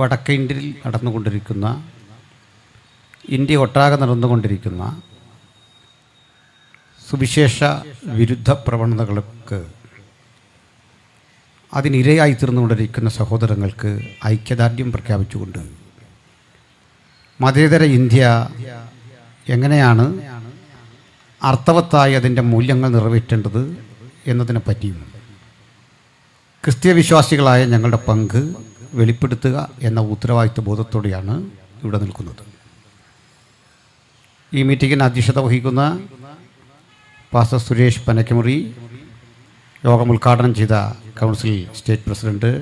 വടക്കേ ഇന്ത്യയിൽ നടന്നുകൊണ്ടിരിക്കുന്ന, ഇന്ത്യ ഒട്ടാകെ നടന്നുകൊണ്ടിരിക്കുന്ന സുവിശേഷ വിരുദ്ധ പ്രവണതകൾക്ക് അതിനിരയായി തീർന്നുകൊണ്ടിരിക്കുന്ന സഹോദരങ്ങൾക്ക് ഐക്യദാർഢ്യം പ്രഖ്യാപിച്ചുകൊണ്ട് മതേതര ഇന്ത്യ എങ്ങനെയാണ് അർത്ഥവത്തായി അതിൻ്റെ മൂല്യങ്ങൾ നിറവേറ്റേണ്ടത് എന്നതിനെ പറ്റിയും ക്രിസ്തീയ വിശ്വാസികളായ ഞങ്ങളുടെ പങ്ക് വെളിപ്പെടുത്തുക എന്ന ഉത്തരവാദിത്വ ബോധത്തോടെയാണ് ഇവിടെ നിൽക്കുന്നത്. ഈ മീറ്റിങ്ങിന് അധ്യക്ഷത വഹിക്കുന്ന പാസ്റ്റർ സുരേഷ് പനക്കമുറി, യോഗം ഉദ്ഘാടനം ചെയ്ത കൗൺസിൽ സ്റ്റേറ്റ് പ്രസിഡന്റ്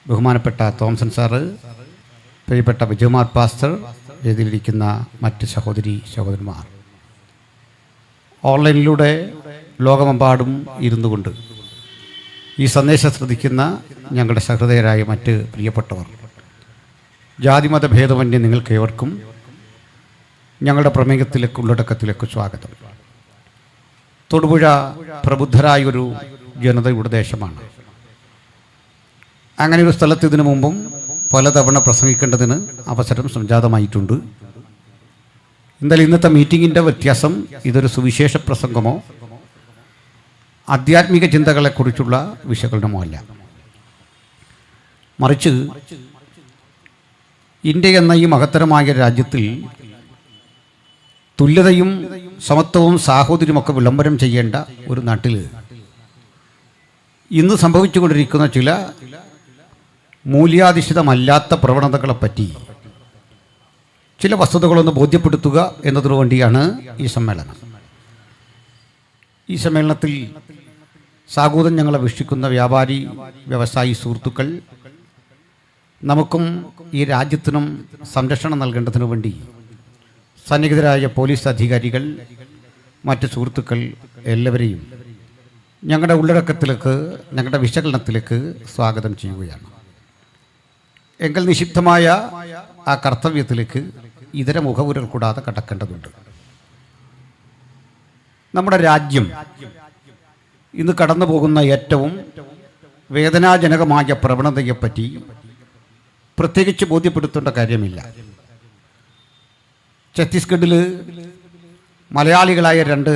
ബഹുമാനപ്പെട്ട തോംസൺ സാറ്, പ്രിയപ്പെട്ട വിജയകുമാർ പാസ്റ്റർ, വേദിയിലിരിക്കുന്ന മറ്റ് സഹോദരന്മാർ, ഓൺലൈനിലൂടെ ലോകമെമ്പാടും ഇരുന്നു കൊണ്ട് ഈ സന്ദേശം ശ്രദ്ധിക്കുന്ന ഞങ്ങളുടെ സഹൃദയരായ മറ്റ് പ്രിയപ്പെട്ടവർ, ജാതിമത ഭേദമന്യേ നിങ്ങൾക്ക് ഏവർക്കും ഞങ്ങളുടെ പ്രമേയത്തിലേക്ക് ഉള്ളടക്കത്തിലേക്ക് സ്വാഗതം. തൊടുപുഴ പ്രബുദ്ധരായൊരു ജനതയുടെ ദേശമാണ്. അങ്ങനെ ഒരു സ്ഥലത്ത് ഇതിനു മുമ്പും പലതവണ പ്രസംഗിക്കേണ്ടതിന് അവസരം സംജാതമായിട്ടുണ്ട്. എന്തായാലും ഇന്നത്തെ മീറ്റിങ്ങിൻ്റെ വ്യത്യാസം, ഇതൊരു സുവിശേഷ പ്രസംഗമോ ആധ്യാത്മിക ചിന്തകളെക്കുറിച്ചുള്ള വിശകലനമോ അല്ല. മറിച്ച് ഇന്ത്യ എന്ന ഈ മഹത്തരമായ രാജ്യത്തിൽ തുല്യതയും സമത്വവും സാഹോദര്യമൊക്കെ വിളംബരം ചെയ്യേണ്ട ഒരു നാട്ടിൽ ഇന്ന് സംഭവിച്ചുകൊണ്ടിരിക്കുന്ന ചില മൂല്യാധിഷ്ഠിതമല്ലാത്ത പ്രവണതകളെപ്പറ്റി ചില വസ്തുതകളൊന്ന് ബോധ്യപ്പെടുത്തുക എന്നതിനു വേണ്ടിയാണ് ഈ സമ്മേളനം. ഈ സമ്മേളനത്തിൽ സാഗൂതം ഞങ്ങളെ വീക്ഷിക്കുന്ന വ്യാപാരി വ്യവസായി സുഹൃത്തുക്കൾ, നമുക്കും ഈ രാജ്യത്തിനും സംരക്ഷണം നൽകേണ്ടതിനു വേണ്ടി സന്നിഹിതരായ പോലീസ് അധികാരികൾ, മറ്റ് സുഹൃത്തുക്കൾ എല്ലാവരെയും ഞങ്ങളുടെ ഉള്ളടക്കത്തിലേക്ക്, ഞങ്ങളുടെ വിശകലനത്തിലേക്ക് സ്വാഗതം ചെയ്യുകയാണ്. എങ്കിൽ നിഷിദ്ധമായ ആ കർത്തവ്യത്തിലേക്ക് ഇതര മുഖവുരൽ കൂടാതെ കടക്കേണ്ടതുണ്ട്. നമ്മുടെ രാജ്യം ഇന്ന് കടന്നു പോകുന്ന ഏറ്റവും വേദനാജനകമായ പ്രവണതയെപ്പറ്റി പ്രത്യേകിച്ച് ബോധ്യപ്പെടുത്തേണ്ട കാര്യമില്ല. ഛത്തീസ്ഗഡിൽ മലയാളികളായ 2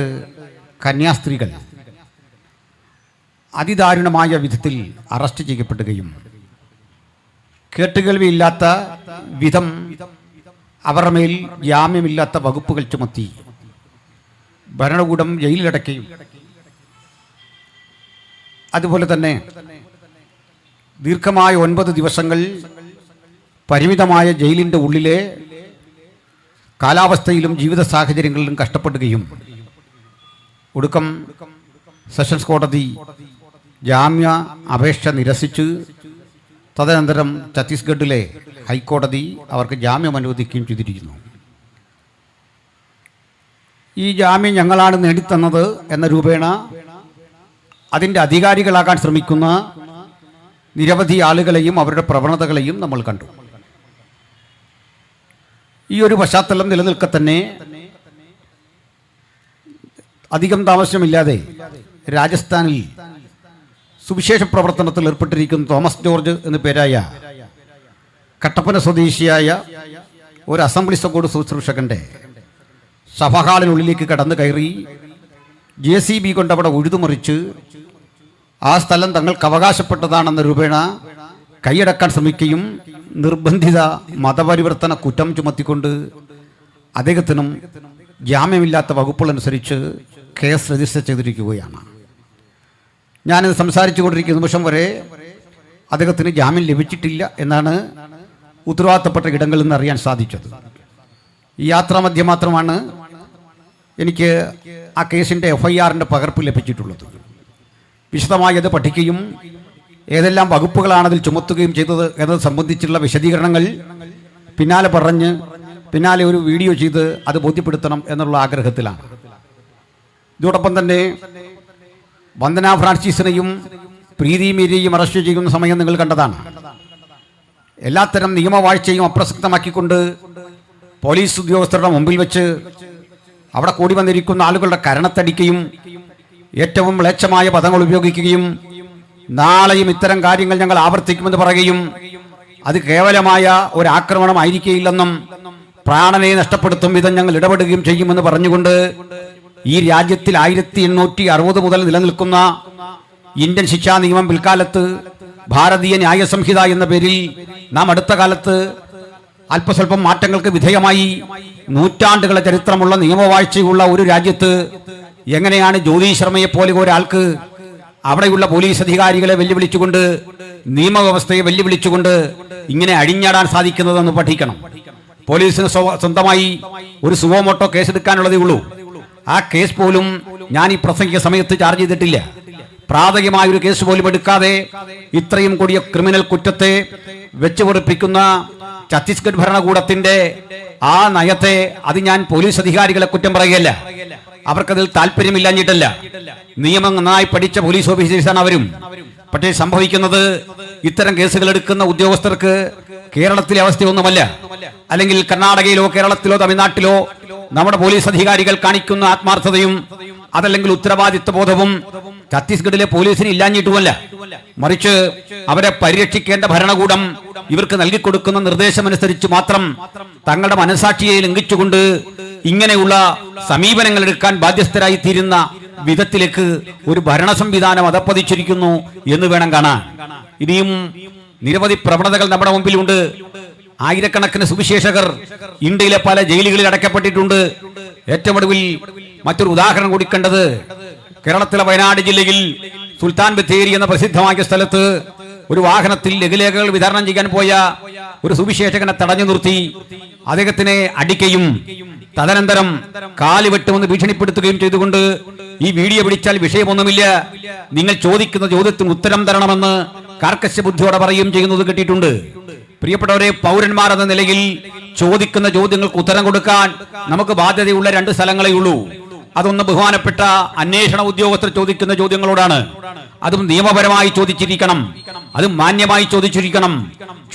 കന്യാസ്ത്രീകൾ അതിദാരുണമായ വിധത്തിൽ അറസ്റ്റ് ചെയ്യപ്പെടുകയും കേട്ടുകേൾവിയില്ലാത്ത വിധം അവരുടെ മേൽ ജാമ്യമില്ലാത്ത വകുപ്പുകൾ ചുമത്തി ഭരണകൂടം ജയിലിലടക്കുകയും അതുപോലെ തന്നെ ദീർഘമായ 9 ദിവസങ്ങൾ പരിമിതമായ ജയിലിൻ്റെ ഉള്ളിലെ കാലാവസ്ഥയിലും ജീവിത സാഹചര്യങ്ങളിലും കഷ്ടപ്പെടുകയും ഒടുക്കം സെഷൻസ് കോടതി ജാമ്യ അപേക്ഷ നിരസിച്ച് തദനന്തരം ഛത്തീസ്ഗഡിലെ ഹൈക്കോടതി അവർക്ക് ജാമ്യം അനുവദിക്കുകയും ചെയ്തിരിക്കുന്നു. ഈ ജാമ്യം ഞങ്ങളാണ് നേടിത്തന്നത് എന്ന രൂപേണ അതിൻ്റെ അധികാരികളാകാൻ ശ്രമിക്കുന്ന നിരവധി ആളുകളെയും അവരുടെ പ്രവണതകളെയും നമ്മൾ കണ്ടു. ഈ ഒരു പശ്ചാത്തലം നിലനിൽക്കെ തന്നെ അധികം താമസമില്ലാതെ രാജസ്ഥാനിൽ സുവിശേഷ പ്രവർത്തനത്തിൽ ഏർപ്പെട്ടിരിക്കുന്ന തോമസ് ജോർജ് എന്നു പേരായ കട്ടപ്പന സ്വദേശിയായ ഒരു അസംബ്ലി സഭയുടെ ശുശ്രൂഷകന്റെ സഭാഹാളിനുള്ളിലേക്ക് കടന്നു കയറി JCB കൊണ്ട് അവിടെ ഉഴുതുമറിച്ച് ആ സ്ഥലം തങ്ങൾക്ക് അവകാശപ്പെട്ടതാണെന്ന രൂപേണ കൈയടക്കാൻ ശ്രമിക്കുകയും നിർബന്ധിത മതപരിവർത്തന കുറ്റം ചുമത്തിക്കൊണ്ട് അദ്ദേഹത്തിനും ജാമ്യമില്ലാത്ത വകുപ്പുകളനുസരിച്ച് കേസ് രജിസ്റ്റർ ചെയ്തിരിക്കുകയാണ്. ഞാനിത് സംസാരിച്ചു കൊണ്ടിരിക്കുന്ന നിമിഷം വരെ അദ്ദേഹത്തിന് ജാമ്യം ലഭിച്ചിട്ടില്ല എന്നാണ് ഉത്തരവാദിത്തപ്പെട്ട ഇടങ്ങളിൽ നിന്ന് അറിയാൻ സാധിച്ചത്. ഈ യാത്രാമധ്യ മാത്രമാണ് എനിക്ക് ആ കേസിൻ്റെ FIR-ൻ്റെ പകർപ്പ് ലഭിച്ചിട്ടുള്ളത്. വിശദമായി അത് പഠിക്കുകയും ഏതെല്ലാം വകുപ്പുകളാണതിൽ ചുമത്തുകയും ചെയ്തത് എന്നത് സംബന്ധിച്ചുള്ള വിശദീകരണങ്ങൾ പിന്നാലെ ഒരു വീഡിയോ ചെയ്ത് അത് ബോധ്യപ്പെടുത്തണം എന്നുള്ള ആഗ്രഹത്തിലാണ്. ഇതോടൊപ്പം തന്നെ വന്ദന ഫ്രാൻസിസിനെയും പ്രീതി മീരയെയും അറസ്റ്റ് ചെയ്യുന്ന സമയം നിങ്ങൾ കണ്ടതാണ്. എല്ലാത്തരം നിയമവാഴ്ചയും അപ്രസക്തമാക്കിക്കൊണ്ട് പോലീസ് ഉദ്യോഗസ്ഥരുടെ മുമ്പിൽ വെച്ച് അവിടെ കൂടി വന്നിരിക്കുന്ന ആളുകളുടെ കരണത്തടിക്കുകയും ഏറ്റവും മ്ലേച്ഛമായ പദങ്ങൾ ഉപയോഗിക്കുകയും നാളെയും ഇത്തരം കാര്യങ്ങൾ ഞങ്ങൾ ആവർത്തിക്കുമെന്ന് പറയുകയും അത് കേവലമായ ഒരു ആക്രമണമായിരിക്കില്ലെന്നും പ്രാണനെ നഷ്ടപ്പെടുത്തും വിധം ഞങ്ങൾ ഇടപെടുകയും ചെയ്യുമെന്ന് പറഞ്ഞുകൊണ്ട് ഈ രാജ്യത്തിൽ 1860 മുതൽ നിലനിൽക്കുന്ന ഇന്ത്യൻ ശിക്ഷാ നിയമം പിൽക്കാലത്ത് ഭാരതീയ ന്യായ സംഹിത എന്ന പേരിൽ നാം അടുത്ത കാലത്ത് അല്പസ്വല്പം മാറ്റങ്ങൾക്ക് വിധേയമായി നൂറ്റാണ്ടുകളെ ചരിത്രമുള്ള നിയമവാഴ്ചയുള്ള ഒരു രാജ്യത്ത് എങ്ങനെയാണ് ജ്യോതി ശർമ്മയെ പോലെ ഒരാൾക്ക് അവിടെയുള്ള പോലീസ് അധികാരികളെ വെല്ലുവിളിച്ചുകൊണ്ട് നിയമവ്യവസ്ഥയെ വെല്ലുവിളിച്ചുകൊണ്ട് ഇങ്ങനെ അഴിഞ്ഞാടാൻ സാധിക്കുന്നതെന്ന് പഠിക്കണം. പോലീസിന് സ്വന്തമായി ഒരു സുവോമോട്ടോ കേസെടുക്കാനുള്ളതേ ഉള്ളൂ. ആ കേസ് പോലും ഞാൻ ഈ പ്രസംഗിക സമയത്ത് ചാർജ് ചെയ്തിട്ടില്ല. പ്രാഥമികമായ ഒരു കേസ് പോലും എടുക്കാതെ ഇത്രയും കൂടിയ ക്രിമിനൽ കുറ്റത്തെ വെച്ചുപൊറിപ്പിക്കുന്ന ഛത്തീസ്ഗഡ് ഭരണകൂടത്തിന്റെ ആ നയത്തെ അത് ഞാൻ പോലീസ് അധികാരികളെ കുറ്റം പറയുകയല്ല. അവർക്കതിൽ താല്പര്യമില്ലാഞ്ഞിട്ടല്ല. നിയമം നന്നായി പഠിച്ച പോലീസ് ഓഫീസേഴ്സാണ് അവരും. പക്ഷേ സംഭവിക്കുന്നത് ഇത്തരം കേസുകൾ എടുക്കുന്ന ഉദ്യോഗസ്ഥർക്ക് കേരളത്തിലെ അവസ്ഥയൊന്നുമല്ല. അല്ലെങ്കിൽ കർണാടകയിലോ കേരളത്തിലോ തമിഴ്നാട്ടിലോ നമ്മുടെ പോലീസ് അധികാരികൾ കാണിക്കുന്ന ആത്മാർത്ഥതയും അതല്ലെങ്കിൽ ഉത്തരവാദിത്വ ബോധവും ഛത്തീസ്ഗഡിലെ പോലീസിന് ഇല്ലാഞ്ഞിട്ടുമല്ല. മറിച്ച് അവരെ പരിരക്ഷിക്കേണ്ട ഭരണകൂടം ഇവർക്ക് നൽകിക്കൊടുക്കുന്ന നിർദ്ദേശമനുസരിച്ച് മാത്രം തങ്ങളുടെ മനസാക്ഷിയെ ലംഘിച്ചുകൊണ്ട് ഇങ്ങനെയുള്ള സമീപനങ്ങൾ എടുക്കാൻ ബാധ്യസ്ഥരായി തീരുന്ന വിധത്തിലേക്ക് ഒരു ഭരണ സംവിധാനം അധപ്പതിച്ചിരിക്കുന്നു എന്ന് വേണം കാണാൻ. ഇനിയും നിരവധി പ്രവണതകൾ നമ്മുടെ മുമ്പിലുണ്ട്. ആയിരക്കണക്കിന് സുവിശേഷകർ ഇന്ത്യയിലെ പല ജയിലുകളിൽ അടയ്ക്കപ്പെട്ടിട്ടുണ്ട്. ഏറ്റവും ഒടുവിൽ മറ്റൊരു ഉദാഹരണം കൂടി കണ്ടത് കേരളത്തിലെ വയനാട് ജില്ലയിൽ സുൽത്താൻ ബത്തേരി എന്ന പ്രസിദ്ധമായ സ്ഥലത്ത് ഒരു വാഹനത്തിൽ ലഘുലേഖകൾ വിതരണം ചെയ്യാൻ പോയ ഒരു സുവിശേഷകനെ തടഞ്ഞു നിർത്തി അദ്ദേഹത്തിനെ അടിക്കുകയും തദനന്തരം കാല് വെട്ടുമെന്ന് ഭീഷണിപ്പെടുത്തുകയും ചെയ്തുകൊണ്ട് ഈ വീഡിയോ പിടിച്ചാൽ വിഷയമൊന്നുമില്ല, നിങ്ങൾ ചോദിക്കുന്ന ചോദ്യത്തിന് ഉത്തരം തരണമെന്ന് കാർക്കശ്യ ബുദ്ധിയോടെ പറയുകയും ചെയ്യുന്നത് കിട്ടിയിട്ടുണ്ട്. പ്രിയപ്പെട്ടവരെ, പൗരന്മാർ എന്ന നിലയിൽ ചോദിക്കുന്ന ചോദ്യങ്ങൾക്ക് ഉത്തരം കൊടുക്കാൻ നമുക്ക് ബാധ്യതയുള്ള 2 സ്ഥലങ്ങളേ ഉള്ളൂ. അതൊന്ന് ബഹുമാനപ്പെട്ട അന്വേഷണ ഉദ്യോഗസ്ഥർ ചോദിക്കുന്ന ചോദ്യങ്ങളോടാണ്. അതും നിയമപരമായി ചോദിച്ചിരിക്കണം, അതും മാന്യമായി ചോദിച്ചിരിക്കണം.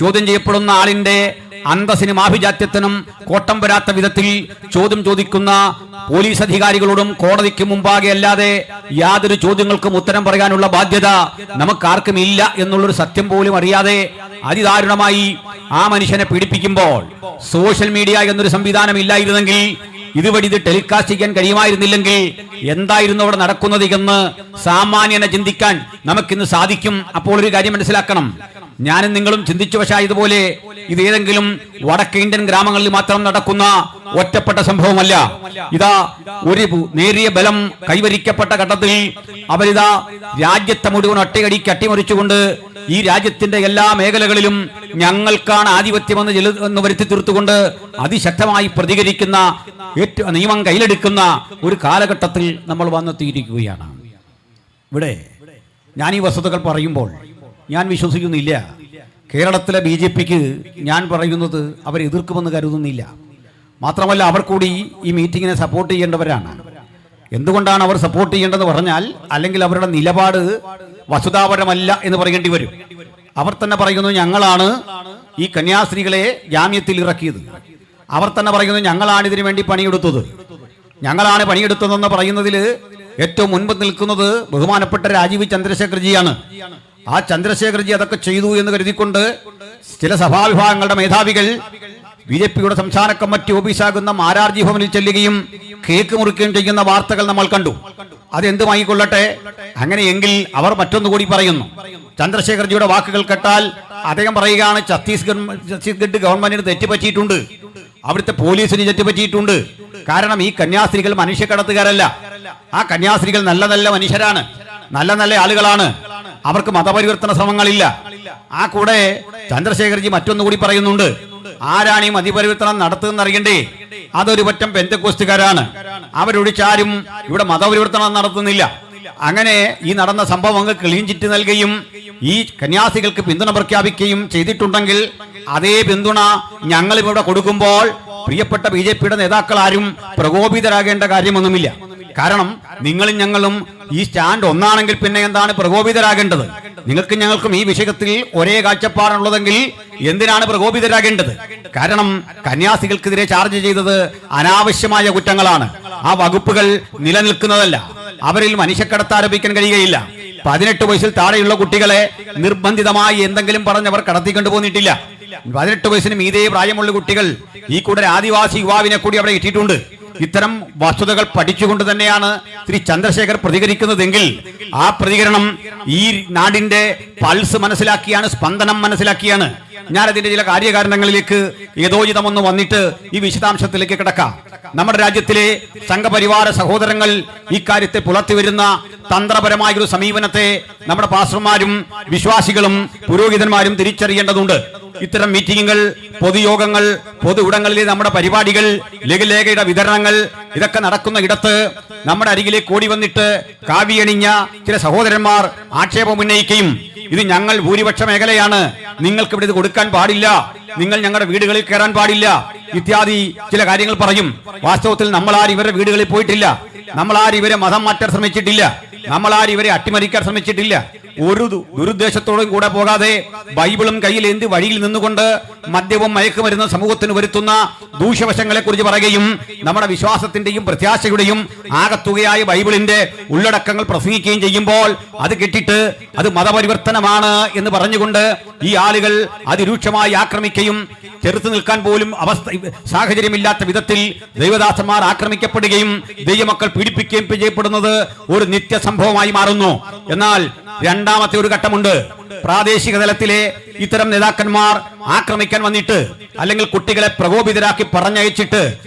ചോദ്യം ചെയ്യപ്പെടുന്ന ആളിന്റെ അന്തസ്സിനും ആഭിജാത്യത്തിനും കോട്ടം വരാത്ത വിധത്തിൽ ചോദ്യം ചോദിക്കുന്ന പോലീസ് അധികാരികളോടും കോടതിക്ക് മുമ്പാകെ അല്ലാതെ യാതൊരു ചോദ്യങ്ങൾക്കും ഉത്തരം പറയാനുള്ള ബാധ്യത നമുക്കാർക്കും ഇല്ല എന്നുള്ളൊരു സത്യം പോലും അറിയാതെ അതിദാരുണമായി ആ മനുഷ്യനെ പീഡിപ്പിക്കുമ്പോൾ സോഷ്യൽ മീഡിയ എന്നൊരു സംവിധാനം ഇല്ലായിരുന്നെങ്കിൽ, ഇതുവഴി ഇത് ടെലികാസ്റ്റ് ചെയ്യാൻ കഴിയുമായിരുന്നില്ലെങ്കിൽ എന്തായിരുന്നു അവിടെ നടക്കുന്നത് എന്ന് സാമാന്യനെ ചിന്തിക്കാൻ നമുക്കിന്ന് സാധിക്കും. അപ്പോൾ ഒരു കാര്യം മനസ്സിലാക്കണം, ഞാനും നിങ്ങളും ചിന്തിച്ചു വശായതുപോലെ ഇതേതെങ്കിലും വടക്കേ ഇന്ത്യൻ ഗ്രാമങ്ങളിൽ മാത്രം നടക്കുന്ന ഒറ്റപ്പെട്ട സംഭവമല്ല. ഇതാ ഒരു നേരിയ ബലം കൈവരിക്കപ്പെട്ട ഘട്ടത്തിൽ അവരിതാ രാജ്യത്തെ മുഴുവൻ ഒറ്റയടിക്ക് അട്ടിമറിച്ചുകൊണ്ട് ഈ രാജ്യത്തിന്റെ എല്ലാ മേഖലകളിലും ഞങ്ങൾക്കാണ് ആധിപത്യമെന്ന് വരുത്തി തീർത്തുകൊണ്ട് അതിശക്തമായി പ്രതികരിക്കുന്ന നിയമം കയ്യിലെടുക്കുന്ന ഒരു കാലഘട്ടത്തിൽ നമ്മൾ വന്നെത്തിയിരിക്കുകയാണ്. ഇവിടെ ഞാൻ ഈ വസ്തുതകൾ പറയുമ്പോൾ ഞാൻ വിശ്വസിക്കുന്നില്ല കേരളത്തിലെ BJPക്ക് ഞാൻ പറയുന്നത് അവരെ എതിർക്കുമെന്ന് കരുതുന്നില്ല. മാത്രമല്ല, അവർ കൂടി ഈ മീറ്റിങ്ങിനെ സപ്പോർട്ട് ചെയ്യേണ്ടവരാണ്. എന്തുകൊണ്ടാണ് അവർ സപ്പോർട്ട് ചെയ്യേണ്ടതെന്ന് പറഞ്ഞാൽ, അല്ലെങ്കിൽ അവരുടെ നിലപാട് വസ്തുതാപരമല്ല എന്ന് പറയേണ്ടി വരും. അവർ തന്നെ പറയുന്നു ഞങ്ങളാണ് ഈ കന്യാസ്ത്രീകളെ ജാമ്യത്തിൽ ഇറക്കിയത്. അവർ തന്നെ പറയുന്നു ഞങ്ങളാണ് ഇതിനു വേണ്ടി പണിയെടുത്തത്. ഞങ്ങളാണ് പണിയെടുത്തതെന്ന് പറയുന്നതിൽ ഏറ്റവും മുൻപ് നിൽക്കുന്നത് ബഹുമാനപ്പെട്ട രാജീവ് ചന്ദ്രശേഖർജിയാണ്. ആ ചന്ദ്രശേഖർജി അതൊക്കെ ചെയ്തു എന്ന് കരുതിക്കൊണ്ട് ചില സഭാവിഭാഗങ്ങളുടെ മേധാവികൾ BJPയുടെ സംസ്ഥാന കമ്മിറ്റി ഓഫീസാകുന്ന മാരാർജി ഭവനിൽ ചെല്ലുകയും കേക്ക് മുറിക്കുകയും ചെയ്യുന്ന വാർത്തകൾ നമ്മൾ കണ്ടു. അതെന്തുമായിക്കൊള്ളട്ടെ, അങ്ങനെയെങ്കിൽ അവർ മറ്റൊന്നുകൂടി പറയുന്നു. ചന്ദ്രശേഖർജിയുടെ വാക്കുകൾ കേട്ടാൽ അദ്ദേഹം പറയുകയാണ് ഛത്തീസ്ഗഡ് ഗവൺമെന്റിന് തെറ്റുപറ്റിയിട്ടുണ്ട്, അവിടുത്തെ പോലീസിന് തെറ്റുപറ്റിയിട്ടുണ്ട്. കാരണം ഈ കന്യാസ്ത്രീകൾ മനുഷ്യക്കടത്തുകാരല്ല, ആ കന്യാസ്ത്രീകൾ നല്ല നല്ല മനുഷ്യരാണ്, നല്ല നല്ല ആളുകളാണ്, അവർക്ക് മതപരിവർത്തന ശ്രമങ്ങളില്ല. ആ കൂടെ ചന്ദ്രശേഖർജി മറ്റൊന്നുകൂടി പറയുന്നുണ്ട്, ആരാണ് ഈ മതപരിവർത്തനം നടത്തുന്നത് അറിയണ്ടേ, അതൊരു പറ്റം പെന്തക്കോസ്റ്റുകാരാണ്, അവരൊഴിച്ചാരും ഇവിടെ മതപരിവർത്തനം നടത്തുന്നില്ല. അങ്ങനെ ഈ നടന്ന സംഭവങ്ങൾ ക്ലീൻ ചിറ്റ് നൽകുകയും ഈ കന്യാസികൾക്ക് പിന്തുണ പ്രഖ്യാപിക്കുകയും ചെയ്തിട്ടുണ്ടെങ്കിൽ അതേ പിന്തുണ ഞങ്ങൾ ഇവിടെ കൊടുക്കുമ്പോൾ പ്രിയപ്പെട്ട BJPയുടെ നേതാക്കൾ ആരും പ്രകോപിതരാകേണ്ട കാര്യമൊന്നുമില്ല. കാരണം നിങ്ങളും ഞങ്ങളും ഈ സ്റ്റാൻഡ് ഒന്നാണെങ്കിൽ പിന്നെ എന്താണ് പ്രകോപിതരാകേണ്ടത്? നിങ്ങൾക്കും ഞങ്ങൾക്കും ഈ വിഷയത്തിൽ ഒരേ കാഴ്ചപ്പാടുള്ളതെങ്കിൽ എന്തിനാണ് പ്രകോപിതരാകേണ്ടത്? കാരണം കന്യാസികൾക്കെതിരെ ചാർജ് ചെയ്തത് അനാവശ്യമായ കുറ്റങ്ങളാണ്. ആ വകുപ്പുകൾ നിലനിൽക്കുന്നതല്ല. അവരിൽ മനുഷ്യക്കടത്ത് ആരോപിക്കാൻ കഴിയുകയില്ല. 18 വയസ്സിൽ താഴെയുള്ള കുട്ടികളെ നിർബന്ധിതമായി എന്തെങ്കിലും പറഞ്ഞവർ കടത്തിക്കൊണ്ടു പോന്നിട്ടില്ല. 18 വയസ്സിന് മീതേ പ്രായമുള്ള കുട്ടികൾ ഈ കൂടെ ആദിവാസി യുവാവിനെ കൂടി അവിടെ ഇട്ടിട്ടുണ്ട്. ഇത്തരം വസ്തുതകൾ പഠിച്ചുകൊണ്ട് തന്നെയാണ് ശ്രീ ചന്ദ്രശേഖർ പ്രതികരിക്കുന്നതെങ്കിൽ ആ പ്രതികരണം ഈ നാടിന്റെ പൾസ് മനസ്സിലാക്കിയാണ്, സ്പന്ദനം മനസ്സിലാക്കിയാണ്. ഞാൻ അതിന്റെ ചില കാര്യകാരണങ്ങളിലേക്ക് യഥോചിതമൊന്ന് വന്നിട്ട് ഈ വിശദാംശത്തിലേക്ക് കിടക്കാം. നമ്മുടെ രാജ്യത്തിലെ സംഘപരിവാര സഹോദരങ്ങൾ ഇക്കാര്യത്തെ പുലർത്തിവരുന്ന തന്ത്രപരമായ ഒരു സമീപനത്തെ നമ്മുടെ പാസ്റ്റർമാരും വിശ്വാസികളും പുരോഹിതന്മാരും തിരിച്ചറിയേണ്ടതുണ്ട്. ഇത്തരം മീറ്റിങ്ങുകൾ, പൊതുയോഗങ്ങൾ, പൊതു ഇടങ്ങളിലെ നമ്മുടെ പരിപാടികൾ, ലഘുലേഖയുടെ വിതരണങ്ങൾ ഇതൊക്കെ നടക്കുന്ന ഇടത്ത് നമ്മുടെ അരികിലേക്ക് ഓടി വന്നിട്ട് കാവിയണിഞ്ഞ ചില സഹോദരന്മാർ ആക്ഷേപം ഉന്നയിക്കുകയും ഇത് ഞങ്ങൾ ഭൂരിപക്ഷ മേഖലയാണ്, നിങ്ങൾക്ക് ഇവിടെ ഇത് കൊടുക്കാൻ പാടില്ല, നിങ്ങൾ ഞങ്ങളുടെ വീടുകളിൽ കയറാൻ പാടില്ല ഇത്യാദി ചില കാര്യങ്ങൾ പറയും. വാസ്തവത്തിൽ നമ്മളാരും ഇവരുടെ വീടുകളിൽ പോയിട്ടില്ല, നമ്മളാരും ഇവരെ മതം മാറ്റാൻ ശ്രമിച്ചിട്ടില്ല, നമ്മളാരും ഇവരെ അട്ടിമറിക്കാൻ ശ്രമിച്ചിട്ടില്ല. ഒരു ദുരുദ്ദേശത്തോടും കൂടെ പോകാതെ ബൈബിളും കയ്യിൽ എന്ത് വഴിയിൽ നിന്നുകൊണ്ട് മദ്യവും മയക്കുമരുന്ന് സമൂഹത്തിന് വരുത്തുന്ന ദൂഷ്യവശങ്ങളെ കുറിച്ച് പറയുകയും നമ്മുടെ വിശ്വാസത്തിന്റെയും പ്രത്യാശയുടെയും ആകത്തുകയായ ബൈബിളിന്റെ ഉള്ളടക്കങ്ങൾ പ്രസംഗിക്കുകയും ചെയ്യുമ്പോൾ അത് കേട്ടിട്ട് അത് മതപരിവർത്തനമാണ് എന്ന് പറഞ്ഞുകൊണ്ട് ഈ ആളുകൾ അതിരൂക്ഷമായി ആക്രമിക്കുകയും ചെറുത്തു നിൽക്കാൻ പോലും സാഹചര്യമില്ലാത്ത വിധത്തിൽ ദൈവദാസന്മാർ ആക്രമിക്കപ്പെടുകയും ദൈവമക്കൾ പീഡിപ്പിക്കുകയും ചെയ്യപ്പെടുന്നത് ഒരു നിത്യസംഭവമായി മാറുന്നു. എന്നാൽ രണ്ടാമത്തെ ഒരു ഘട്ടമുണ്ട്. പ്രാദേശിക തലത്തിലെ ഇത്തരം നേതാക്കന്മാർ ആക്രമിക്കാൻ വന്നിട്ട് അല്ലെങ്കിൽ കുട്ടികളെ പ്രകോപിതരാക്കി പറഞ്ഞയച്ചിട്ട്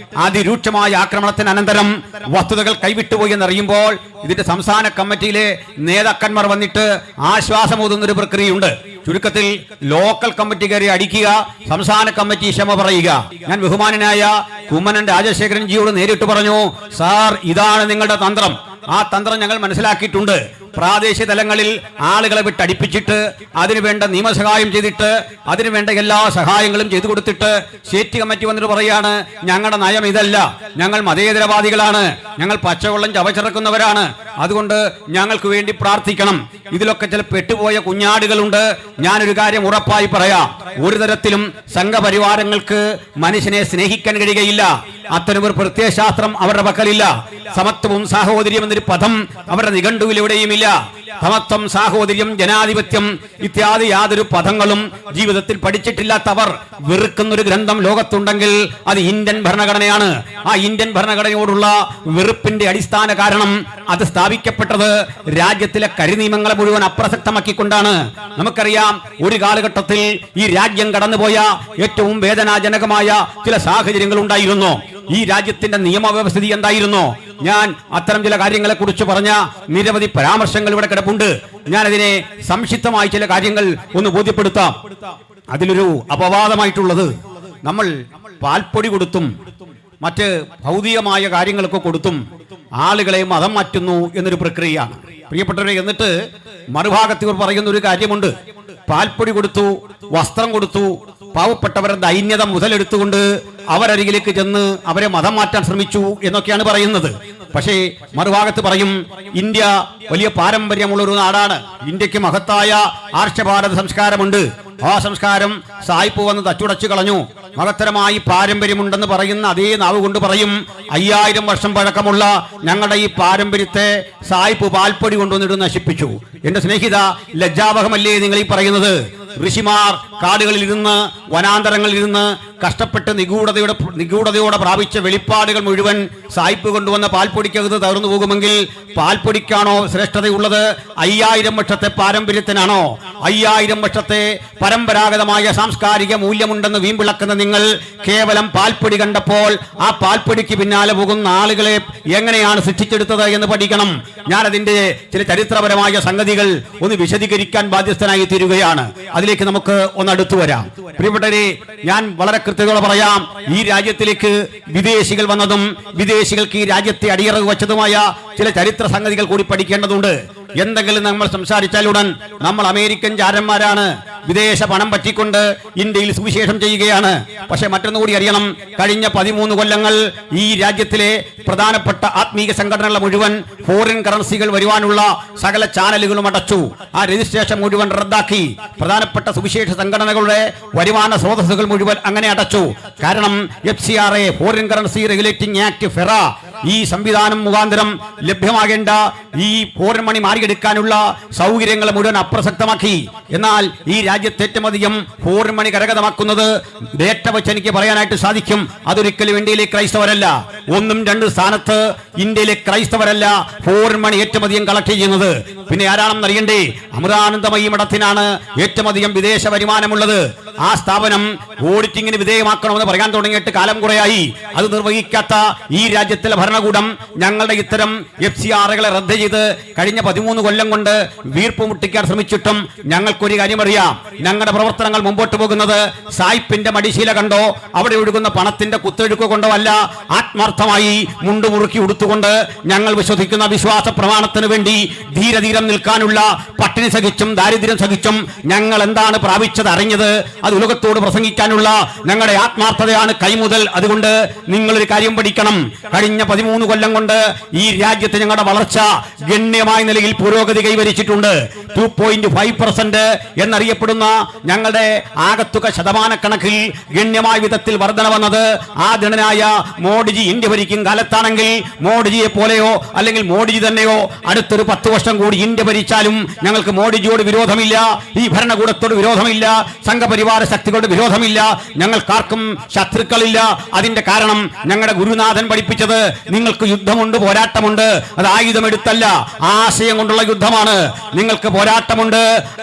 അതിരൂക്ഷമായ ആക്രമണത്തിന് അനന്തരം വസ്തുതകൾ കൈവിട്ടുപോയി എന്നറിയുമ്പോൾ ഇതിന്റെ സംസ്ഥാന കമ്മിറ്റിയിലെ നേതാക്കന്മാർ വന്നിട്ട് ആശ്വാസമോതുന്ന ഒരു പ്രക്രിയയുണ്ട്. ചുരുക്കത്തിൽ ലോക്കൽ കമ്മിറ്റിക്കാരെ അടിക്കുക, സംസ്ഥാന കമ്മിറ്റി ക്ഷമ പറയുക. ഞാൻ ബഹുമാനനായ കുമ്മനം രാജശേഖരൻ ജിയോട് നേരിട്ട് പറഞ്ഞു, സാർ ഇതാണ് നിങ്ങളുടെ തന്ത്രം. ആ തന്ത്രം ഞങ്ങൾ മനസ്സിലാക്കിയിട്ടുണ്ട്. പ്രാദേശിക തലങ്ങളിൽ ആളുകളെ വിട്ടടിപ്പിച്ചിട്ട് അതിനുവേണ്ട നിയമസഹായം ചെയ്തിട്ട് അതിനുവേണ്ട എല്ലാ സഹായങ്ങളും ചെയ്തു കൊടുത്തിട്ട് സ്റ്റേറ്റ് കമ്മിറ്റി വന്നിട്ട് പറയാണ് ഞങ്ങളുടെ നയം ഇതല്ല, ഞങ്ങൾ മതേതരവാദികളാണ്, ഞങ്ങൾ പച്ചവെള്ളം ചവച്ചിറക്കുന്നവരാണ്, അതുകൊണ്ട് ഞങ്ങൾക്ക് വേണ്ടി പ്രാർത്ഥിക്കണം. ഇതിലൊക്കെ ചില പെട്ടുപോയ കുഞ്ഞാടുകളുണ്ട്. ഞാനൊരു കാര്യം ഉറപ്പായി പറയാം, ഒരു തരത്തിലും സംഘപരിവാരങ്ങൾക്ക് മനുഷ്യനെ സ്നേഹിക്കാൻ കഴിയുകയില്ല. അത്തരമൊരു പ്രത്യയശാസ്ത്രം അവരുടെ പക്കലില്ല. സമത്വവും സാഹോദര്യം എന്നൊരു പദം അവരുടെ നിഘണ്ടുവിൽ എവിടെയുമില്ല. സമത്വം, സാഹോദര്യം, ജനാധിപത്യം ഇത്യാദി യാതൊരു പദങ്ങളും ജീവിതത്തിൽ പഠിച്ചിട്ടില്ലാത്തവർ വെറുക്കുന്നൊരു ഗ്രന്ഥം ലോകത്തുണ്ടെങ്കിൽ അത് ഇന്ത്യൻ ഭരണഘടനയാണ്. ആ ഇന്ത്യൻ ഭരണഘടനയോടുള്ള വെറുപ്പിന്റെ അടിസ്ഥാന കാരണം അത് സ്ഥാപിക്കപ്പെട്ടത് രാജ്യത്തിലെ കരിനിയമങ്ങളെ മുഴുവൻ അപ്രസക്തമാക്കിക്കൊണ്ടാണ്. നമുക്കറിയാം, ഒരു കാലഘട്ടത്തിൽ ഈ രാജ്യം കടന്നുപോയ ഏറ്റവും വേദനാജനകമായ ചില സാഹചര്യങ്ങൾ ഉണ്ടായിരുന്നു. ഈ രാജ്യത്തിന്റെ നിയമവ്യവസ്ഥിതി എന്തായിരുന്നു? ഞാൻ അത്തരം ചില കാര്യങ്ങളെ കുറിച്ച് പറഞ്ഞ നിരവധി പരാമർശങ്ങൾ ഇവിടെ കിടപ്പുണ്ട്. ഞാൻ അതിനെ സംക്ഷിപ്തമായി ചില കാര്യങ്ങൾ ഒന്ന് ബോധ്യപ്പെടുത്താം. അതിലൊരു അപവാദമായിട്ടുള്ളത്, നമ്മൾ പാൽപ്പൊടി കൊടുത്തും മറ്റ് ഭൗതികമായ കാര്യങ്ങളൊക്കെ കൊടുത്തും ആളുകളെ മതം മാറ്റുന്നു എന്നൊരു പ്രക്രിയയാണ്. പ്രിയപ്പെട്ടവരെ, എന്നിട്ട് മറുഭാഗത്ത് ഇവർ പറയുന്ന ഒരു കാര്യമുണ്ട്. പാൽപ്പൊടി കൊടുത്തു, വസ്ത്രം കൊടുത്തു, പാവപ്പെട്ടവരുടെ ദൈന്യത മുതലെടുത്തുകൊണ്ട് അവരരികിലേക്ക് ചെന്ന് അവരെ മതം മാറ്റാൻ ശ്രമിച്ചു എന്നൊക്കെയാണ് പറയുന്നത്. പക്ഷേ മറുഭാഗത്ത് പറയും, ഇന്ത്യ വലിയ പാരമ്പര്യമുള്ള ഒരു നാടാണ്, ഇന്ത്യക്ക് മഹത്തായ ആർഷഭാരത സംസ്കാരമുണ്ട്. ആ സംസ്കാരം സായിപ്പ് വന്ന് തച്ചുടച്ചു കളഞ്ഞു. മഹത്തരമായി പാരമ്പര്യമുണ്ടെന്ന് പറയുന്ന അതേ നാവ് കൊണ്ട് പറയും, 5000 വർഷം പഴക്കമുള്ള ഞങ്ങളുടെ ഈ പാരമ്പര്യത്തെ സായിപ്പ് പാൽപ്പൊടി കൊണ്ടുവന്നിട്ട് നശിപ്പിച്ചു. എന്റെ സ്നേഹിത, ലജ്ജാവഹമല്ലേ നിങ്ങൾ ഈ പറയുന്നത്? ഋഷിമാർ കാടുകളിൽ ഇരുന്ന്, വനാന്തരങ്ങളിൽ ഇരുന്ന് കഷ്ടപ്പെട്ട് നിഗൂഢതയോടെ പ്രാപിച്ച വെളിപ്പാടുകൾ മുഴുവൻ സായിപ്പ് കൊണ്ടുവന്ന പാൽപ്പൊടിക്കകത്ത് തകർന്നു പോകുമെങ്കിൽ പാൽപ്പൊടിക്കാണോ ശ്രേഷ്ഠതയുള്ളത്? 5000 വർഷത്തെ പാരമ്പര്യത്തിനാണോ? 5000 വർഷത്തെ പരമ്പരാഗതമായ സാംസ്കാരിക മൂല്യമുണ്ടെന്ന് വീമ്പിളക്കുന്ന നിങ്ങൾ കേവലം പാൽപ്പൊടി കണ്ടപ്പോൾ ആ പാൽപ്പൊടിക്ക് പിന്നാലെ പോകുന്ന ആളുകളെ എങ്ങനെയാണ് സൃഷ്ടിച്ചെടുത്തത് എന്ന് പഠിക്കണം. ഞാൻ അതിന്റെ ചില ചരിത്രപരമായ സംഗതികൾ ഒന്ന് വിശദീകരിക്കാൻ ബാധ്യസ്ഥനായി തീരുകയാണ്. അതിലേക്ക് നമുക്ക് ഒന്ന് അടുത്തു വരാം. പ്രിയപ്പെട്ടവരെ, ഞാൻ വളരെ കൃത്യതയോടെ പറയാം, ഈ രാജ്യത്തിലേക്ക് വിദേശികൾ വന്നതും വിദേശികൾക്ക് ഈ രാജ്യത്തെ അടിയറവ് വച്ചതുമായ ചില ചരിത്ര സംഗതികൾ കൂടി പഠിക്കേണ്ടതുണ്ട്. എന്തെങ്കിലും നമ്മൾ സംസാരിച്ചാലുടൻ നമ്മൾ അമേരിക്കൻ ചാരന്മാരാണ്, വിദേശ പണം പറ്റിക്കൊണ്ട് ഇന്ത്യയിൽ സുവിശേഷം ചെയ്യുകയാണ്. പക്ഷെ മറ്റൊന്നുകൂടി അറിയണം, കഴിഞ്ഞ 13 കൊല്ലങ്ങൾ ഈ രാജ്യത്തിലെ പ്രധാനപ്പെട്ട ആത്മീയ സംഘടനകളെ മുഴുവൻ ഫോറിൻ കറൻസികൾ വരുവാനുള്ള സകല ചാനലുകളും അടച്ചു. ആ രജിസ്ട്രേഷൻ മുഴുവൻ റദ്ദാക്കി. പ്രധാനപ്പെട്ട സുവിശേഷ സംഘടനകളുടെ വരുമാന സ്രോതസ്സുകൾ മുഴുവൻ അങ്ങനെ അടച്ചു. കാരണം FCRA, foreign currency regulating act, FERA, ഈ സംവിധാനം മുഖാന്തരം ലഭ്യമാകേണ്ട ഈ ഫോറിൻ മാറിയെടുക്കാനുള്ള സൗകര്യങ്ങൾ മുഴുവൻ അപ്രസക്തമാക്കി. എന്നാൽ ഈ രാജ്യത്ത് ഏറ്റവും അധികം ഫോറിൻ മണി കരഗതമാക്കുന്നത് ഡേറ്റ വെച്ച് എനിക്ക് പറയാനായിട്ട് സാധിക്കും. അതൊരിക്കലും ഇന്ത്യയിലെ ക്രൈസ്തവരല്ല. 1, 2 സ്ഥാനത്ത് ഇന്ത്യയിലെ ക്രൈസ്തവരല്ല ഫോറിൻ മണി ഏറ്റവും അധികം കളക്ട് ചെയ്യുന്നത്. പിന്നെ ആരാണെന്ന് അറിയണ്ടേ? അമൃതാനന്ദമയി മഠത്തിനാണ് ഏറ്റവും അധികം വിദേശ വരുമാനമുള്ളത്. ആ സ്ഥാപനം ഓഡിറ്റിംഗിന് വിധേയമാക്കണമെന്ന് പറയാൻ തുടങ്ങിയിട്ട് കാലം കുറയായി. അത് നിർവഹിക്കാത്ത ഈ രാജ്യത്തിലെ ഭരണകൂടം ഞങ്ങളുടെ ഇത്തരം FCRകളെ റദ്ദ് ചെയ്ത് കഴിഞ്ഞ 13 കൊല്ലം കൊണ്ട് വീർപ്പ് മുട്ടിക്കാൻ ശ്രമിച്ചിട്ടും ഞങ്ങൾക്കൊരു കാര്യം അറിയാം. ഞങ്ങളുടെ പ്രവർത്തനങ്ങൾ മുമ്പോട്ട് പോകുന്നത് സായിപ്പിന്റെ മടിശീല കണ്ടോ അവിടെ ഒഴുകുന്ന പണത്തിന്റെ കുത്തൊഴുക്ക് കൊണ്ടോ അല്ല. ആത്മാർത്ഥമായി മുണ്ടുമുറുക്കി ഉടുത്തുകൊണ്ട് ഞങ്ങൾ വിശ്വസിക്കുന്ന വിശ്വാസ പ്രമാണത്തിന് വേണ്ടി ധീരധീരം നിൽക്കാനുള്ള പട്ടിണി സഹിച്ചും ദാരിദ്ര്യം സഹിച്ചും ഞങ്ങൾ എന്താണ് പ്രാപിച്ചത് അറിഞ്ഞത് അത് ഉലകത്തോട് പ്രസംഗിക്കാനുള്ള ഞങ്ങളുടെ ആത്മാർത്ഥതയാണ് കൈമുതൽ. അതുകൊണ്ട് നിങ്ങളൊരു കാര്യം പഠിക്കണം. കഴിഞ്ഞ 13 കൊല്ലം കൊണ്ട് ഈ രാജ്യത്ത് ഞങ്ങളുടെ വളർച്ച ഗണ്യമായ നിലയിൽ പുരോഗതി കൈവരിച്ചിട്ടുണ്ട്. 2.5% എന്നറിയപ്പെടുന്ന ഞങ്ങളുടെ ആകത്തുക ശതമാനക്കണക്കിൽ ഗണ്യമായ വിധത്തിൽ വർധന വന്നത് ആദരണീയനായ മോഡിജി ഇന്ത്യ ഭരിക്കും കാലത്താണെങ്കിൽ മോഡിജിയെ പോലെയോ അല്ലെങ്കിൽ മോഡിജി തന്നെയോ അടുത്തൊരു 10 വർഷം കൂടി ഇന്ത്യ ഭരിച്ചാലും ഞങ്ങൾക്ക് മോഡിജിയോട് വിരോധമില്ല, ഈ ഭരണകൂടത്തോട് വിരോധമില്ല, സംഘപരിവാര ശക്തികളുടെ വിരോധമില്ല, ഞങ്ങൾക്കാർക്കും ശത്രുക്കളില്ല. അതിന്റെ കാരണം ഞങ്ങളുടെ ഗുരുനാഥൻ പഠിപ്പിച്ചത് നിങ്ങൾക്ക് യുദ്ധമുണ്ട്, പോരാട്ടമുണ്ട്. അത് ആയുധമെടുത്തല്ല, ആശയം കൊണ്ടുള്ള യുദ്ധമാണ്. നിങ്ങൾക്ക് പോരാട്ടമുണ്ട്,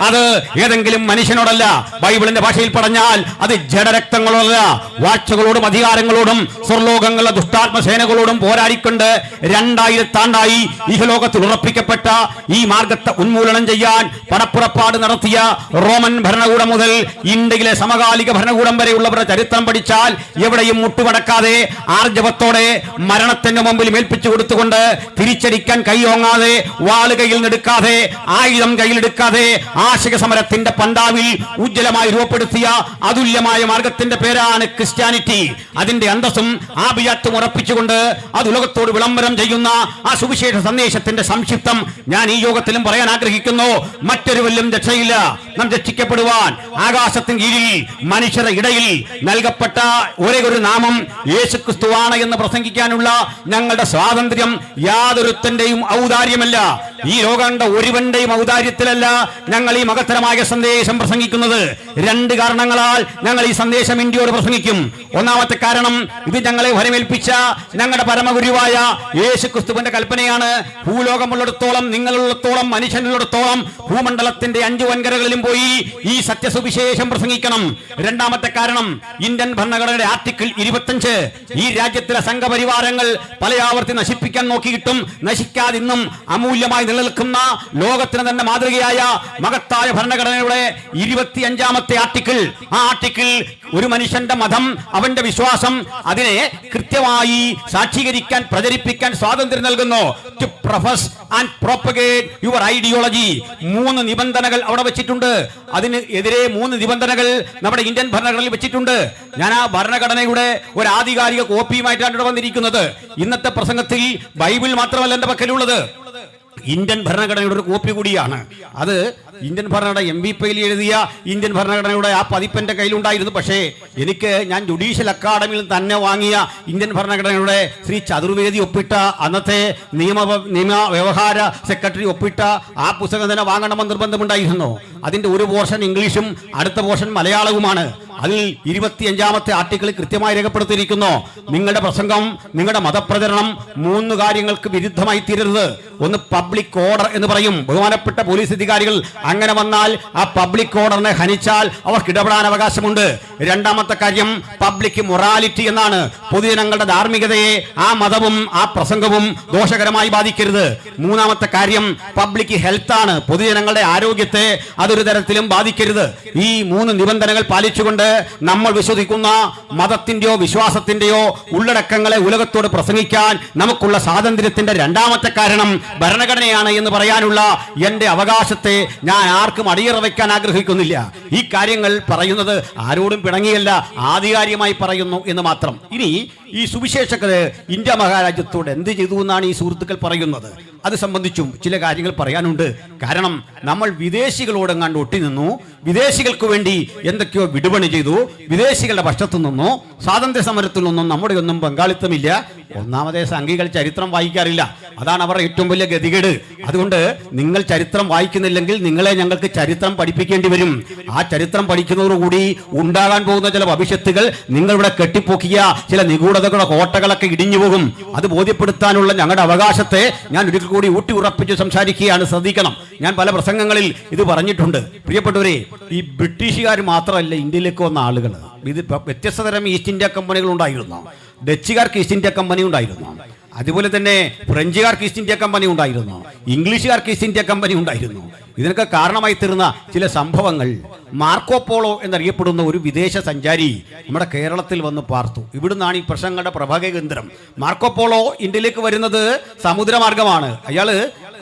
അത് ഏതെങ്കിലും മനുഷ്യനോടല്ല. ബൈബിളിന്റെ ഭാഷയിൽ പറഞ്ഞാൽ അത് ജഡരക്തങ്ങളോടല്ല, വാഴ്ചകളോടും അധികാരങ്ങളോടും സ്വർലോകങ്ങളുടെ ദുഷ്ടാത്മസേനകളോടും പോരാടിക്കൊണ്ട് 2000 ആണ്ടായി ഇഹലോകത്തിൽ ഉറപ്പിക്കപ്പെട്ട ഈ മാർഗത്തെ ഉന്മൂലനം ചെയ്യാൻ പടപ്പുറപ്പാട് നടത്തിയ റോമൻ ഭരണകൂടം മുതൽ ഇന്ത്യയിലെ സമകാലിക ഭരണകൂടം വരെയുള്ളവരുടെ ചരിത്രം പഠിച്ചാൽ എവിടെയും മുട്ടുമടക്കാതെ ആർജവത്തോടെ മരണത്തിന്റെ മുമ്പിൽ മേൽപ്പിച്ചു കൊടുത്തുകൊണ്ട് തിരിച്ചടിക്കാൻ കൈയോങ്ങാതെ വാള് കയ്യിൽ നിന്നെടുക്കാതെ ആയുധം കയ്യിലെടുക്കാതെ ആശയ സമരത്തിന്റെ പന്താവിൽ ഉജ്ജ്വലമായി രൂപപ്പെടുത്തിയ അതുല്യമായ മാർഗത്തിന്റെ പേരാണ് ക്രിസ്ത്യാനിറ്റി. അതിന്റെ അന്തസ്സും ആഭിജാത്യവും ഉറപ്പിച്ചുകൊണ്ട് അത് ഉലകത്തോട് വിളംബരം ചെയ്യുന്ന ആ സുവിശേഷ സന്ദേശത്തിന്റെ സംക്ഷിപ്തം ഞാൻ ഈ യോഗത്തിലും പറയാൻ ആഗ്രഹിക്കുന്നു. മറ്റൊരു വല്ലും രക്ഷയില്ല. നാം രക്ഷിക്കപ്പെടുവാൻ ആകാശത്തിന് കീഴിൽ മനുഷ്യരുടെ ഇടയിൽ നൽകപ്പെട്ട ഒരേ ഒരു നാമം യേശുക്രിസ്തുവാണ് എന്ന് പ്രസംഗിക്കാനുള്ള ഞങ്ങളുടെ സ്വാതന്ത്ര്യം യാതൊരുത്തന്റെയും ഔദാര്യമല്ല. ഈ ലോകണ്ട ഒരുവന്റെയും ഔദാര്യത്തിലല്ല ഞങ്ങൾ ഈ മഹത്തരമായ സന്ദേശം പ്രസംഗിക്കുന്നത്. 2 കാരണങ്ങളാൽ ഞങ്ങൾ ഈ സന്ദേശം ഇന്ത്യയോട് പ്രസംഗിക്കും. ഒന്നാമത്തെ കാരണം, ഇത് ഞങ്ങളെ വരമേൽപ്പിച്ച ഞങ്ങളുടെ പരമഗുരുവായ യേശുക്രിസ്തുവിന്റെ കൽപ്പനയാണ്. ഭൂലോകമുള്ളിടത്തോളം, നിങ്ങളുള്ളിടത്തോളം, മനുഷ്യനുള്ളിടത്തോളം ഭൂമണ്ഡലത്തിന്റെ 5 വൻകരകളിലും പോയി ഈ സത്യസുവിശേഷം പ്രസംഗിക്കണം. രണ്ടാമത്തെ കാരണം, ഇന്ത്യൻ ഭരണഘടനയുടെ ആർട്ടിക്കിൾ 25 ഈ രാജ്യത്തിലെ സംഘപരിവാരങ്ങൾ പലയാവർത്തി നശിപ്പിക്കാൻ നോക്കിയിട്ടും നശിക്കാതിന്നും അമൂല്യമായി നിലനിൽക്കുന്ന ലോകത്തിന് തന്നെ മാതൃകയായ മഹത്തായ ഭരണഘടനയുടെ 25ാമത്തെ ആർട്ടിക്കിൾ, ആ ആർട്ടിക്കിൾ ഒരു മനുഷ്യന്റെ മതം, അവന്റെ വിശ്വാസം, അതിനെ കൃത്യമായി സാക്ഷീകരിക്കാൻ, പ്രചരിപ്പിക്കാൻ സ്വാതന്ത്ര്യം നൽകുന്നു. To profess and propagate your ideology. 3 നിബന്ധനകൾ അവിടെ വെച്ചിട്ടുണ്ട്. അതിന് എതിരെ 3 നിബന്ധനകൾ നമ്മുടെ ഇന്ത്യൻ ഭരണഘടനയിൽ വെച്ചിട്ടുണ്ട്. ഞാൻ ആ ഭരണഘടനയുടെ ഒരു ആധികാരിക കോപ്പിയുമായിട്ടാണ് ഇവിടെ വന്നിരിക്കുന്നത്. ഇന്നത്തെ പ്രസംഗത്തിൽ ബൈബിൾ മാത്രമല്ല എന്റെ പക്കലുള്ളത്, ഇന്ത്യൻ ഭരണഘടനയുടെ ഒരു കോപ്പി കൂടിയാണ്. അത് ഇന്ത്യൻ ഭരണഘടന MB എഴുതിയ ഇന്ത്യൻ ഭരണഘടനയുടെ ആ പതിപ്പ് കയ്യിലുണ്ടായിരുന്നു. പക്ഷേ ഞാൻ ജുഡീഷ്യൽ അക്കാദമിയിൽ തന്നെ വാങ്ങിയ ഇന്ത്യൻ ഭരണഘടനയുടെ ശ്രീ ചതുർവേദി ഒപ്പിട്ട, അന്നത്തെ നിയമ വ്യവഹാര സെക്രട്ടറി ഒപ്പിട്ട ആ പുസ്തകം തന്നെ വാങ്ങണമെന്ന് നിർബന്ധമുണ്ടായിരുന്നു. അതിന്റെ ഒരു പോർഷൻ ഇംഗ്ലീഷും അടുത്ത പോർഷൻ മലയാളവുമാണ്. അതിൽ 25ാമത്തെ ആർട്ടിക്കിൾ കൃത്യമായി രേഖപ്പെടുത്തിയിരിക്കുന്നു, നിങ്ങളുടെ പ്രസംഗം, നിങ്ങളുടെ മതപ്രചരണം 3 കാര്യങ്ങൾക്ക് വിരുദ്ധമായി തീരരുത്. ഒന്ന് പബ്ലിക് ഓർഡർ എന്ന് പറയും. ബഹുമാനപ്പെട്ട പോലീസ് അധികാരികൾ അങ്ങനെ വന്നാൽ ആ പബ്ലിക് ഓർഡറിനെ ഹനിച്ചാൽ അവർക്ക് ഇടപെടാൻ അവകാശമുണ്ട്. രണ്ടാമത്തെ കാര്യം പബ്ലിക് മൊറാലിറ്റി എന്നാണ്. പൊതുജനങ്ങളുടെ ധാർമ്മികതയെ ആ മതവും ആ പ്രസംഗവും ദോഷകരമായി ബാധിക്കരുത്. മൂന്നാമത്തെ കാര്യം പബ്ലിക് ഹെൽത്ത് ആണ്. പൊതുജനങ്ങളുടെ ആരോഗ്യത്തെ അതൊരു തരത്തിലും ബാധിക്കരുത്. ഈ 3 നിബന്ധനകൾ പാലിച്ചുകൊണ്ട് നമ്മൾ വിശ്വസിക്കുന്ന മതത്തിന്റെയോ വിശ്വാസത്തിന്റെയോ ഉള്ളടക്കങ്ങളെ ഉലകത്തോട് പ്രസംഗിക്കാൻ നമുക്കുള്ള സ്വാതന്ത്ര്യത്തിന്റെ രണ്ടാമത്തെ കാരണം ഭരണഘടനയാണ് എന്ന് പറയാനുള്ള എന്റെ അവകാശത്തെ ഞാൻ ആർക്കും അടിയറ വയ്ക്കാൻ ആഗ്രഹിക്കുന്നില്ല. ഈ കാര്യങ്ങൾ പറയുന്നത് ആരോടും പിണങ്ങിയല്ല, ആധികാരികമായി പറയുന്നു എന്ന് മാത്രം. ഇനി ഈ സുവിശേഷകര് ഇന്ത്യ മഹാരാജ്യത്തോട് എന്ത് ചെയ്തു എന്നാണ് ഈ സുഹൃത്തുക്കൾ പറയുന്നത്. അത് സംബന്ധിച്ചും ചില കാര്യങ്ങൾ പറയാനുണ്ട്. കാരണം നമ്മൾ വിദേശികളോടെങ്ങാണ്ട് ഒട്ടി നിന്നു, വിദേശികൾക്ക് വേണ്ടി എന്തൊക്കെയോ വിടുപണി ചെയ്തു, വിദേശികളുടെ പക്ഷത്തു നിന്നോ സ്വാതന്ത്ര്യ സമരത്തിൽ നിന്നും നമ്മുടെ ഒന്നും പങ്കാളിത്തമില്ല. ഒന്നാമതേ സംഘികൾ ചരിത്രം വായിക്കാറില്ല, അതാണ് അവരുടെ ഏറ്റവും വലിയ ഗതികേട്. അതുകൊണ്ട് നിങ്ങൾ ചരിത്രം വായിക്കുന്നില്ലെങ്കിൽ നിങ്ങളെ ഞങ്ങൾക്ക് ചരിത്രം പഠിപ്പിക്കേണ്ടി വരും. ആ ചരിത്രം പഠിക്കുന്നതോടുകൂടി ഉണ്ടാകാൻ പോകുന്ന ചില ഭവിഷ്യത്തുകൾ, നിങ്ങളിവിടെ കെട്ടിപ്പൊക്കിയ ചില നിഗൂഢതകളുടെ കോട്ടകളൊക്കെ ഇടിഞ്ഞു പോകും. അത് ബോധ്യപ്പെടുത്താനുള്ള ഞങ്ങളുടെ അവകാശത്തെ ഞാൻ ഒരിക്കൽ കൂടി ഊട്ടി ഉറപ്പിച്ച് സംസാരിക്കുകയാണ്. ശ്രദ്ധിക്കണം, ഞാൻ പല പ്രസംഗങ്ങളിൽ ഇത് പറഞ്ഞിട്ടുണ്ട്. പ്രിയപ്പെട്ടവരെ, ഈ ബ്രിട്ടീഷുകാർ മാത്രമല്ല ഇന്ത്യയിലേക്ക് വന്ന ആളുകൾ. ഇത് വ്യത്യസ്ത തരം ഈസ്റ്റ് ഇന്ത്യ കമ്പനികൾ ഉണ്ടായിരുന്നു. ഡച്ചുകാർക്ക് ഈസ്റ്റ് ഇന്ത്യ കമ്പനി ഉണ്ടായിരുന്നു, അതുപോലെ തന്നെ ഫ്രഞ്ചുകാർക്ക് ഈസ്റ്റ് ഇന്ത്യ കമ്പനി ഉണ്ടായിരുന്നു, ഇംഗ്ലീഷുകാർക്ക് ഈസ്റ്റ് ഇന്ത്യ കമ്പനി ഉണ്ടായിരുന്നു. ഇതിനൊക്കെ കാരണമായി തീർന്ന ചില സംഭവങ്ങൾ, മാർക്കോ പോളോ എന്നറിയപ്പെടുന്ന ഒരു വിദേശ സഞ്ചാരി നമ്മുടെ കേരളത്തിൽ വന്ന് പാർത്തു. ഇവിടുന്നാണ് ഈ പ്രശ്നങ്ങളുടെ പ്രഭവ കേന്ദ്രം. മാർക്കോ പോളോ ഇന്ത്യയിലേക്ക് വരുന്നത് സമുദ്രമാർഗമാണ്. അയാള്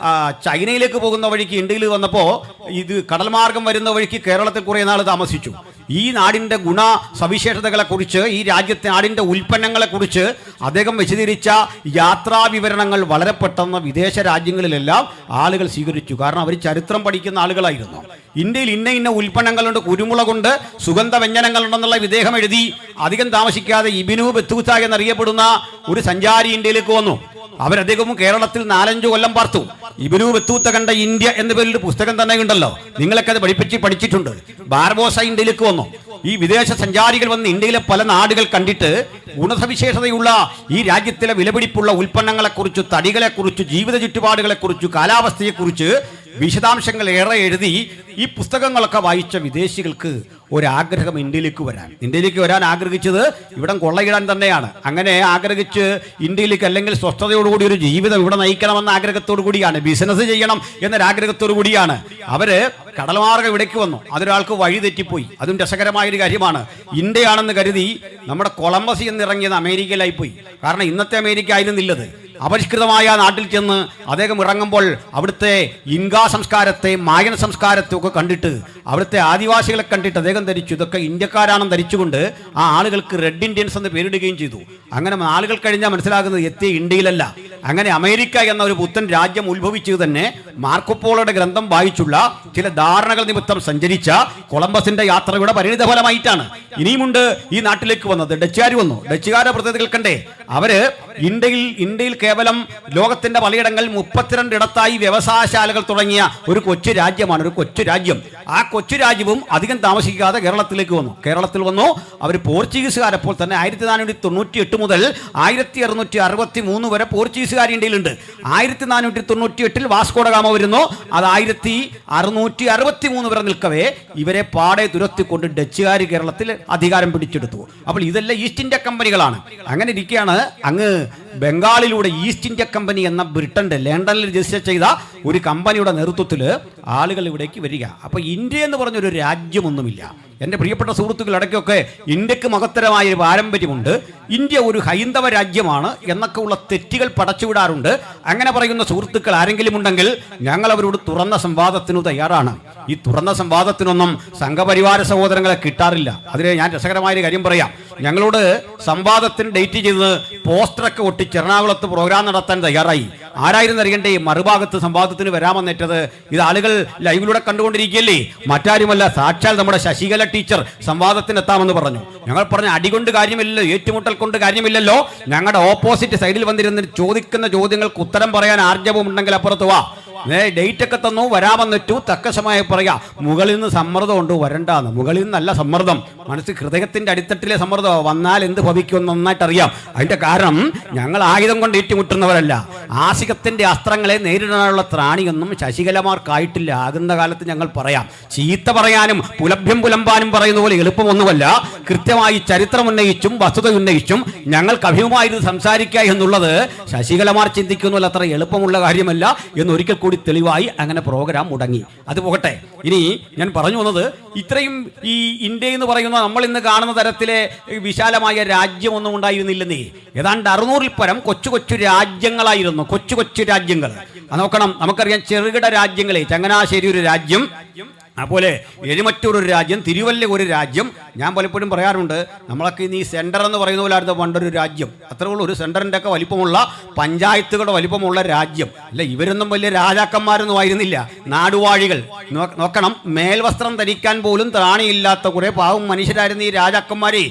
ചൈനയിലേക്ക് പോകുന്ന വഴിക്ക് ഇന്ത്യയിൽ വന്നപ്പോൾ ഇത് കടൽമാർഗം വരുന്ന വഴിക്ക് കേരളത്തിൽ കുറേ നാൾ താമസിച്ചു. ഈ നാടിൻ്റെ ഗുണ സവിശേഷതകളെക്കുറിച്ച്, ഈ രാജ്യത്തെ നാടിൻ്റെ ഉൽപ്പന്നങ്ങളെക്കുറിച്ച് അദ്ദേഹം വിശദീകരിച്ച യാത്രാ വിവരണങ്ങൾ വളരെ പെട്ടെന്ന് വിദേശ രാജ്യങ്ങളിലെല്ലാം ആളുകൾ സ്വീകരിച്ചു. കാരണം അവർ ചരിത്രം പഠിക്കുന്ന ആളുകളായിരുന്നു. ഇന്ത്യയിൽ ഇന്ന ഇന്ന ഉൽപ്പന്നങ്ങളുണ്ട്, കുരുമുളകുണ്ട്, സുഗന്ധ വ്യഞ്ജനങ്ങളുണ്ടെന്നുള്ള ഇദ്ദേഹം എഴുതി. അധികം താമസിക്കാതെ ഇബ്നു ബത്തൂത്ത എന്നറിയപ്പെടുന്ന ഒരു സഞ്ചാരി ഇന്ത്യയിലേക്ക് വന്നു. അദ്ദേഹവും കേരളത്തിൽ 4-5 കൊല്ലം പാർത്തു. ഇബ്നു ബത്തൂത്ത കണ്ട ഇന്ത്യ എന്ന പേരിൽ പുസ്തകം തന്നെ ഉണ്ടല്ലോ, നിങ്ങളൊക്കെ അത് പഠിച്ചിട്ടുണ്ട്. ബാർബോസ ഇന്ത്യയിലേക്ക് വന്നു. ഈ വിദേശ സഞ്ചാരികൾ വന്ന് ഇന്ത്യയിലെ പല നാടുകൾ കണ്ടിട്ട് ഗുണസവിശേഷതയുള്ള ഈ രാജ്യത്തിലെ വിലപിടിപ്പുള്ള ഉൽപ്പന്നങ്ങളെക്കുറിച്ച്, തടികളെക്കുറിച്ച്, ജീവിത ചുറ്റുപാടുകളെക്കുറിച്ച്, കാലാവസ്ഥയെക്കുറിച്ച് വിശദാംശങ്ങൾ ഏറെ എഴുതി. ഈ പുസ്തകങ്ങളൊക്കെ വായിച്ച വിദേശികൾക്ക് ഒരാഗ്രഹം ഇന്ത്യയിലേക്ക് വരാൻ ആഗ്രഹിച്ചത് ഇവിടം കൊള്ളയിടാൻ തന്നെയാണ്. അങ്ങനെ ആഗ്രഹിച്ച് ഇന്ത്യയിലേക്ക്, അല്ലെങ്കിൽ സ്വസ്ഥതയോടുകൂടി ഒരു ജീവിതം ഇവിടെ നയിക്കണമെന്ന ആഗ്രഹത്തോടു കൂടിയാണ്, ബിസിനസ് ചെയ്യണം എന്നൊരാഗ്രഹത്തോടു കൂടിയാണ് അവര് കടൽമാർഗം ഇവിടേക്ക് വന്നു. അതൊരാൾക്ക് വഴി തെറ്റിപ്പോയി. അതും രസകരമായൊരു കാര്യമാണ്. ഇന്ത്യയാണെന്ന് കരുതി നമ്മുടെ കൊളംബസ് എന്നിറങ്ങിയത് അമേരിക്കയിലായി പോയി. കാരണം ഇന്നത്തെ അമേരിക്ക ആയിരുന്നില്ലത്. അപരിഷ്കൃതമായ നാട്ടിൽ ചെന്ന് അദ്ദേഹം ഇറങ്ങുമ്പോൾ അവിടുത്തെ ഇൻകാ സംസ്കാരത്തെ, മായൻ സംസ്കാരത്തെ ഒക്കെ കണ്ടിട്ട്, അവിടുത്തെ ആദിവാസികളെ കണ്ടിട്ട് അദ്ദേഹം ധരിച്ചു ഇതൊക്കെ ഇന്ത്യക്കാരാണെന്ന് ധരിച്ചുകൊണ്ട് ആ ആളുകൾക്ക് റെഡ് ഇന്ത്യൻസ് എന്ന് പേരിടുകയും ചെയ്തു. അങ്ങനെ ആളുകൾ കഴിഞ്ഞാൽ മനസ്സിലാകുന്നത് എത്തിയ ഇന്ത്യയിലല്ല. അങ്ങനെ അമേരിക്ക എന്ന ഒരു പുത്തൻ രാജ്യം ഉത്ഭവിച്ചത് തന്നെ മാർക്കോ പോളോയുടെ ഗ്രന്ഥം വായിച്ചുള്ള ചില ധാരണകൾ നിമിത്തം സഞ്ചരിച്ച കൊളംബസിന്റെ യാത്രയുടെ പരിണിത ഫലമായിട്ടാണ്. ഇനിയുമുണ്ട് ഈ നാട്ടിലേക്ക് വന്നത്. ഡച്ചുകാർ വന്നു. ഡച്ചുകാരുടെ പ്രത്യേകതകൾ കണ്ടേ, അവര് ഇന്ത്യയിൽ കേവലം ലോകത്തിന്റെ പലയിടങ്ങളിൽ 32 ഇടത്തായി വ്യവസായശാലകൾ തുടങ്ങിയ ഒരു കൊച്ചു രാജ്യമാണ്, ഒരു കൊച്ചു രാജ്യം. ആ കൊച്ചു രാജ്യവും അധികം താമസിക്കാതെ കേരളത്തിലേക്ക് വന്നു. കേരളത്തിൽ വന്നു അവർ പോർച്ചുഗീസുകാരപ്പോൾ തന്നെ 1498 മുതൽ 1663 വരെ പോർച്ചുഗീസുകാർ ഇന്ത്യയിലുണ്ട്. 1498 വാസ്കോ ഡ ഗാമ വരുന്നു. അത് 1663 വരെ നിൽക്കവേ ഇവരെ പാടെ തുരത്തിക്കൊണ്ട് ഡച്ചുകാർ കേരളത്തിൽ അധികാരം പിടിച്ചെടുത്തു. അപ്പോൾ ഇതെല്ലാം ഈസ്റ്റ് ഇന്ത്യ കമ്പനികളാണ്. അങ്ങനെ ഇരിക്കുകയാണ് അങ്ങ് ബംഗാളിലൂടെ ഈസ്റ്റ് ഇന്ത്യ കമ്പനി എന്ന ബ്രിട്ടന്റെ ലണ്ടനിൽ രജിസ്റ്റർ ചെയ്ത ഒരു കമ്പനിയുടെ നേതൃത്വത്തിൽ ആളുകൾ ഇവിടേക്ക് വരിക. അപ്പോൾ ഇന്ത്യ എന്ന് പറഞ്ഞൊരു രാജ്യമൊന്നുമില്ല. എൻ്റെ പ്രിയപ്പെട്ട സുഹൃത്തുക്കൾ, ഇടയ്ക്കൊക്കെ ഇന്ത്യക്ക് മഹത്തരമായ ഒരു പാരമ്പര്യമുണ്ട്, ഇന്ത്യ ഒരു ഹൈന്ദവ രാജ്യമാണ് എന്നൊക്കെ ഉള്ള തെറ്റുകൾ പടച്ചുവിടാറുണ്ട്. അങ്ങനെ പറയുന്ന സുഹൃത്തുക്കൾ ആരെങ്കിലും ഉണ്ടെങ്കിൽ ഞങ്ങൾ അവരോട് തുറന്ന സംവാദത്തിനു തയ്യാറാണ്. ഈ തുറന്ന സംവാദത്തിനൊന്നും സംഘപരിവാര സഹോദരങ്ങളെ കിട്ടാറില്ല. അതിന് ഞാൻ രസകരമായൊരു കാര്യം പറയാം. ഞങ്ങളോട് സംവാദത്തിന് ഡേറ്റ് ചെയ്ത് പോസ്റ്ററൊക്കെ ഒട്ടിച്ച് എറണാകുളത്ത് പ്രോഗ്രാം നടത്താൻ തയ്യാറായി. ആരായിരുന്നു അറിയണ്ടേ മറുഭാഗത്ത് സംവാദത്തിന് വരാമെന്നേറ്റത്? ഇത് ആളുകൾ ലൈവിലൂടെ കണ്ടുകൊണ്ടിരിക്കുകയല്ലേ, മറ്റാരുമല്ല, സാക്ഷാൽ നമ്മുടെ ശശികല ടീച്ചർ സംവാദത്തിന് എത്താമെന്ന് പറഞ്ഞു. ഞങ്ങൾ പറഞ്ഞ അടികൊണ്ട് കാര്യമില്ലല്ലോ, ഏറ്റുമുട്ടൽ കൊണ്ട് കാര്യമില്ലല്ലോ. ഞങ്ങളുടെ ഓപ്പോസിറ്റ് സൈഡിൽ വന്നിരുന്ന് ചോദിക്കുന്ന ചോദ്യങ്ങൾക്ക് ഉത്തരം പറയാൻ ആർജവം ഉണ്ടെങ്കിൽ അപ്പുറത്ത് വാ. ഡേറ്റ് ഒക്കെ തന്നു, വരാമെന്നിട്ടു, തക്ക സമയം പറയാ. മുകളിൽ നിന്ന് സമ്മർദ്ദം ഉണ്ട്, വരണ്ടാന്ന്. മുകളിൽ നിന്നല്ല സമ്മർദ്ദം, മനസ്സിൽ ഹൃദയത്തിന്റെ അടിത്തട്ടിലെ സമ്മർദ്ദം. വന്നാൽ എന്ത് ഭവിക്കുമെന്ന് നന്നായിട്ട് അറിയാം. അതിന്റെ കാരണം ഞങ്ങൾ ആയുധം കൊണ്ട് ഏറ്റുമുട്ടുന്നവരല്ല. ആസികത്തിന്റെ അസ്ത്രങ്ങളെ നേരിടാനുള്ള ത്രാണിയൊന്നും ശശികലമാർക്കായിട്ടില്ല. ആകുന്ന കാലത്ത് ഞങ്ങൾ പറയാം. ചീത്ത പറയാനും പുലഭ്യം പുലമ്പാനും പറയുന്ന പോലെ എളുപ്പമൊന്നുമല്ല. കൃത്യമായി ചരിത്രം ഉന്നയിച്ചും വസ്തുത ഉന്നയിച്ചും ഞങ്ങൾക്ക് അഭിമുഖമായിരുന്നു സംസാരിക്കുക എന്നുള്ളത് ശശികലമാർ ചിന്തിക്കുന്നതിൽ അത്ര എളുപ്പമുള്ള കാര്യമല്ല എന്നൊരിക്കൽ കൂടി തെളിവായി അങ്ങനെ പ്രോഗ്രാം മുടങ്ങി. അത് പോകട്ടെ. ഇനി ഞാൻ പറഞ്ഞു വന്നത്, ഇത്രയും ഈ ഇന്ത്യ എന്ന് പറയുന്ന നമ്മൾ ഇന്ന് കാണുന്ന തരത്തിലെ വിശാലമായ രാജ്യമൊന്നും ഉണ്ടായിരുന്നില്ലെന്നേ. ഏതാണ്ട് 600-ൽ പരം കൊച്ചു കൊച്ചു രാജ്യങ്ങളായിരുന്നു. കൊച്ചു കൊച്ചു രാജ്യങ്ങൾ നോക്കണം. നമുക്കറിയാം ചെറുകിട രാജ്യങ്ങളെ, ചങ്ങനാശ്ശേരി ഒരു രാജ്യം, അതുപോലെ എഴുമറ്റൂർ ഒരു രാജ്യം, തിരുവല്ല ഒരു രാജ്യം. ഞാൻ പലപ്പോഴും പറയാറുണ്ട്, നമ്മളൊക്കെ ഇന്ന് ഈ സെൻറ്റർ എന്ന് പറയുന്ന പോലെ ആയിരുന്നു പണ്ടൊരു രാജ്യം. അത്രേ ഉള്ളൂ, ഒരു സെൻറ്ററിൻ്റെ ഒക്കെ വലിപ്പമുള്ള, പഞ്ചായത്തുകളുടെ വലിപ്പമുള്ള രാജ്യം. അല്ല, ഇവരൊന്നും വലിയ രാജാക്കന്മാരൊന്നും ആയിരുന്നില്ല, നാടുവാഴികൾ. നോക്കണം, മേൽവസ്ത്രം ധരിക്കാൻ പോലും ത്രാണിയില്ലാത്ത കുറേ പാവം മനുഷ്യരായിരുന്നു ഈ രാജാക്കന്മാരെ.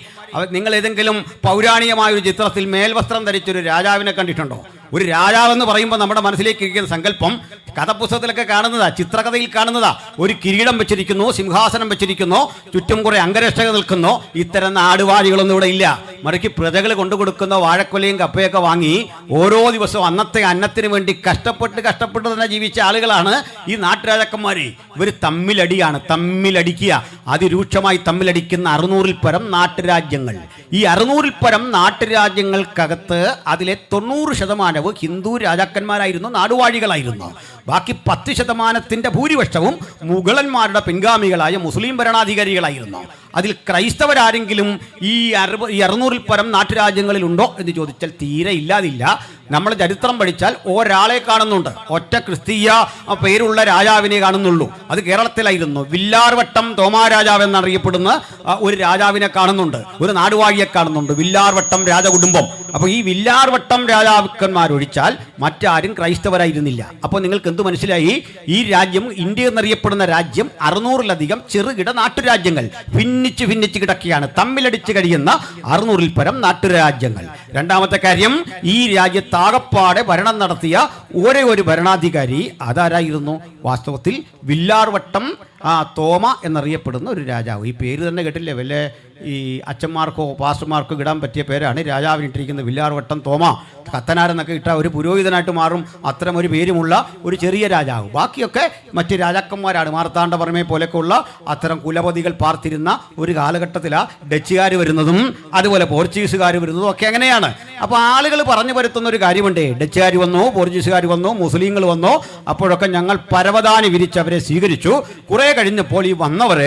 നിങ്ങൾ ഏതെങ്കിലും പൗരാണികമായ ഒരു ചിത്രത്തിൽ മേൽവസ്ത്രം ധരിച്ചൊരു രാജാവിനെ കണ്ടിട്ടുണ്ടോ? ഒരു രാജാവെന്ന് പറയുമ്പോൾ നമ്മുടെ മനസ്സിലേക്ക് ഇരിക്കുന്ന സങ്കല്പം കഥപുസ്തകത്തിലൊക്കെ കാണുന്നതാ, ചിത്രകഥയിൽ കാണുന്നതാ. ഒരു കിരീടം വെച്ചിരിക്കുന്നു, സിംഹാസനം വെച്ചിരിക്കുന്നു, ചുറ്റും കുറെ അംഗരക്ഷകർ നിൽക്കുന്നു. ഇത്തരം നാടുവാഴികളൊന്നും ഇവിടെ ഇല്ല. മറിച്ച് പ്രജകൾ കൊണ്ടുകൊടുക്കുന്ന വാഴക്കൊലയും കപ്പയൊക്കെ വാങ്ങി ഓരോ ദിവസവും അന്നത്തെ അന്നത്തിന് വേണ്ടി കഷ്ടപ്പെട്ട് തന്നെ ജീവിച്ച ആളുകളാണ് ഈ നാട്ടുരാജാക്കന്മാർ. ഇവർ തമ്മിലടിക്കുക, അതിരൂക്ഷമായി തമ്മിലടിക്കുന്ന 600-ൽ പരം നാട്ടുരാജ്യങ്ങൾ. ഈ 600-ൽ പരം നാട്ടുരാജ്യങ്ങൾക്കകത്ത് അതിലെ 90% ഹിന്ദു രാജാക്കന്മാരായിരുന്നു, നാടുവാഴികളായിരുന്നു. ബാക്കി 10% ഭൂരിപക്ഷവും മുഗളന്മാരുടെ പിൻഗാമികളായ മുസ്ലിം ഭരണാധികാരികളായിരുന്നു. അതിൽ ക്രൈസ്തവരാരെങ്കിലും ഈ 600-ൽ പരം നാട്ടുരാജ്യങ്ങളിലുണ്ടോ എന്ന് ചോദിച്ചാൽ തീരെ ഇല്ലാതില്ല. നമ്മൾ ചരിത്രം പഠിച്ചാൽ ഒരാളെ കാണുന്നുണ്ട്, ഒറ്റ ക്രിസ്തീയ പേരുള്ള രാജാവിനെ കാണുന്നുള്ളൂ. അത് കേരളത്തിലായിരുന്നു. വില്ലാർവട്ടം തോമാരാജാവ് എന്നറിയപ്പെടുന്ന ഒരു രാജാവിനെ കാണുന്നുണ്ട്, ഒരു നാടുവാഴിയെ കാണുന്നുണ്ട്, വില്ലാർവട്ടം രാജകുടുംബം. അപ്പോൾ ഈ വില്ലാർവട്ടം രാജാക്കന്മാരൊഴിച്ചാൽ മറ്റാരും ക്രൈസ്തവരായിരുന്നില്ല. അപ്പോൾ നിങ്ങൾക്ക് എന്ത് മനസ്സിലായി? ഈ രാജ്യം, ഇന്ത്യ എന്നറിയപ്പെടുന്ന രാജ്യം 600-ലധികം ചെറുകിട നാട്ടുരാജ്യങ്ങൾ ഭിന്നിച്ച് കിടക്കുകയാണ്, തമ്മിലടിച്ച് കഴിയുന്ന 600-ൽ പരം നാട്ടുരാജ്യങ്ങൾ. രണ്ടാമത്തെ കാര്യം, ഈ രാജ്യത്താകപ്പാടെ ഭരണം നടത്തിയ ഒരേ ഒരു ഭരണാധികാരി അതാരായിരുന്നു? വാസ്തവത്തിൽ വില്ലാർവട്ടം തോമ എന്നറിയപ്പെടുന്ന ഒരു രാജാവ്. ഈ പേര് തന്നെ കേട്ടില്ലേ? വല്ല ഈ അച്ഛന്മാർക്കോ പാസ്റ്റർമാർക്കോ ഇടാൻ പറ്റിയ പേരാണ് രാജാവിനിട്ടിരിക്കുന്നത്, വില്ലാർവട്ടം തോമ. കത്തനാരെന്നൊക്കെ ഇട്ട ഒരു പുരോഹിതനായിട്ട് മാറും അത്തരം ഒരു പേരുമുള്ള ഒരു ചെറിയ രാജാവ്. ബാക്കിയൊക്കെ മറ്റ് രാജാക്കന്മാരാണ്. മാർത്താണ്ഡവർമ്മയെ പോലെയൊക്കെയുള്ള അത്തരം കുലപതികൾ പാർത്തിരുന്ന ഒരു കാലഘട്ടത്തിലാണ് ഡച്ചുകാർ വരുന്നതും അതുപോലെ പോർച്ചുഗീസുകാർ വരുന്നതും ഒക്കെ അങ്ങനെയാണ്. അപ്പോൾ ആളുകൾ പറഞ്ഞു വരുത്തുന്ന ഒരു കാര്യമുണ്ട്, ഡച്ചുകാർ വന്നു, പോർച്ചുഗീസുകാർ വന്നു, മുസ്ലിങ്ങൾ വന്നു, അപ്പോഴൊക്കെ ഞങ്ങൾ പരവതാനി വിരിച്ച് അവരെ സ്വീകരിച്ചു. കുറേ കഴിഞ്ഞപ്പോൾ ഈ വന്നവർ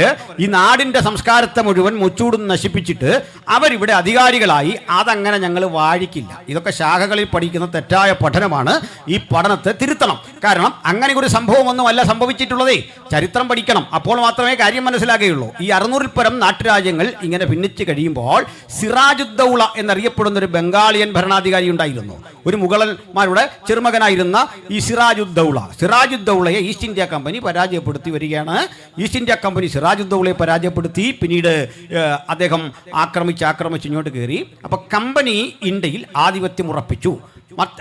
ഈ നാടിൻ്റെ സംസ്കാരത്തെ മുഴുവൻ മുച്ചൂടും നശിപ്പിച്ചിട്ട് അവരിവിടെ അധികാരികളായി. അതങ്ങനെ ഞങ്ങൾ വാഴിക്കില്ല. ഇതൊക്കെ ശാഖകളിൽ പഠിക്കുന്ന തെറ്റായ പഠനമാണ്. ഈ പഠനത്തെ തിരുത്തണം. കാരണം അങ്ങനെ ഒരു സംഭവമൊന്നുമല്ല സംഭവിച്ചിട്ടുള്ളതേ. ചരിത്രം പഠിക്കണം, അപ്പോൾ മാത്രമേ കാര്യം മനസ്സിലാകുകയുള്ളൂ. ഈ 600-ൽ പരം നാട്ടുരാജ്യങ്ങൾ ഇങ്ങനെ ഭിന്നിച്ച് കഴിയുമ്പോൾ സിറാജുദ്ദൗള എന്നറിയപ്പെടുന്ന ഒരു ബംഗാളിയൻ ഭരണാധികാരി ഉണ്ടായിരുന്നു. ഒരു മുഗളന്മാരുടെ ചെറുമകനായിരുന്ന ഈ സിറാജുദ്ദൗളയെ ഈസ്റ്റ് ഇന്ത്യ കമ്പനി പരാജയപ്പെടുത്തി വരികയാണ്. ഈസ്റ്റ് ഇന്ത്യ കമ്പനി സിറാജുദ്ദൗളയെ പരാജയപ്പെടുത്തി പിന്നീട് അദ്ദേഹം ആക്രമിച്ച് ഇങ്ങോട്ട് കയറി. അപ്പോൾ കമ്പനി ഇന്ത്യയിൽ ആധിപത്യം ഉറപ്പിച്ചു,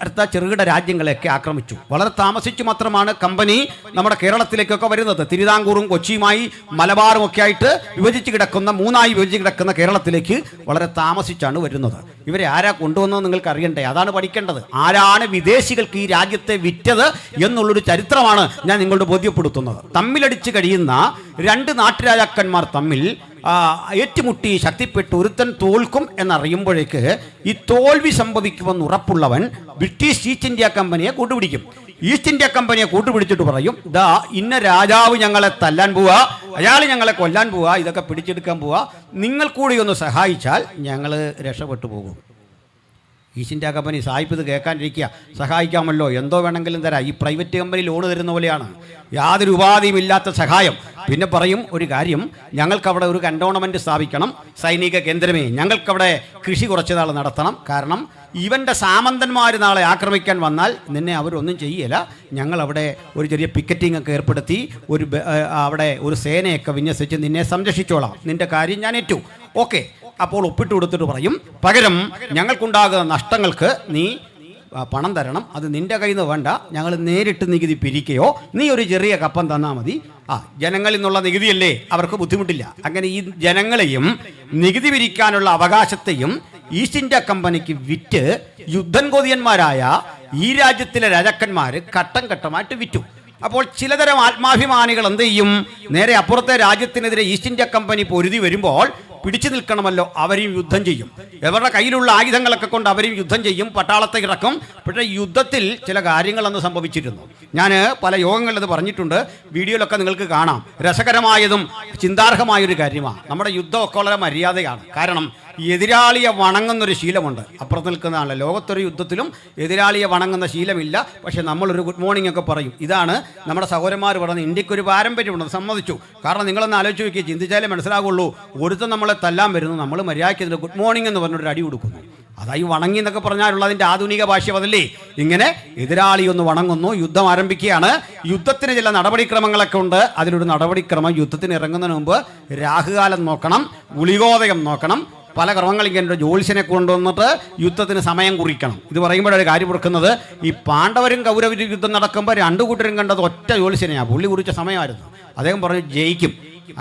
അടുത്ത ചെറുകിട രാജ്യങ്ങളെയൊക്കെ ആക്രമിച്ചു. വളരെ താമസിച്ചു മാത്രമാണ് കമ്പനി നമ്മുടെ കേരളത്തിലേക്കൊക്കെ വരുന്നത്. തിരുവിതാംകൂറും കൊച്ചിയുമായി മലബാറും ഒക്കെ ആയിട്ട് മൂന്നായി വിഭജിച്ച് കിടക്കുന്ന കേരളത്തിലേക്ക് വളരെ താമസിച്ചാണ് വരുന്നത്. ഇവരെ ആരാ കൊണ്ടുവന്നത് നിങ്ങൾക്ക് അറിയണ്ടേ? അതാണ് പഠിക്കേണ്ടത്. ആരാണ് വിദേശികൾക്ക് ഈ രാജ്യത്തെ വിറ്റത് എന്നുള്ളൊരു ചരിത്രമാണ് ഞാൻ നിങ്ങളോട് ബോധ്യപ്പെടുത്തുന്നത്. തമ്മിലടിച്ച് കഴിയുന്ന രണ്ട് നാട്ടുരാജാക്കന്മാർ തമ്മിൽ ഏറ്റുമുട്ടി ശക്തിപ്പെട്ട് ഒരുത്തൻ തോൽക്കും എന്നറിയുമ്പോഴേക്ക് ഈ തോൽവി സംഭവിക്കുമെന്ന് ഉറപ്പുള്ളവൻ ബ്രിട്ടീഷ് ഈസ്റ്റ് ഇന്ത്യ കമ്പനിയെ കൂട്ടുപിടിക്കും. ഈസ്റ്റ് ഇന്ത്യ കമ്പനിയെ കൂട്ടുപിടിച്ചിട്ട് പറയും, ദാ ഇന്ന രാജാവ് ഞങ്ങളെ തല്ലാൻ പോവുക, അയാൾ ഞങ്ങളെ കൊല്ലാൻ പോവുക, ഇതൊക്കെ പിടിച്ചെടുക്കാൻ പോവുക, നിങ്ങൾ കൂടി ഒന്ന് സഹായിച്ചാൽ ഞങ്ങൾ രക്ഷപ്പെട്ടു പോകും. ഈസ്റ്റ് ഇന്ത്യ കമ്പനി സായിപ്പ് ഇത് കേൾക്കാനിരിക്കുക, സഹായിക്കാമല്ലോ, എന്തോ വേണമെങ്കിലും തരാം. ഈ പ്രൈവറ്റ് കമ്പനി ലോൺ തരുന്ന പോലെയാണ്, യാതൊരു ഉപാധിയും ഇല്ലാത്ത സഹായം. പിന്നെ പറയും ഒരു കാര്യം, ഞങ്ങൾക്കവിടെ ഒരു കണ്ടോൺമെൻറ്റ് സ്ഥാപിക്കണം, സൈനിക കേന്ദ്രമേ, ഞങ്ങൾക്കവിടെ കൃഷി കുറച്ച് നാൾ നടത്തണം. കാരണം ഇവൻ്റെ സാമന്തന്മാർ നാളെ ആക്രമിക്കാൻ വന്നാൽ നിന്നെ അവരൊന്നും ചെയ്യില്ല, ഞങ്ങളവിടെ ഒരു ചെറിയ പിക്കറ്റിംഗ് ഒക്കെ ഏർപ്പെടുത്തി അവിടെ ഒരു സേനയൊക്കെ വിന്യസിച്ച് നിന്നെ സംരക്ഷിച്ചോളാം, നിൻ്റെ കാര്യം ഞാൻ ഏറ്റു. ഓക്കെ, അപ്പോൾ ഒപ്പിട്ട് കൊടുത്തിട്ട് പറയും, പകരം ഞങ്ങൾക്കുണ്ടാകുന്ന നഷ്ടങ്ങൾക്ക് നീ പണം തരണം, അത് നിൻ്റെ കയ്യിൽ നിന്ന് വേണ്ട, ഞങ്ങൾ നേരിട്ട് നികുതി പിരിക്കുകയോ നീ ഒരു ചെറിയ കപ്പം തന്നാൽ മതി. ജനങ്ങളിൽ നിന്നുള്ള നികുതിയല്ലേ, അവർക്ക് ബുദ്ധിമുട്ടില്ല. അങ്ങനെ ഈ ജനങ്ങളെയും നികുതി പിരിക്കാനുള്ള അവകാശത്തെയും ഈസ്റ്റ് ഇന്ത്യ കമ്പനിക്ക് വിറ്റ് യുദ്ധം കൊതിയന്മാരായ ഈ രാജ്യത്തിലെ രാജാക്കന്മാർ ഘട്ടം ഘട്ടമായിട്ട് വിറ്റു. അപ്പോൾ ചിലതരം ആത്മാഭിമാനികൾ എന്ത് ചെയ്യും, നേരെ അപ്പുറത്തെ രാജ്യത്തിനെതിരെ ഈസ്റ്റ് ഇന്ത്യ കമ്പനി പൊരുതി വരുമ്പോൾ പിടിച്ചു നിൽക്കണമല്ലോ, അവരെയും യുദ്ധം ചെയ്യും. ഇവരുടെ കയ്യിലുള്ള ആയുധങ്ങളൊക്കെ കൊണ്ട് അവരെയും യുദ്ധം ചെയ്യും, പട്ടാളത്തെ ഇറക്കും. പക്ഷേ യുദ്ധത്തിൽ ചില കാര്യങ്ങളെന്ന് സംഭവിച്ചിരുന്നു. ഞാൻ പല യോഗങ്ങളിലത് പറഞ്ഞിട്ടുണ്ട്, വീഡിയോയിലൊക്കെ നിങ്ങൾക്ക് കാണാം. രസകരമായതും ചിന്താർഹമായൊരു കാര്യമാണ്. നമ്മുടെ യുദ്ധമൊക്കെ വളരെ മര്യാദയാണ്. കാരണം എതിരാളിയെ വണങ്ങുന്നൊരു ശീലമുണ്ട്. അപ്പുറത്ത് നിൽക്കുന്നതാണല്ലോ, ലോകത്തൊരു യുദ്ധത്തിലും എതിരാളിയെ വണങ്ങുന്ന ശീലമില്ല. പക്ഷേ നമ്മളൊരു ഗുഡ് മോർണിംഗ് ഒക്കെ പറയും. ഇതാണ് നമ്മുടെ സഹോദരന്മാർ പറയുന്നത്. ഇന്ത്യക്കൊരു പാരമ്പര്യമുണ്ട്, സമ്മതിച്ചു. കാരണം നിങ്ങളൊന്ന് ആലോചിച്ച് നോക്കി, ചിന്തിച്ചാലേ മനസ്സിലാകുള്ളൂ. ഒരുത്തം നമ്മളെ തല്ലാൻ വരുന്നു, നമ്മൾ മര്യാദയ്ക്ക് ഇതിന് ഗുഡ് മോർണിംഗ് എന്ന് പറഞ്ഞൊരു അടി കൊടുക്കുന്നു. അതായി വണങ്ങി എന്നൊക്കെ പറഞ്ഞാലുള്ളതിൻ്റെ ആധുനിക ഭാഷ അതല്ലേ. ഇങ്ങനെ എതിരാളി ഒന്ന് വണങ്ങുന്നു, യുദ്ധം ആരംഭിക്കുകയാണ്. യുദ്ധത്തിന് ചില നടപടിക്രമങ്ങളൊക്കെ ഉണ്ട്. അതിലൊരു നടപടിക്രമം, യുദ്ധത്തിന് ഇറങ്ങുന്നതിന് മുമ്പ് രാഹുകാലം നോക്കണം, ഗുളികോദയം നോക്കണം, പല ക്രമങ്ങൾ ഇങ്ങനെ ജ്യോത്സ്യനെ കൊണ്ടുവന്നിട്ട് യുദ്ധത്തിന് സമയം കുറിക്കണം. ഇത് പറയുമ്പോഴൊരു കാര്യം ഓർക്കുന്നത്, ഈ പാണ്ഡവരും കൗരവരും യുദ്ധം നടക്കുമ്പോൾ രണ്ടു കൂട്ടരും കണ്ടത് ഒറ്റ ജ്യോത്സ്യനെയാണ്. പുള്ളി കുറിച്ച സമയമായിരുന്നു. അദ്ദേഹം പറഞ്ഞു ജയിക്കും.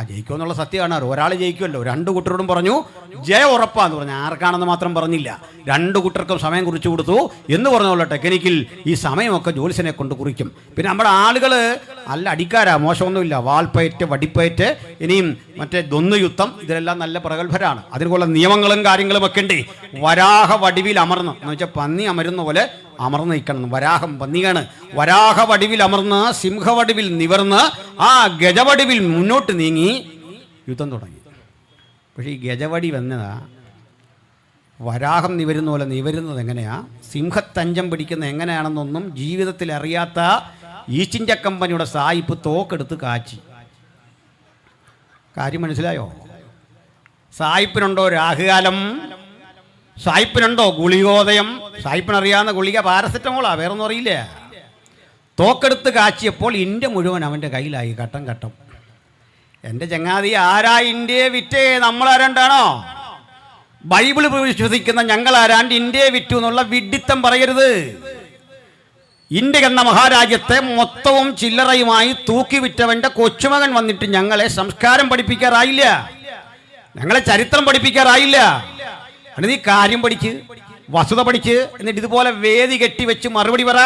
ജയിക്കുമെന്നുള്ള സത്യമാണ്. ഒരാൾ ജയിക്കുമല്ലോ. രണ്ടു കൂട്ടരോടും പറഞ്ഞു ജയം ഉറപ്പാന്ന് പറഞ്ഞു. ആർക്കാണെന്ന് മാത്രം പറഞ്ഞില്ല, രണ്ടു കൂട്ടർക്കും സമയം കുറിച്ചു കൊടുത്തു എന്ന് പറഞ്ഞുള്ള ടെക്നിക്കിൽ ഈ സമയമൊക്കെ ജ്യോത്സ്യനെ കൊണ്ട് കുറിക്കും. പിന്നെ നമ്മുടെ ആളുകൾ നല്ല അടിക്കാരാ, മോശമൊന്നുമില്ല. വാൾപ്പയറ്റ്, വടിപ്പയറ്റ്, ഇനിയും മറ്റേ ദ്വന്ദ്വയുദ്ധം, ഇതിലെല്ലാം നല്ല പ്രഗത്ഭരാണ്. അതിനുള്ള നിയമങ്ങളും കാര്യങ്ങളും ഒക്കെ ഉണ്ട്. വരാഹ വടിവിൽ അമർന്ന് എന്ന് വെച്ചാൽ പന്നി അമരുന്ന പോലെ അമർന്ന് നിൽക്കണം. വരാഹം പന്നിയാണ്. വരാഹ വടിവിൽ അമർന്ന് സിംഹവടിവിൽ നിവർന്ന് ആ ഗജവടിവിൽ മുന്നോട്ട് നീങ്ങി യുദ്ധം തുടങ്ങി. പക്ഷേ ഈ ഗജവടി വന്നതാ വരാഹം നിവരുന്ന പോലെ നിവരുന്നത് എങ്ങനെയാ, സിംഹത്തഞ്ചം പിടിക്കുന്നത് എങ്ങനെയാണെന്നൊന്നും ജീവിതത്തിൽ അറിയാത്ത ഈസ്റ്റ് ഇന്ത്യ കമ്പനിയുടെ സായിപ്പ് തോക്കെടുത്ത് കാച്ചി. കാര്യം മനസ്സിലായോ? സായിപ്പിനുണ്ടോ രാഹുകാലം? സായിപ്പിനുണ്ടോ ഗുളികോദയം? സായിപ്പിനറിയാവുന്ന ഗുളിക പാരസെറ്റമോളാ, വേറൊന്നും അറിയില്ല. തോക്കെടുത്ത് കാച്ചിയപ്പോൾ ഇന്ത്യ മുഴുവൻ അവൻ്റെ കയ്യിലായി, ഘട്ടം ഘട്ടം. എൻ്റെ ചങ്ങാതി, ആരാ ഇന്ത്യയെ വിറ്റേ? നമ്മളാരാണ്ടാണോ? ബൈബിൾ വിശ്വസിക്കുന്ന ഞങ്ങളാരാണ്ട് ഇന്ത്യയെ വിറ്റു എന്നുള്ള വിഡ്ഢിത്തം പറയരുത്. ഇന്ത്യ എന്ന മഹാരാജ്യത്തെ മൊത്തവും ചില്ലറയുമായി തൂക്കി വിറ്റവൻ്റെ കൊച്ചുമകൻ വന്നിട്ട് ഞങ്ങളെ സംസ്കാരം പഠിപ്പിക്കാറായില്ല, ഞങ്ങളെ ചരിത്രം പഠിപ്പിക്കാറായില്ല. നീ കാര്യം പഠിച്ച്, വസ്തുത പഠിച്ച്, എന്നിട്ട് ഇതുപോലെ വേദി കെട്ടിവെച്ച് മറുപടി പറ.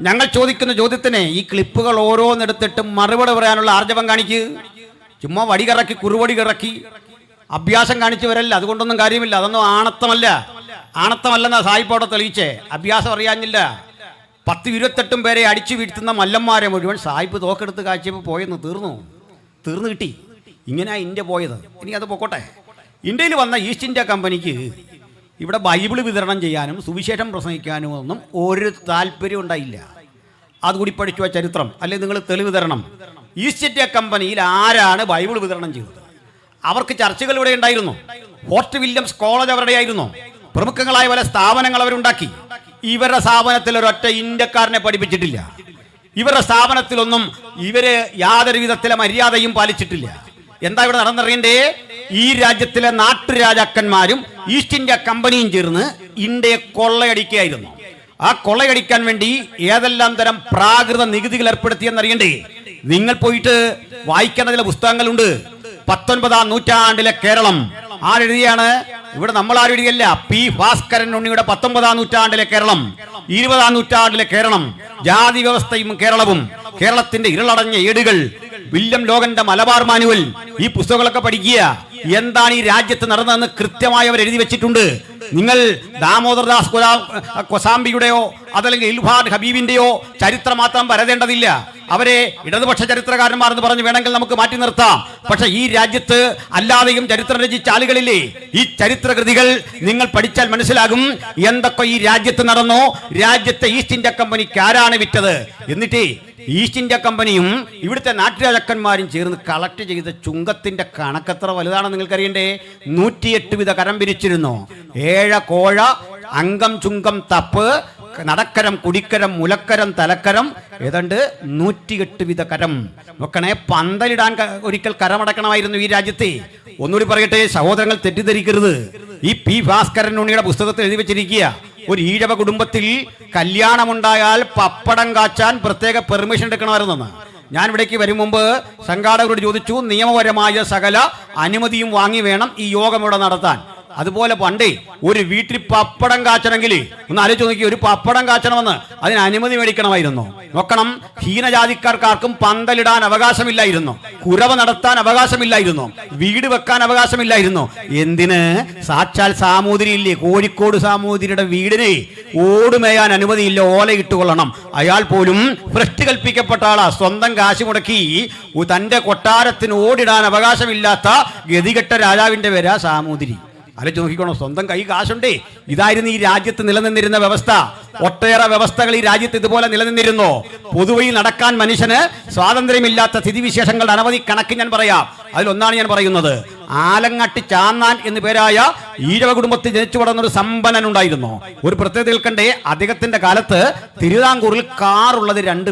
ഞങ്ങൾ ചോദിക്കുന്ന ചോദ്യത്തിന് ഈ ക്ലിപ്പുകൾ ഓരോന്നെടുത്തിട്ട് മറുപടി പറയാനുള്ള ആർജവം കാണിക്ക്. ചുമ്മാ വടി കറക്കി, കുറുവടി കറക്കി അഭ്യാസം കാണിച്ചവരല്ല. അതുകൊണ്ടൊന്നും കാര്യമില്ല. അതൊന്നും ആണത്തമല്ല. ആണത്തമല്ലെന്നാ സായിപ്പോടെ തെളിയിച്ചേ. അഭ്യാസം അറിയാഞ്ഞില്ല. 10-28 പേരെ അടിച്ചു വീഴ്ത്തുന്ന മല്ലന്മാരെ മുഴുവൻ സായിപ്പ് തോക്കെടുത്ത് കാഴ്ചയപ്പോൾ പോയെന്ന് തീർന്നു കിട്ടി. ഇങ്ങനെയാ ഇന്ത്യ പോയത്. ഇനി അത് പോക്കോട്ടെ. ഇന്ത്യയിൽ വന്ന ഈസ്റ്റ് ഇന്ത്യ കമ്പനിക്ക് ഇവിടെ ബൈബിൾ വിതരണം ചെയ്യാനും സുവിശേഷം പ്രസംഗിക്കാനും ഒന്നും ഒരു താല്പര്യം ഉണ്ടായില്ല. അതുകൂടി പഠിച്ചു ചരിത്രം, അല്ലെങ്കിൽ നിങ്ങൾ തെളിവ് തരണം. ഈസ്റ്റ് ഇന്ത്യ കമ്പനിയിൽ ആരാണ് ബൈബിൾ വിതരണം ചെയ്തത്? അവർക്ക് ചർച്ചകൾ ഇവിടെ ഉണ്ടായിരുന്നു. ഫോർട്ട് വില്യംസ് കോളേജ് അവരുടെ ആയിരുന്നു. പ്രമുഖങ്ങളായ പല സ്ഥാപനങ്ങൾ അവരുണ്ടാക്കി. ഇവരുടെ സ്ഥാപനത്തിൽ ഒരൊറ്റ ഇന്ത്യക്കാരനെ പഠിപ്പിച്ചിട്ടില്ല. ഇവരുടെ സ്ഥാപനത്തിലൊന്നും ഇവര് യാതൊരു വിധത്തിലെ മര്യാദയും പാലിച്ചിട്ടില്ല. എന്താ ഇവിടെ നടന്നറിയണ്ടേ? ഈ രാജ്യത്തിലെ നാട്ടുരാജാക്കന്മാരും ഈസ്റ്റ് ഇന്ത്യ കമ്പനിയും ചേർന്ന് ഇന്ത്യയെ കൊള്ളയടിക്കുകയായിരുന്നു. ആ കൊള്ളയടിക്കാൻ വേണ്ടി ഏതെല്ലാം തരം പ്രാകൃത നികുതികൾ ഏർപ്പെടുത്തിയെന്നറിയണ്ടേ? നിങ്ങൾ പോയിട്ട് വായിക്കേണ്ട ചില പുസ്തകങ്ങളുണ്ട്. 19-ാം നൂറ്റാണ്ടിലെ കേരളം ആരെഴുതിയാണ്? ഇവിടെ നമ്മൾ ആരും എഴുതിയല്ല. പി ഭാസ്കരൻ ഉണ്ണിയുടെ 19-ാം നൂറ്റാണ്ടിലെ കേരളം, 20-ാം നൂറ്റാണ്ടിലെ കേരളം, ജാതി വ്യവസ്ഥയും കേരളവും, കേരളത്തിന്റെ ഇരുളടഞ്ഞ ഏടുകൾ, വില്യം ലോഗന്റെ മലബാർ മാനുവൽ, ഈ പുസ്തകങ്ങളൊക്കെ പഠിക്കുക. എന്താണ് ഈ രാജ്യത്ത് നടന്നതെന്ന് കൃത്യമായി അവർ എഴുതി വെച്ചിട്ടുണ്ട്. നിങ്ങൾ ദാമോദർദാസ് കൊസാംബിയുടെയോ അതല്ലെങ്കിൽ ഇൽഫാൻ ഹബീബിന്റെയോ ചരിത്രം മാത്രം പരതേണ്ടതില്ല. അവരെ ഇടതുപക്ഷ ചരിത്രകാരന്മാർ എന്ന് പറഞ്ഞ് വേണമെങ്കിൽ നമുക്ക് മാറ്റി നിർത്താം. പക്ഷെ ഈ രാജ്യത്ത് അല്ലാതെയും ചരിത്രം രചിച്ച ആളുകളില്ലേ? ഈ ചരിത്രകൃതികൾ നിങ്ങൾ പഠിച്ചാൽ മനസ്സിലാകും എന്തൊക്കെ ഈ രാജ്യത്ത് നടന്നോ. രാജ്യത്തെ ഈസ്റ്റ് ഇന്ത്യ കമ്പനിക്ക് ആരാണ് വിറ്റത്? എന്നിട്ട് ഈസ്റ്റ് ഇന്ത്യ കമ്പനിയും ഇവിടുത്തെ നാട്ടുരാജാക്കന്മാരും ചേർന്ന് കളക്ട് ചെയ്ത ചുങ്കത്തിന്റെ കണക്കെത്ര വലുതാണെന്ന് നിങ്ങൾക്കറിയണ്ടേ? 108 വിധ കരം പിരിച്ചിരുന്നു. ഏഴ കോഴ, അംഗം, ചുങ്കം, തപ്പ്, നടക്കരം, കുടിക്കരം, മുലക്കരം, തലക്കരം, ഏതാണ്ട് 108 വിധ കരം. നോക്കണേ, പന്തലിടാൻ ഒരിക്കൽ കരമടക്കണമായിരുന്നു ഈ രാജ്യത്തെ. ഒന്നുകൂടി പറയട്ടെ, സഹോദരങ്ങൾ തെറ്റിദ്ധരിക്കരുത്. ഈ പി ഭാസ്കരൻ ഉണ്ണിയുടെ പുസ്തകത്തിൽ എഴുതി വെച്ചിരിക്കുക, ഒരു ഈഴവ കുടുംബത്തിൽ കല്യാണമുണ്ടായാൽ പപ്പടം കാച്ചാൻ പ്രത്യേക പെർമിഷൻ എടുക്കണമായിരുന്നെന്ന്. ഞാൻ ഇവിടേക്ക് വരും മുമ്പ് സംഘാടകരോട് ചോദിച്ചു, നിയമപരമായ സകല അനുമതിയും വാങ്ങി വേണം ഈ യോഗം ഇവിടെ നടത്താൻ. അതുപോലെ പണ്ടേ ഒരു വീട്ടിൽ പപ്പടം കാച്ചണമെങ്കിൽ ഒന്ന് ആലോചിച്ച് നോക്കി, ഒരു പപ്പടം കാച്ചണമെന്ന് അതിന് അനുമതി മേടിക്കണമായിരുന്നു. നോക്കണം, ഹീനജാതിക്കാർക്കാർക്കും പന്തലിടാൻ അവകാശമില്ലായിരുന്നു, കുരവ നടത്താൻ അവകാശമില്ലായിരുന്നു, വീട് വെക്കാൻ അവകാശമില്ലായിരുന്നു. എന്തിന്? സാക്ഷാൽ സാമൂതിരി ഇല്ലേ, കോഴിക്കോട് സാമൂതിരിയുടെ വീടിന് ഓടുമേയാൻ അനുമതിയില്ല, ഓലയിട്ട് കൊള്ളണം. അയാൾ പോലും ഭ്രഷ്ട് കൽപ്പിക്കപ്പെട്ട ആളാ. സ്വന്തം കാശ് മുടക്കി തന്റെ കൊട്ടാരത്തിന് ഓടിടാൻ അവകാശമില്ലാത്ത ഗതികെട്ട രാജാവിന്റെ പേരാ സാമൂതിരി. ആലോചിച്ച് നോക്കിക്കോണം, സ്വന്തം കൈ കാശുണ്ടേ. ഇതായിരുന്നു ഈ രാജ്യത്ത് നിലനിന്നിരുന്ന വ്യവസ്ഥ. ഒട്ടേറെ വ്യവസ്ഥകൾ ഈ രാജ്യത്ത് ഇതുപോലെ നിലനിന്നിരുന്നു. പൊതുവയിൽ നടക്കാൻ മനുഷ്യന് സ്വാതന്ത്ര്യമില്ലാത്ത സ്ഥിതിവിശേഷങ്ങളുടെ അനവധി കണക്ക് ഞാൻ പറയാം. അതിലൊന്നാണ് ഞാൻ പറയുന്നത്. ആലങ്ങാട്ട് ചാന്നാൻ എന്നു പേരായ ഈഴവ കുടുംബത്തിൽ ജനിച്ചു വളർന്ന ഒരു സമ്പന്നൻ ഉണ്ടായിരുന്നു. ഒരു പ്രത്യേകത നിൽക്കണ്ടേ, അദ്ദേഹത്തിന്റെ കാലത്ത് തിരുവിതാംകൂറിൽ കാറുള്ളത് രണ്ടു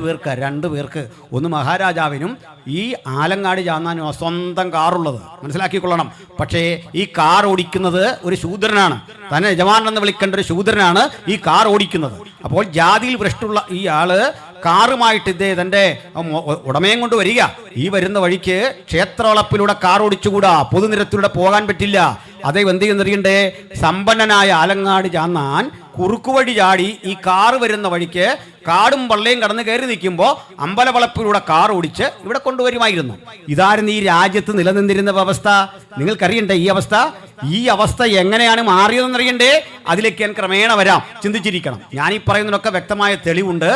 പേർക്ക്. ഒന്ന് മഹാരാജാവിനും ഈ ആലങ്ങാട് ചാന്നാനും സ്വന്തം കാറുള്ളത്, മനസ്സിലാക്കിക്കൊള്ളണം. പക്ഷേ ഈ കാർ ഓടിക്കുന്നത് ഒരു ശൂദ്രനാണ്. തന്നെ യജമാനൻ എന്ന് വിളിക്കേണ്ട ഒരു ശൂദ്രനാണ് ഈ കാർ ഓടിക്കുന്നത്. അപ്പോൾ ജാതിയിൽ ഭ്രഷ്ടുള്ള ഈ ആള് കാറുമായിട്ട് തന്റെ ഉടമയും കൊണ്ട് വരിക. ഈ വരുന്ന വഴിക്ക് ക്ഷേത്രവളപ്പിലൂടെ കാർ ഓടിച്ചുകൂടാ, പൊതുനിരത്തിലൂടെ പോകാൻ പറ്റില്ല. അതേ എന്ത് ചെയ്യുന്നറിയണ്ടേ, സമ്പന്നനായ ആലങ്ങാട് ചാന്നാൻ കുറുക്കുവഴി ചാടി ഈ കാറ് വരുന്ന വഴിക്ക് കാടും പള്ളയും കടന്ന് കയറി നിൽക്കുമ്പോൾ അമ്പലവളപ്പിലൂടെ കാർ ഓടിച്ച് ഇവിടെ കൊണ്ടുവരുമായിരുന്നു. ഇതായിരുന്നു ഈ രാജ്യത്ത് നിലനിന്നിരുന്ന വ്യവസ്ഥ. നിങ്ങൾക്കറിയണ്ടേ ഈ അവസ്ഥ എങ്ങനെയാണ് മാറിയതെന്നറിയണ്ടേ? അതിലേക്ക് ഞാൻ ക്രമേണ വരാം, ചിന്തിച്ചിരിക്കണം. ഞാൻ ഈ പറയുന്നതിനൊക്കെ വ്യക്തമായ തെളിവുണ്ട്.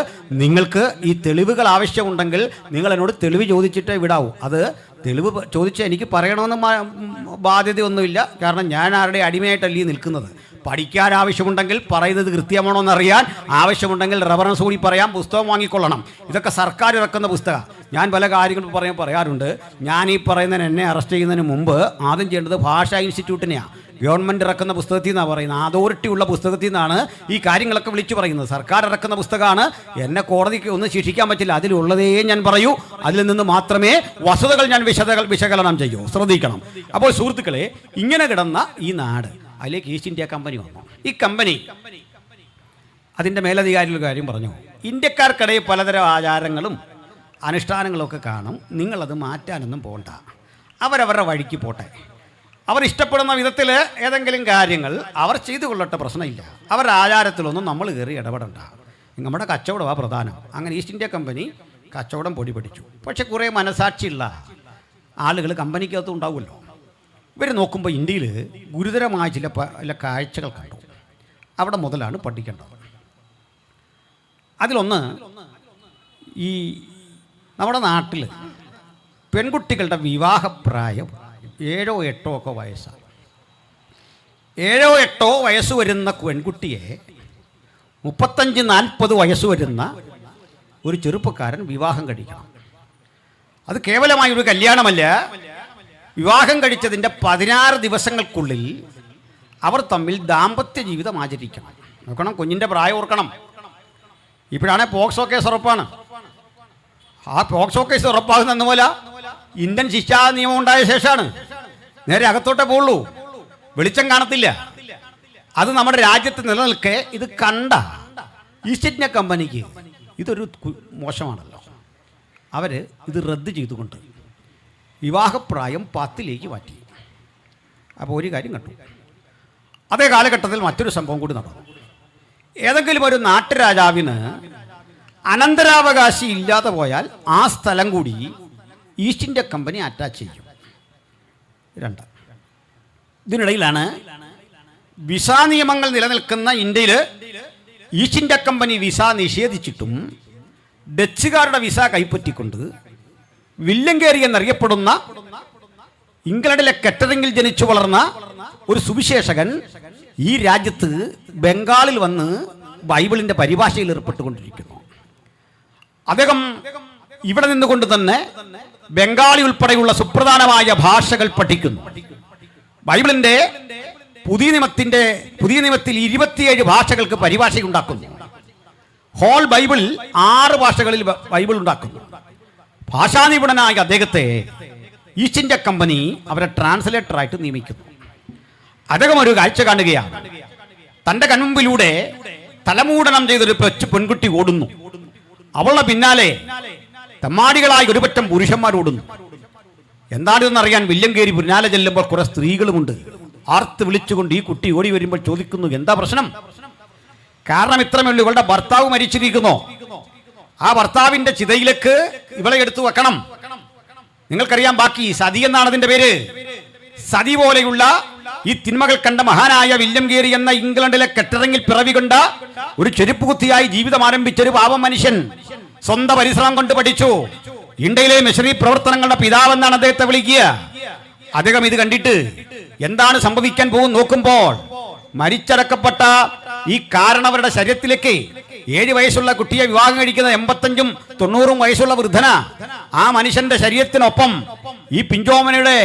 നിങ്ങൾക്ക് ഈ തെളിവുകൾ ആവശ്യമുണ്ടെങ്കിൽ നിങ്ങൾ എന്നോട് തെളിവ് ചോദിച്ചിട്ടേ വിടാവൂ. അത് തെളിവ് ചോദിച്ച് എനിക്ക് പറയണമെന്ന് ബാധ്യതയൊന്നുമില്ല. കാരണം ഞാൻ ആരുടെ അടിമയായിട്ടല്ലേ നിൽക്കുന്നത്. പഠിക്കാൻ ആവശ്യമുണ്ടെങ്കിൽ പറയുന്നത് കൃത്യമാണോ എന്നറിയാൻ ആവശ്യമുണ്ടെങ്കിൽ റെഫറൻസ് കൂടി പറയാം, പുസ്തകം വാങ്ങിക്കൊള്ളണം. ഇതൊക്കെ സർക്കാർ ഇറക്കുന്ന പുസ്തകം. ഞാൻ പല കാര്യങ്ങളും പറയാറുണ്ട്. ഞാൻ ഈ പറയുന്നതിന് എന്നെ അറസ്റ്റ് ചെയ്യുന്നതിന് മുമ്പ് ആദ്യം ചെയ്യേണ്ടത് ഭാഷാ ഇൻസ്റ്റിറ്റ്യൂട്ടിനെയാണ്. ഗവൺമെൻറ് ഇറക്കുന്ന പുസ്തകത്തിൽ നിന്നാണ് പറയുന്നത്, അതോറിറ്റി ഉള്ള പുസ്തകത്തിൽ നിന്നാണ് ഈ കാര്യങ്ങളൊക്കെ വിളിച്ചു പറയുന്നത്. സർക്കാർ ഇറക്കുന്ന പുസ്തകമാണ്. എന്നെ കോടതിക്ക് ഒന്നും ശിക്ഷിക്കാൻ പറ്റില്ല. അതിലുള്ളതേ ഞാൻ പറയൂ. അതിൽ നിന്ന് മാത്രമേ വസ്തുതകൾ ഞാൻ വിശകലനം ചെയ്യൂ. ശ്രദ്ധിക്കണം. അപ്പോൾ സുഹൃത്തുക്കളെ, ഇങ്ങനെ കിടന്ന ഈ നാട്, അതിലേക്ക് ഈസ്റ്റ് ഇന്ത്യ കമ്പനി വന്നു. ഈ കമ്പനി അതിൻ്റെ മേലധികാരികൾ കാര്യം പറഞ്ഞു. ഇന്ത്യക്കാർക്കിടയിൽ പലതരം ആചാരങ്ങളും അനുഷ്ഠാനങ്ങളും ഒക്കെ കാണും. നിങ്ങളത് മാറ്റാനൊന്നും പോകണ്ട, അവരവരുടെ വഴിക്ക് പോട്ടെ. അവർ ഇഷ്ടപ്പെടുന്ന വിധത്തിൽ ഏതെങ്കിലും കാര്യങ്ങൾ അവർ ചെയ്തു കൊള്ളട്ടെ, പ്രശ്നമില്ല. അവരുടെ ആചാരത്തിലൊന്നും നമ്മൾ കയറി ഇടപെടണ്ട. നമ്മുടെ കച്ചവടമാണ് പ്രധാനം. അങ്ങനെ ഈസ്റ്റ് ഇന്ത്യ കമ്പനി കച്ചവടം പൊടി പിടിച്ചു. പക്ഷെ കുറേ മനസാക്ഷിയുള്ള ആളുകൾ കമ്പനിക്കകത്ത് ഉണ്ടാവുമല്ലോ. ഇവർ നോക്കുമ്പോൾ ഇന്ത്യയിൽ ഗുരുതരമായ ചില കാഴ്ചകൾ കണ്ടു. അവിടെ മുതലാണ് പഠിക്കേണ്ടത്. അതിലൊന്ന്, ഈ നമ്മുടെ നാട്ടിൽ പെൺകുട്ടികളുടെ വിവാഹപ്രായം 7 or 8 ഒക്കെ വയസ്സാണ്. 7 or 8 വയസ്സ് വരുന്ന പെൺകുട്ടിയെ 35-40 വയസ്സ് വരുന്ന ഒരു ചെറുപ്പക്കാരൻ വിവാഹം കഴിക്കണം. അത് കേവലമായൊരു കല്യാണമല്ല. വിവാഹം കഴിച്ചതിൻ്റെ 16 ദിവസങ്ങൾക്കുള്ളിൽ അവർ തമ്മിൽ ദാമ്പത്യ ജീവിതം ആചരിക്കണം. നോക്കണം, കുഞ്ഞിൻ്റെ പ്രായം ഓർക്കണം. ഇപ്പോഴാണ് പോക്സോ കേസ് ഉറപ്പാണ്. ആ പോക്സോ കേസ് ഉറപ്പാകുന്ന പോലെ ഇന്ത്യൻ ശിക്ഷാ നിയമം ഉണ്ടായ ശേഷമാണ്. നേരെ അകത്തോട്ടേ പോകുള്ളൂ, വെളിച്ചം കാണത്തില്ല. അത് നമ്മുടെ രാജ്യത്ത് നിലനിൽക്കെ ഇത് കണ്ട ഈസ്റ്റ് ഇന്ത്യ കമ്പനിക്ക് ഇതൊരു മോശമാണല്ലോ. അവർ ഇത് റദ്ദ് ചെയ്തുകൊണ്ട് വിവാഹപ്രായം 10 മാറ്റി. അപ്പോൾ ഒരു കാര്യം കണ്ടു. അതേ കാലഘട്ടത്തിൽ മറ്റൊരു സംഭവം കൂടി നടന്നു. ഏതെങ്കിലും ഒരു നാട്ടുരാജാവിന് അനന്തരാവകാശി ഇല്ലാതെ പോയാൽ ആ സ്ഥലം കൂടി ഈസ്റ്റ് ഇന്ത്യ കമ്പനി അറ്റാച്ച് ചെയ്യും. 2. ഇതിനിടയിലാണ് വിസ നിയമങ്ങൾ നിലനിൽക്കുന്ന ഇന്ത്യയിൽ ഈസ്റ്റ് ഇന്ത്യ കമ്പനി വിസ നിഷേധിച്ചിട്ടും ഡച്ചുകാരുടെ വിസ കൈപ്പറ്റിക്കൊണ്ട് വില്യം കേരി എന്നറിയപ്പെടുന്ന ഇംഗ്ലണ്ടിലെ കെറ്ററിംഗിൽ ജനിച്ചു വളർന്ന ഒരു സുവിശേഷകൻ ഈ രാജ്യത്ത് ബംഗാളിൽ വന്ന് ബൈബിളിൻ്റെ പരിഭാഷയിൽ ഏർപ്പെട്ടുകൊണ്ടിരിക്കുന്നു. അദ്ദേഹം ഇവിടെ നിന്നുകൊണ്ട് തന്നെ ബംഗാളി ഉൾപ്പെടെയുള്ള സുപ്രധാനമായ ഭാഷകൾ പഠിക്കുന്നു. ബൈബിളിൻ്റെ പുതിയ നിയമത്തിൽ 27 ഭാഷകൾക്ക് പരിഭാഷയുണ്ടാക്കുന്നു. ഹോൾ ബൈബിളിൽ 6 ഭാഷകളിൽ ബൈബിൾ ഉണ്ടാക്കുന്നു. ഭാഷാ നിപുണനായ അദ്ദേഹത്തെ ഈസ്റ്റ് ഇന്ത്യ കമ്പനി അവരെ ട്രാൻസ്ലേറ്ററായിട്ട് നിയമിക്കുന്നു. അദ്ദേഹം ഒരു കാഴ്ച കാണുകയാണ്. തൻ്റെ കൺമുമ്പിലൂടെ തലമൂടനം ചെയ്തൊരു പെൺകുട്ടി ഓടുന്നു. അവളുടെ പിന്നാലെ തെമ്മാടികളായ ഒരു പറ്റം പുരുഷന്മാർ ഓടുന്നു. എന്താണിതെന്നറിയാൻ വില്യം കേരി പിന്നാലെ ചെല്ലുമ്പോൾ കുറെ സ്ത്രീകളുമുണ്ട്. ആർത്ത് വിളിച്ചുകൊണ്ട് ഈ കുട്ടി ഓടി വരുമ്പോൾ ചോദിക്കുന്നു, എന്താ പ്രശ്നം? കാരണം ഇത്രമേയുള്ളൂ, ഇവളുടെ ഭർത്താവ് മരിച്ചിരിക്കുന്നു. ആ ഭർത്താവിന്റെ ചിതയിലേക്ക് ഇവളെ എടുത്തു വെക്കണം. നിങ്ങൾക്കറിയാം ബാക്കി. സതി എന്നാണ് അതിന്റെ പേര്. സതി പോലെയുള്ള ഈ തിന്മകൾ കണ്ട മഹാനായ വില്യം കേരി എന്ന ഇംഗ്ലണ്ടിലെ കെറ്ററിംഗിൽ പിറവികൊണ്ട ഒരു ചെരുപ്പ് കുത്തിയായി ജീവിതം ആരംഭിച്ച ഒരു പാവം മനുഷ്യൻ സ്വന്തം പരിശ്രമം കൊണ്ട് പഠിച്ചു. ഇന്ത്യയിലെ മിഷണറി പ്രവർത്തനങ്ങളുടെ പിതാവെന്നാണ് അദ്ദേഹത്തെ വിളിക്കുക. അദ്ദേഹം ഇത് കണ്ടിട്ട് എന്താണ് സംഭവിക്കാൻ പോകും നോക്കുമ്പോൾ മരിച്ചടക്കപ്പെട്ട ഈ കാരണവരുടെ ശരീരത്തിലേക്ക് 7 വയസ്സുള്ള കുട്ടിയെ വിവാഹം കഴിക്കുന്ന 85ഉം 90ഉം വയസ്സുള്ള വൃദ്ധന ആ മനുഷ്യന്റെ ശരീരത്തിനൊപ്പം ഈ പിഞ്ചോമനയുടെ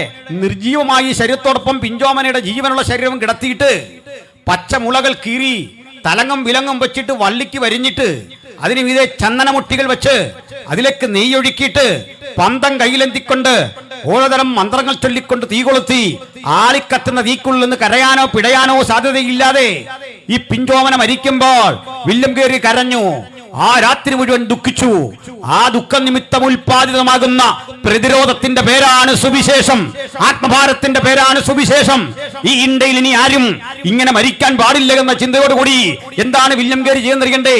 നിർജീവമായി ശരീരത്തോടൊപ്പം പിഞ്ചോമനയുടെ ജീവനുള്ള ശരീരം കിടത്തിയിട്ട് പച്ചമുളകൾ കീറി തലങ്ങും വിലങ്ങും വെച്ചിട്ട് വള്ളിക്ക് വരിഞ്ഞിട്ട് അതിന് മീതെ ചന്ദനമുട്ടികൾ വെച്ച് അതിലേക്ക് നെയ്യൊഴുക്കിയിട്ട് പന്തം കയ്യിലെന്തിക്കൊണ്ട് ഓരോതരം മന്ത്രങ്ങൾ ചൊല്ലിക്കൊണ്ട് തീ കൊളുത്തി ആളിക്കത്തുന്ന തീക്കുള്ളിൽ നിന്ന് കരയാനോ പിടയാനോ സാധ്യതയില്ലാതെ ഈ പിഞ്ചോമന മരിക്കുമ്പോൾ വില്യം കേറി കരഞ്ഞു. ആ രാത്രി മുഴുവൻ ദുഃഖിച്ചു. ആ ദുഃഖം നിമിത്തം ഉൽപാദിതമാകുന്ന പ്രതിരോധത്തിന്റെ പേരാണ് സുവിശേഷം. ആത്മഭാരത്തിന്റെ പേരാണ് സുവിശേഷം. ഈ ഇന്ത്യയിൽ ഇനി ആരും ഇങ്ങനെ മരിക്കാൻ പാടില്ല എന്ന ചിന്തയോടുകൂടി എന്താണ് വില്യം കേറി ചെയ്യുന്നറിയണ്ടേ?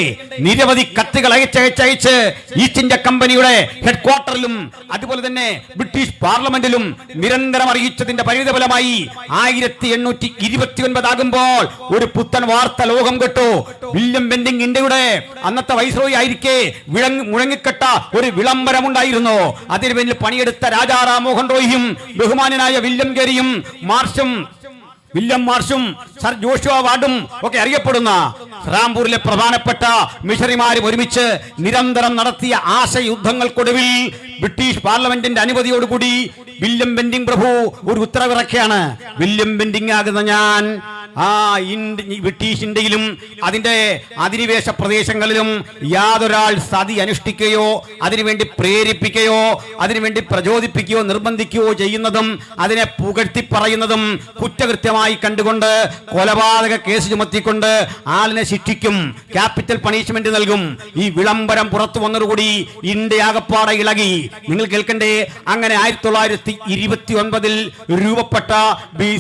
നിരവധി കത്തുകൾ അയച്ചയച്ച് ഈസ്റ്റ് ഇന്ത്യ കമ്പനിയുടെ ഹെഡ്ക്വാർട്ടറിലും അതുപോലെ തന്നെ ബ്രിട്ടീഷ് പാർലമെന്റിലും നിരന്തരം അറിയിച്ചതിന്റെ പരിണിതഫലമായി 1829 ആകുമ്പോൾ ഒരു പുത്തൻ വാർത്ത ലോകം കേട്ടു. വില്യം ബെന്റിംഗ് ഇന്ത്യയുടെ അന്നത്തെ വൈസ്രോയി ആയിരിക്കെ മുഴങ്ങിക്കെട്ട ഒരു വിളംബരമുണ്ടായിരുന്നു. അതിനു വേണ്ടി പണിയെടുത്ത രാജാ റാം മോഹൻ റോയിയും ബഹുമാനായ വില്യം കേരിയും വില്യം മാർഷും സർ ജോഷുവ വാർഡും ഒക്കെ അറിയപ്പെടുന്ന റാംപൂരിലെ പ്രധാനപ്പെട്ട മിഷണറിമാരും ഒരുമിച്ച് നിരന്തരം നടത്തിയ ആശയുദ്ധങ്ങൾക്കൊടുവിൽ ബ്രിട്ടീഷ് പാർലമെന്റിന്റെ അനുമതിയോടുകൂടി വില്യം ബെന്റിംഗ് പ്രഭു ഒരു ഉത്തരവിറക്കിയാണ്. വില്യം ബെന്റിംഗ് ആകുന്ന ഞാൻ ബ്രിട്ടീഷ് ഇന്ത്യയിലും അതിന്റെ അധിനിവേശ പ്രദേശങ്ങളിലും യാതൊരാൾ സതി അനുഷ്ഠിക്കുകയോ അതിനുവേണ്ടി പ്രേരിപ്പിക്കുകയോ അതിനുവേണ്ടി പ്രചോദിപ്പിക്കുകയോ നിർബന്ധിക്കുകയോ ചെയ്യുന്നതും അതിനെ പുകഴ്ത്തി പറയുന്നതും കുറ്റകൃത്യമായി കണ്ടുകൊണ്ട് കൊലപാതക കേസ് ചുമത്തിക്കൊണ്ട് ആളിനെ ശിക്ഷിക്കും, ക്യാപിറ്റൽ പണിഷ്മെന്റ് നൽകും. ഈ വിളംബരം പുറത്തു വന്നതോടുകൂടി ഇന്ത്യ ആകപ്പാടെ ഇളകി. നിങ്ങൾ കേൾക്കണ്ടേ? അങ്ങനെ 1929 രൂപപ്പെട്ട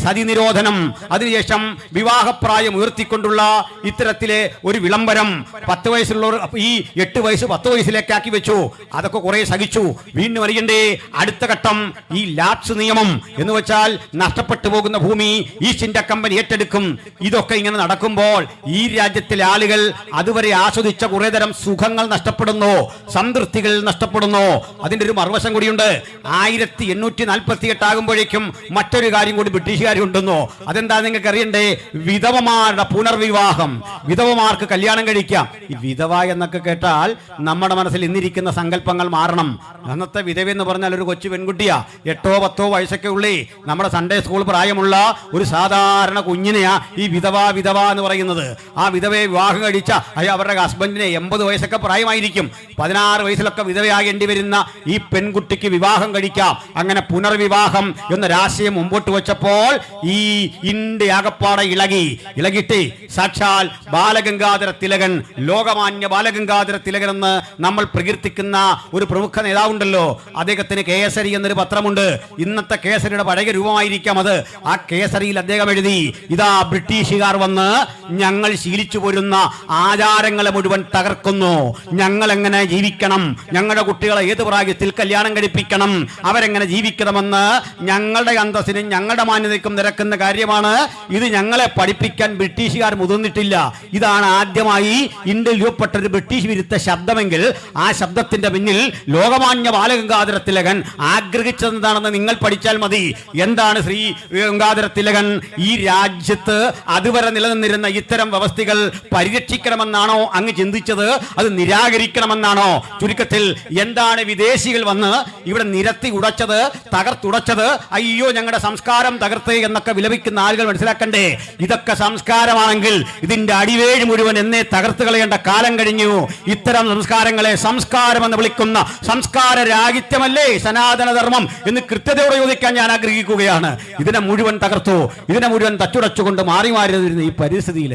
സതി നിരോധനം, അതിനുശേഷം വിവാഹപ്രായം ഉയർത്തിക്കൊണ്ടുള്ള ഇത്തരത്തിലെ ഒരു വിളംബരം 10 വയസ്സുള്ളവർ ഈ 8 വയസ്സ് 10 വയസ്സിലേക്ക് ആക്കി വെച്ചു. അതൊക്കെ കുറെ സഹിച്ചു. വീണ്ടും അറിയണ്ടേ? അടുത്ത ഘട്ടം ഈ ലാപ്സ് നിയമം എന്ന് വെച്ചാൽ നഷ്ടപ്പെട്ടു പോകുന്ന ഭൂമി ഈസ്റ്റ് ഇന്ത്യ കമ്പനി ഏറ്റെടുക്കും. ഇതൊക്കെ ഇങ്ങനെ നടക്കുമ്പോൾ ഈ രാജ്യത്തിലെ ആളുകൾ അതുവരെ ആസ്വദിച്ച കുറെ തരം സുഖങ്ങൾ നഷ്ടപ്പെടുന്നു, സംതൃപ്തികൾ നഷ്ടപ്പെടുന്നു. അതിന്റെ ഒരു മറുവശം കൂടിയുണ്ട്. 1848 ആകുമ്പോഴേക്കും മറ്റൊരു കാര്യം കൂടി ബ്രിട്ടീഷുകാർ കൊണ്ടുവന്നു. അതെന്താ നിങ്ങൾക്ക് അറിയണ്ടേ? വിധവമാരുടെ പുനർവിവാഹം, വിധവമാർക്ക് കല്യാണം കഴിക്കാം. ഈ വിധവ എന്നൊക്കെ കേട്ടാൽ നമ്മുടെ മനസ്സിൽ ഇന്നിരിക്കുന്ന സങ്കല്പങ്ങൾ മാറണം. അന്നത്തെ വിധവ എന്ന് പറഞ്ഞാൽ ഒരു കൊച്ചു പെൺകുട്ടിയാ, 8 or 10 വയസ്സൊക്കെ ഉള്ളി നമ്മുടെ സൺഡേ സ്കൂൾ പ്രായമുള്ള ഒരു സാധാരണ കുഞ്ഞിനെയാ ഈ വിധവ എന്ന് പറയുന്നത്. ആ വിധവയെ വിവാഹം കഴിച്ച അവരുടെ ഹസ്ബൻഡിനെ 80 വയസ്സൊക്കെ പ്രായമായിരിക്കും. 16 വയസ്സിലൊക്കെ വിധവയാകേണ്ടി വരുന്ന ഈ പെൺകുട്ടിക്ക് വിവാഹം കഴിക്കാം. അങ്ങനെ പുനർവിവാഹം എന്നൊരാശയം മുമ്പോട്ട് വെച്ചപ്പോൾ ഈ ഇന്ത്യ ആകപ്പാടെ ഇളകിയിട്ട് സാക്ഷാൽ ബാലഗംഗാധര തിലകൻ, ലോകമാന്യ ബാലഗംഗാധര തിലകൻ എന്ന് നമ്മൾ പ്രകീർത്തിക്കുന്ന ഒരു പ്രമുഖ നേതാവുണ്ടല്ലോ, അദ്ദേഹത്തിന് കേസരി എന്നൊരു പത്രമുണ്ട്. ഇന്നത്തെ കേസരിയുടെ പഴയ രൂപമായിരിക്കാം അത്. ആ കേസരിയിൽ അദ്ദേഹം എഴുതി, ഇതാ ബ്രിട്ടീഷുകാർ വന്ന് ഞങ്ങൾ ശീലിച്ചു പോരുന്ന ആചാരങ്ങളെ മുഴുവൻ തകർക്കുന്നു. ഞങ്ങൾ എങ്ങനെ ജീവിക്കണം, ഞങ്ങളുടെ കുട്ടികളെ ഏത് പ്രായത്തിൽ കല്യാണം കഴിപ്പിക്കണം, അവരെങ്ങനെ ജീവിക്കണമെന്ന് ഞങ്ങളുടെ അന്തസ്സിനും ഞങ്ങളുടെ മാന്യതയ്ക്കും നിരക്കുന്ന കാര്യമാണ്. ഇത് ഞങ്ങളെ പഠിപ്പിക്കാൻ ബ്രിട്ടീഷുകാർ മുതിർന്നിട്ടില്ല. ഇതാണ് ആദ്യമായി ഇന്ത്യയിൽ രൂപപ്പെട്ട ഒരു ബ്രിട്ടീഷ് വിരുദ്ധ ശബ്ദമെങ്കിൽ ആ ശബ്ദത്തിന്റെ പിന്നിൽ ലോകമാന്യ ബാലഗംഗാധര തിലകൻ ആഗ്രഹിച്ചതെന്താണെന്ന് നിങ്ങൾ പഠിച്ചാൽ മതി. എന്താണ് ശ്രീ ഗംഗാധര തിലകൻ ഈ രാജ്യത്ത് അതുവരെ നിലനിന്നിരുന്ന ഇത്തരം വ്യവസ്ഥകൾ പരിരക്ഷിക്കണമെന്നാണോ അങ്ങ് ചിന്തിച്ചത്? അത് നിരാകരിക്കണമെന്നാണോ? ചുരുക്കത്തിൽ എന്താണ് വിദേശികൾ വന്ന് ഇവിടെ നിരത്തി ഉടച്ചത്, തകർത്തുടച്ചത്? അയ്യോ ഞങ്ങളുടെ സംസ്കാരം തകർത്ത് എന്നൊക്കെ വിലപിക്കുന്ന ആളുകൾ മനസ്സിലാക്കണ്ടേ? ഇതൊക്കെ സംസ്കാരമാണെങ്കിൽ ഇതിന്റെ അടിവേഴ് മുഴുവൻ എന്നെ തകർത്ത് കളയേണ്ട കാലം കഴിഞ്ഞു. ഇത്തരം സംസ്കാരങ്ങളെ സംസ്കാരം എന്ന് വിളിക്കുന്ന സംസ്കാര രാഹിത്യമല്ലേ സനാതന ധർമ്മം എന്ന് കൃത്യതയോടെ ചോദിക്കാൻ ഞാൻ ആഗ്രഹിക്കുകയാണ്. ഇതിനെ മുഴുവൻ തകർത്തു, ഇതിനെ മുഴുവൻ തച്ചുടച്ചുകൊണ്ട് മാറി മാറിയിരുന്ന ഈ പരിസ്ഥിതിയിൽ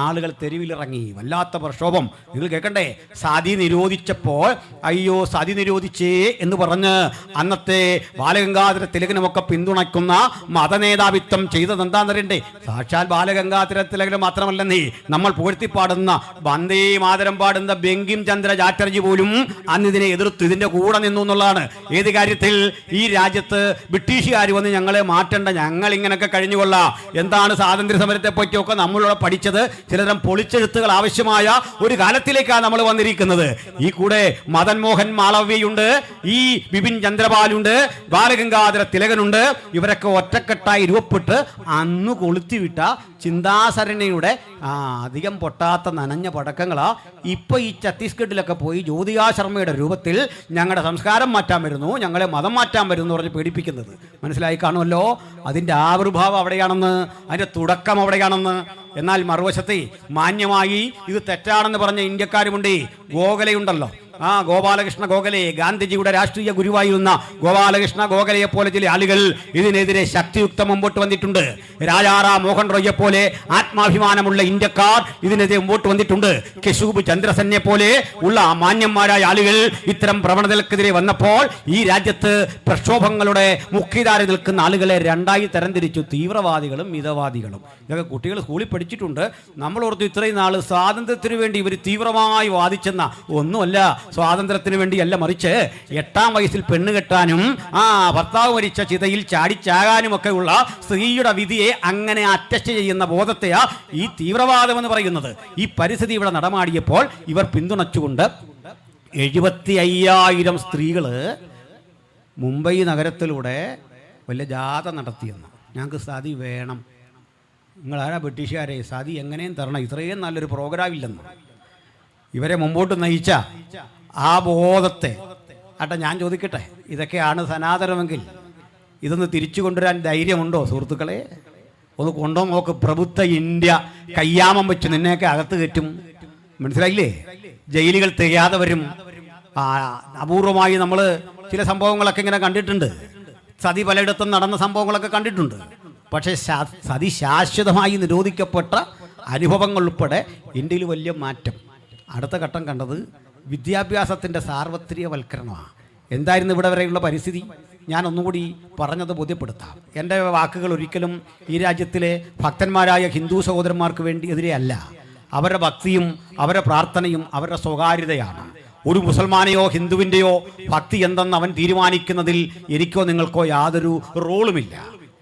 ആളുകൾ തെരുവിലിറങ്ങി. വല്ലാത്ത പ്രക്ഷോഭം. നിങ്ങൾ കേൾക്കണ്ടേ? സതി നിരോധിച്ചപ്പോൾ അയ്യോ സതി നിരോധിച്ചേ എന്ന് പറഞ്ഞ് അന്നത്തെ ബാലഗംഗാധര തിലകനുമൊക്കെ പിന്തുണയ്ക്കുന്ന മതനേതാവിത്വം ചെയ്തത് എന്താണെന്നറിയണ്ടേ? സാക്ഷാൽ ബാലഗംഗാധര തിലകന് മാത്രമല്ലെന്നേ നമ്മൾ പുകഴ്ത്തിപ്പാടുന്ന വന്ദേ മാതരം പാടുന്ന ബങ്കിം ചന്ദ്ര ചാറ്റർജി പോലും അന്ന് ഇതിനെ എതിർത്തു, ഇതിന്റെ കൂടെ നിന്നു എന്നുള്ളതാണ്. ഏത് കാര്യത്തിൽ? ഈ രാജ്യത്ത് ബ്രിട്ടീഷുകാർ വന്ന് ഞങ്ങളെ മാറ്റേണ്ട, ഞങ്ങൾ ഇങ്ങനെയൊക്കെ കഴിഞ്ഞുകൊള്ളാം. എന്താണ് സ്വാതന്ത്ര്യ സമരത്തെ പറ്റിയൊക്കെ നമ്മളിവിടെ പഠിച്ചത്? ചിലതരം പൊളിച്ചെഴുത്തുകൾ ആവശ്യമായ ഒരു കാലത്തിലേക്കാണ് നമ്മൾ വന്നിരിക്കുന്നത്. ഈ കൂടെ മദൻ മോഹൻ മാളവ്യയുണ്ട്, ഈ ബിപിൻ ചന്ദ്രപാലുണ്ട്, ബാലഗംഗാധര തിലകനുണ്ട്. ഇവരൊക്കെ ഒറ്റക്കെട്ടായി രൂപപ്പെട്ട് അന്ന് കൊളുത്തി ഊതിയിട്ട ചിന്താസരണിയുടെ അധികം പൊട്ടാത്ത നനഞ്ഞ പടക്കങ്ങളാ ഇപ്പോൾ ഈ ഛത്തീസ്ഗഡിലൊക്കെ പോയി ജ്യോതികാ ശർമ്മയുടെ രൂപത്തിൽ ഞങ്ങളുടെ സംസ്കാരം മാറ്റാൻ വരുന്നു, ഞങ്ങളെ മതം മാറ്റാൻ വരുന്നു എന്ന് പറഞ്ഞ് പേടിപ്പിക്കുന്നത്. മനസ്സിലായി കാണുമല്ലോ അതിൻ്റെ ആവിർഭാവം അവിടെയാണെന്ന്, അതിൻ്റെ തുടക്കം അവിടെയാണെന്ന്. എന്നാൽ മറുവശത്തെ മാന്യമായി ഇത് തെറ്റാണെന്ന് പറഞ്ഞ ഇന്ത്യക്കാരുമുണ്ട്. ഗോഖലെയുണ്ടല്ലോ, ഗോപാലകൃഷ്ണ ഗോഖലെ, ഗാന്ധിജിയുടെ രാഷ്ട്രീയ ഗുരുവായിരുന്ന ഗോപാലകൃഷ്ണ ഗോഖലെയെ പോലെ ചില ആളുകൾ ഇതിനെതിരെ ശക്തിയുക്തം മുമ്പോട്ട് വന്നിട്ടുണ്ട്. രാജാറാം മോഹൻ റോയെ പോലെ ആത്മാഭിമാനമുള്ള ഇന്ത്യക്കാർ ഇതിനെതിരെ മുമ്പോട്ട് വന്നിട്ടുണ്ട്. കെശൂബ് ചന്ദ്രസെന്നെ പോലെ ഉള്ള മാന്യന്മാരായ ആളുകൾ ഇത്തരം പ്രവണതകൾക്കെതിരെ വന്നപ്പോൾ ഈ രാജ്യത്ത് പ്രക്ഷോഭങ്ങളുടെ മുഖ്യധാര നിൽക്കുന്ന ആളുകളെ രണ്ടായി തരംതിരിച്ചു, തീവ്രവാദികളും മിതവാദികളും. ഇതൊക്കെ കുട്ടികൾ സ്കൂളിൽ പഠിച്ചിട്ടുണ്ട്. നമ്മളോർത്ത് ഇത്രയും നാൾ സ്വാതന്ത്ര്യത്തിന് വേണ്ടി ഇവർ തീവ്രമായി വാദിച്ചെന്ന ഒന്നുമല്ല. സ്വാതന്ത്ര്യത്തിന് വേണ്ടിയല്ല, മറിച്ച് 8ാം വയസ്സിൽ പെണ്ണ് കെട്ടാനും ഭർത്താവ് മരിച്ച ചിതയിൽ ചാടിച്ചാകാനും ഒക്കെ ഉള്ള സ്ത്രീയുടെ വിധിയെ അങ്ങനെ അറ്റസ്റ്റ് ചെയ്യുന്ന ബോധത്തെയാ ഈ തീവ്രവാദം എന്ന് പറയുന്നത്. ഈ പരിസ്ഥിതി ഇവിടെ നടമാടിയപ്പോൾ ഇവർ പിന്തുണച്ചുകൊണ്ട് 75,000 സ്ത്രീകൾ മുംബൈ നഗരത്തിലൂടെ വലിയ ജാഥ നടത്തിയെന്ന്. ഞങ്ങൾക്ക് സതി വേണം, നിങ്ങളാരാ ബ്രിട്ടീഷുകാരെ, സതി എങ്ങനെയും തരണം, ഇത്രയും നല്ലൊരു പ്രോഗ്രാം ഇല്ലെന്ന് ഇവരെ മുമ്പോട്ട് നയിച്ച ആ ബോധത്തെ ഞാൻ ചോദിക്കട്ടെ, ഇതൊക്കെയാണ് സനാതനമെങ്കിൽ ഇതൊന്ന് തിരിച്ചു കൊണ്ടുവരാൻ ധൈര്യമുണ്ടോ സുഹൃത്തുക്കളെ? ഒന്ന് കൊണ്ടോ നോക്ക്. പ്രബുദ്ധ ഇന്ത്യ കയ്യാമം വെച്ച് നിന്നെയൊക്കെ അകത്ത് കയറ്റും, മനസ്സിലായില്ലേ? ജയിലുകൾ തികയാതെ വരും. അപൂർവമായി നമ്മൾ ചില സംഭവങ്ങളൊക്കെ ഇങ്ങനെ കണ്ടിട്ടുണ്ട്, സതി പലയിടത്തും നടന്ന സംഭവങ്ങളൊക്കെ കണ്ടിട്ടുണ്ട്. പക്ഷേ സതി ശാശ്വതമായി നിരോധിക്കപ്പെട്ട അനുഭവങ്ങൾ ഉൾപ്പെടെ ഇന്ത്യയിൽ വലിയ മാറ്റം. അടുത്ത ഘട്ടം കണ്ടത് വിദ്യാഭ്യാസത്തിൻ്റെ സാർവത്രികവൽക്കരണമാണ്. എന്തായിരുന്നു ഇവിടെ വരെയുള്ള പരിസ്ഥിതി? ഞാൻ ഒന്നുകൂടി പറഞ്ഞത് ബോധ്യപ്പെടുത്താം. എൻ്റെ വാക്കുകൾ ഒരിക്കലും ഈ രാജ്യത്തിലെ ഭക്തന്മാരായ ഹിന്ദു സഹോദരന്മാർക്ക് വേണ്ടി എതിരെയല്ല. അവരുടെ ഭക്തിയും അവരുടെ പ്രാർത്ഥനയും അവരുടെ സ്വകാര്യതയാണ്. ഒരു മുസൽമാനെയോ ഹിന്ദുവിൻ്റെയോ ഭക്തി എന്തെന്ന് അവൻ തീരുമാനിക്കുന്നതിൽ എനിക്കോ നിങ്ങൾക്കോ യാതൊരു റോളുമില്ല,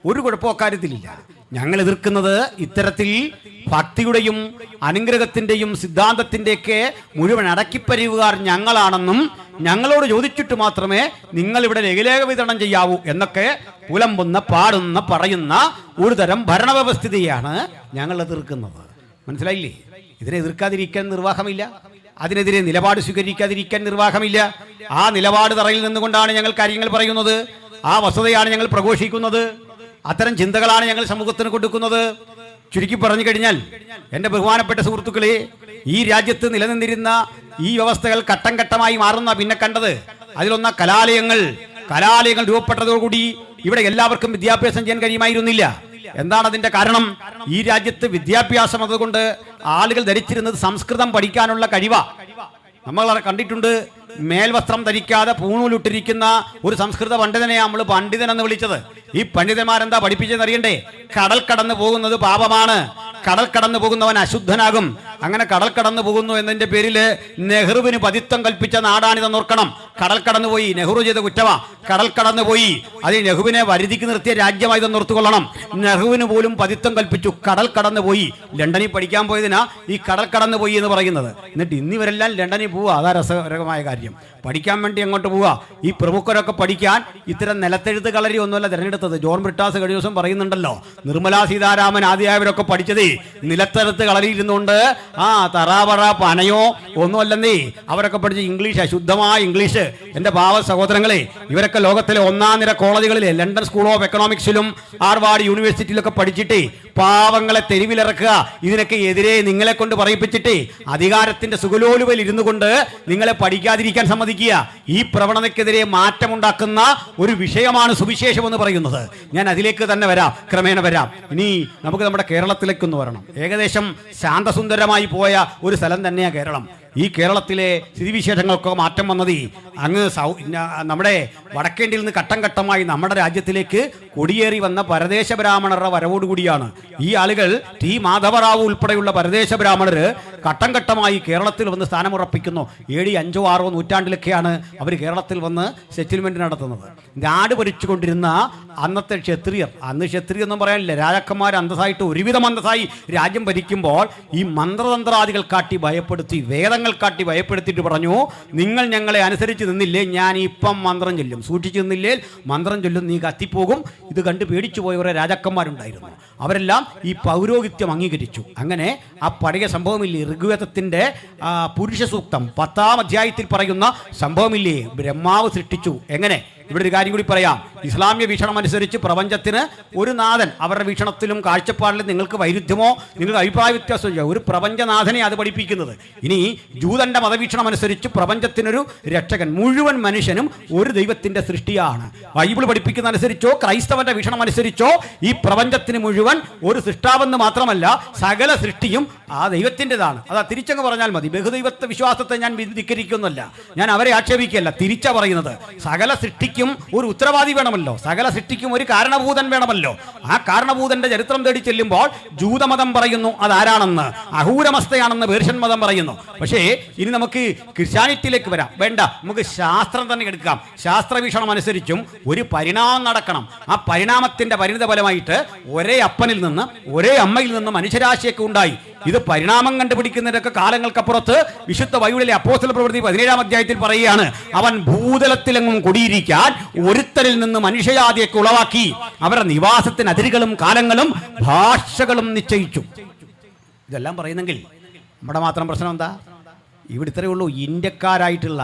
ഒരു കുഴപ്പമോ കാര്യത്തിലില്ല. ഞങ്ങൾ എതിർക്കുന്നത് ഇത്തരത്തിൽ ഭക്തിയുടെയും അനുഗ്രഹത്തിൻ്റെയും സിദ്ധാന്തത്തിൻ്റെയൊക്കെ മുഴുവൻ അടക്കിപ്പരിവുകാർ ഞങ്ങളാണെന്നും ഞങ്ങളോട് ചോദിച്ചിട്ട് മാത്രമേ നിങ്ങളിവിടെ ലഘുലേഖ വിതരണം ചെയ്യാവൂ എന്നൊക്കെ പുലമ്പുന്ന പാടുന്ന പറയുന്ന ഒരു തരം ഭരണവ്യവസ്ഥിതിയാണ് ഞങ്ങൾ എതിർക്കുന്നത്. മനസ്സിലായില്ലേ? ഇതിനെ എതിർക്കാതിരിക്കാൻ നിർവാഹമില്ല, അതിനെതിരെ നിലപാട് സ്വീകരിക്കാതിരിക്കാൻ നിർവാഹമില്ല. ആ നിലപാട് തറയിൽ നിന്നുകൊണ്ടാണ് ഞങ്ങൾ കാര്യങ്ങൾ പറയുന്നത്. ആ വസ്തുതയാണ് ഞങ്ങൾ പ്രഘോഷിക്കുന്നത്. അത്തരം ചിന്തകളാണ് ഞങ്ങൾ സമൂഹത്തിന് കൊടുക്കുന്നത്. ചുരുക്കി പറഞ്ഞു കഴിഞ്ഞാൽ എൻ്റെ ബഹുമാനപ്പെട്ട സുഹൃത്തുക്കളെ, ഈ രാജ്യത്ത് നിലനിന്നിരുന്ന ഈ വ്യവസ്ഥകൾ ഘട്ടം ഘട്ടമായി മാറുന്ന പിന്നെ കണ്ടത്. അതിലൊന്ന കലാലയങ്ങൾ രൂപപ്പെട്ടതോടുകൂടി ഇവിടെ എല്ലാവർക്കും വിദ്യാഭ്യാസം ചെയ്യാൻ കഴിയുമായിരുന്നില്ല. എന്താണ് അതിൻ്റെ കാരണം? ഈ രാജ്യത്ത് വിദ്യാഭ്യാസം അതുകൊണ്ട് ആളുകൾ ധരിച്ചിരുന്നത് സംസ്കൃതം പഠിക്കാനുള്ള കഴിവാ. നമ്മൾ കണ്ടിട്ടുണ്ട്, മേൽവസ്ത്രം ധരിക്കാതെ പൂണൂലിട്ടിരിക്കുന്ന ഒരു സംസ്കൃത പണ്ഡിതനെ നമ്മൾ പണ്ഡിതൻ എന്ന് വിളിച്ചത്. ഈ പണ്ഡിതന്മാരെന്താ പഠിപ്പിച്ചതെന്ന് അറിയണ്ടേ? കടൽ കടന്നു പോകുന്നത് പാപമാണ്, കടൽ കടന്നു പോകുന്നവൻ അശുദ്ധനാകും. അങ്ങനെ കടൽ കടന്നു പോകുന്നു എന്നതിന്റെ പേരിൽ നെഹ്റുവിന് പതിത്വം കൽപ്പിച്ച നാടാണിതെന്ന് ഓർക്കണം. കടൽ കടന്നുപോയി, നെഹ്റു ചെയ്ത കുറ്റമാ. കടൽ കടന്നുപോയി, അത് നെഹ്റുവിനെ വരുതിക്ക് നിർത്തിയ രാജ്യമായതെന്ന് ഓർത്തുകൊള്ളണം. നെഹ്റുവിന് പോലും പതിത്വം കൽപ്പിച്ചു, കടൽ കടന്നുപോയി. ലണ്ടനിൽ പഠിക്കാൻ പോയതിനാ ഈ കടൽ കടന്നുപോയി എന്ന് പറയുന്നത്. എന്നിട്ട് ഇന്നിവരെല്ലാം ലണ്ടനിൽ പോവുക, അതാ രസകരമായ കാര്യം. പഠിക്കാൻ വേണ്ടി അങ്ങോട്ട് പോവുക. ഈ പ്രമുഖരൊക്കെ പഠിക്കാൻ ഇത്തരം നിലത്തെഴുത്ത് കളരി ഒന്നുമല്ല തിരഞ്ഞെടുത്തത്. ജോൺ ബ്രിട്ടാസ് കഴിഞ്ഞ ദിവസം പറയുന്നുണ്ടല്ലോ, നിർമ്മലാ സീതാരാമൻ ആദ്യമായവരൊക്കെ പഠിച്ചത് നിലത്തെഴുത്ത് കളരിയിരുന്നുകൊണ്ട് തറാവറ പനയോ ഒന്നുമല്ലെന്നേ. അവരൊക്കെ പഠിച്ച ഇംഗ്ലീഷ്, ശുദ്ധമായ ഇംഗ്ലീഷ്. എൻ്റെ പാവ സഹോദരങ്ങളെ, ഇവരൊക്കെ ലോകത്തിലെ 1ാം നിര കോളേജുകളിലെ ലണ്ടൻ സ്കൂൾ ഓഫ് എക്കണോമിക്സിലും ഹാർവാർഡ് യൂണിവേഴ്സിറ്റിയിലൊക്കെ പഠിച്ചിട്ട് പാവങ്ങളെ തെരുവിലിറക്കുക. ഇതിനൊക്കെ എതിരെ നിങ്ങളെ കൊണ്ട് പറയിപ്പിച്ചിട്ട് അധികാരത്തിന്റെ സുഖലോലുവയിൽ ഇരുന്നു കൊണ്ട് നിങ്ങളെ പഠിക്കാതിരിക്കാൻ സമ്മതിക്കുക. ഈ പ്രവണതയ്ക്കെതിരെ മാറ്റമുണ്ടാക്കുന്ന ഒരു വിഷയമാണ് സുവിശേഷം എന്ന് പറയുന്നത്. ഞാൻ അതിലേക്ക് തന്നെ വരാം, ക്രമേണ വരാം. ഇനി നമുക്ക് നമ്മുടെ കേരളത്തിലേക്കൊന്ന് വരണം. ഏകദേശം ശാന്തസുന്ദരമായി പോയ ഒരു സ്ഥലം തന്നെയാണ് കേരളം. ഈ കേരളത്തിലെ സ്ഥിതിവിശേഷങ്ങൾക്കൊക്കെ മാറ്റം വന്നത് അങ്ങ് നമ്മുടെ വടക്കേണ്ടിയിൽ നിന്ന് ഘട്ടം ഘട്ടമായി നമ്മുടെ രാജ്യത്തിലേക്ക് കുടിയേറി വന്ന പരദേശ ബ്രാഹ്മണരുടെ വരവോടുകൂടിയാണ്. ഈ ആളുകൾ ടി മാധവറാവു ഉൾപ്പെടെയുള്ള പരദേശ ബ്രാഹ്മണർ ഘട്ടം ഘട്ടമായി കേരളത്തിൽ വന്ന് സ്ഥാനമുറപ്പിക്കുന്നു. AD 5 or 6 നൂറ്റാണ്ടിലൊക്കെയാണ് അവർ കേരളത്തിൽ വന്ന് സെറ്റിൽമെന്റ് നടത്തുന്നത്. നാട് ഭരിച്ചുകൊണ്ടിരുന്ന അന്നത്തെ ക്ഷത്രിയർ, അന്ന് ക്ഷത്രിയ ഒന്നും പറയാനില്ല, രാജാക്കന്മാർ അന്തസ്സായിട്ട് ഒരുവിധം അന്തസ്സായി രാജ്യം ഭരിക്കുമ്പോൾ ഈ മന്ത്രതന്ത്രാദികൾ കാട്ടി ഭയപ്പെടുത്തി വേദങ്ങൾ ഭൂതങ്ങൾ കാട്ടി ഭയപ്പെടുത്തിയിട്ട് പറഞ്ഞു, നിങ്ങൾ ഞങ്ങളെ അനുസരിച്ച് നിന്നില്ലേ, ഞാൻ ഇപ്പം മന്ത്രം ചൊല്ലും, സൂക്ഷിച്ചു നിന്നില്ലേ മന്ത്രം ചൊല്ലും, നീ കത്തിപ്പോകും. ഇത് കണ്ട് പേടിച്ചു പോയ കുറേ രാജാക്കന്മാരുണ്ടായിരുന്നു. അവരെല്ലാം ഈ പൗരോഹിത്യം അംഗീകരിച്ചു. അങ്ങനെ ആ പഴയ സംഭവമില്ലേ, ഋഗ്വേദത്തിൻ്റെ പുരുഷ സൂക്തം 10-ാം അധ്യായത്തിൽ പറയുന്ന സംഭവമില്ലേ, ബ്രഹ്മാവ് സൃഷ്ടിച്ചു. എങ്ങനെ? ഇവിടെ ഒരു കാര്യം കൂടി പറയാം. ഇസ്ലാമിക വീക്ഷണം അനുസരിച്ച് പ്രപഞ്ചത്തിന് ഒരു നാഥൻ, അവരുടെ വീക്ഷണത്തിലും കാഴ്ചപ്പാടിലും നിങ്ങൾക്ക് വൈരുദ്ധ്യമോ നിങ്ങൾക്ക് അഭിപ്രായ വ്യത്യാസമോ ഇല്ല, ഒരു പ്രപഞ്ചനാഥനെ അത് പഠിപ്പിക്കുന്നത്. ഇനി ജൂതന്റെ മതവീക്ഷണം അനുസരിച്ച് പ്രപഞ്ചത്തിനൊരു രക്ഷകൻ, മുഴുവൻ മനുഷ്യനും ഒരു ദൈവത്തിന്റെ സൃഷ്ടിയാണ്. ബൈബിൾ പഠിപ്പിക്കുന്ന അനുസരിച്ചോ ക്രൈസ്തവന്റെ വീക്ഷണം അനുസരിച്ചോ ഈ പ്രപഞ്ചത്തിന് മുഴുവൻ ഒരു സൃഷ്ടാവെന്ന് മാത്രമല്ല സകല സൃഷ്ടിയും ആ ദൈവത്തിൻ്റെതാണ്. അതാ തിരിച്ചങ്ങ് പറഞ്ഞാൽ മതി. ബഹുദൈവത്വ വിശ്വാസത്തെ ഞാൻ ധിക്കരിക്കുന്നില്ല, ഞാൻ അവരെ ആക്ഷേപിക്കുകയല്ല, തിരിച്ചാ പറയുന്നത്. സകല സൃഷ്ടിക്കും ഒരു ഉത്തരവാദി വേണമല്ലോ, സകല സൃഷ്ടിക്കും ഒരു കാരണഭൂതൻ വേണമല്ലോ. ആ കാരണഭൂതന്റെ ചരിത്രം തേടി ചെല്ലുമ്പോൾ ജൂതമതം പറയുന്നു അതാരാണെന്ന്, അഹൂരമസ്തയാണെന്ന് പേർഷ്യൻ മതം പറയുന്നു. പക്ഷേ ഇനി നമുക്ക് ക്രിസ്ത്യാനിറ്റിയിലേക്ക് വരാം. വേണ്ട, നമുക്ക് ശാസ്ത്രം തന്നെ എടുക്കാം. ശാസ്ത്രവീക്ഷണം അനുസരിച്ചും ഒരു പരിണാമം നടക്കണം. ആ പരിണാമത്തിന്റെ പരിണിത ഫലമായിട്ട് ഒരേ അപ്പനിൽ നിന്ന് ഒരേ അമ്മയിൽ നിന്ന് മനുഷ്യരാശിയൊക്കെ ഉണ്ടായി. ഇത് പരിണാമം കണ്ടുപിടിക്കുന്നതിനൊക്കെ കാലങ്ങൾക്കപ്പുറത്ത് വിശുദ്ധ ബൈബിളിലെ അപ്പോസ്തല പ്രവൃത്തി 17-ാം അധ്യായത്തിൽ പറയുകയാണ്, അവൻ ഭൂതലത്തിലെങ്ങും കുടിയിരിക്കാൻ ഒരുത്തരിൽ നിന്ന് മനുഷ്യജാതിയൊക്കെ ഉളവാക്കി, അവരുടെ നിവാസത്തിന് അതിരുകളും കാലങ്ങളും ഭാഷകളും നിശ്ചയിച്ചു. ഇതെല്ലാം പറയുന്നെങ്കിൽ നമ്മുടെ മാത്രം പ്രശ്നം എന്താ? ഇവിടെ ഇത്രയേ ഉള്ളൂ. ഇന്ത്യക്കാരായിട്ടുള്ള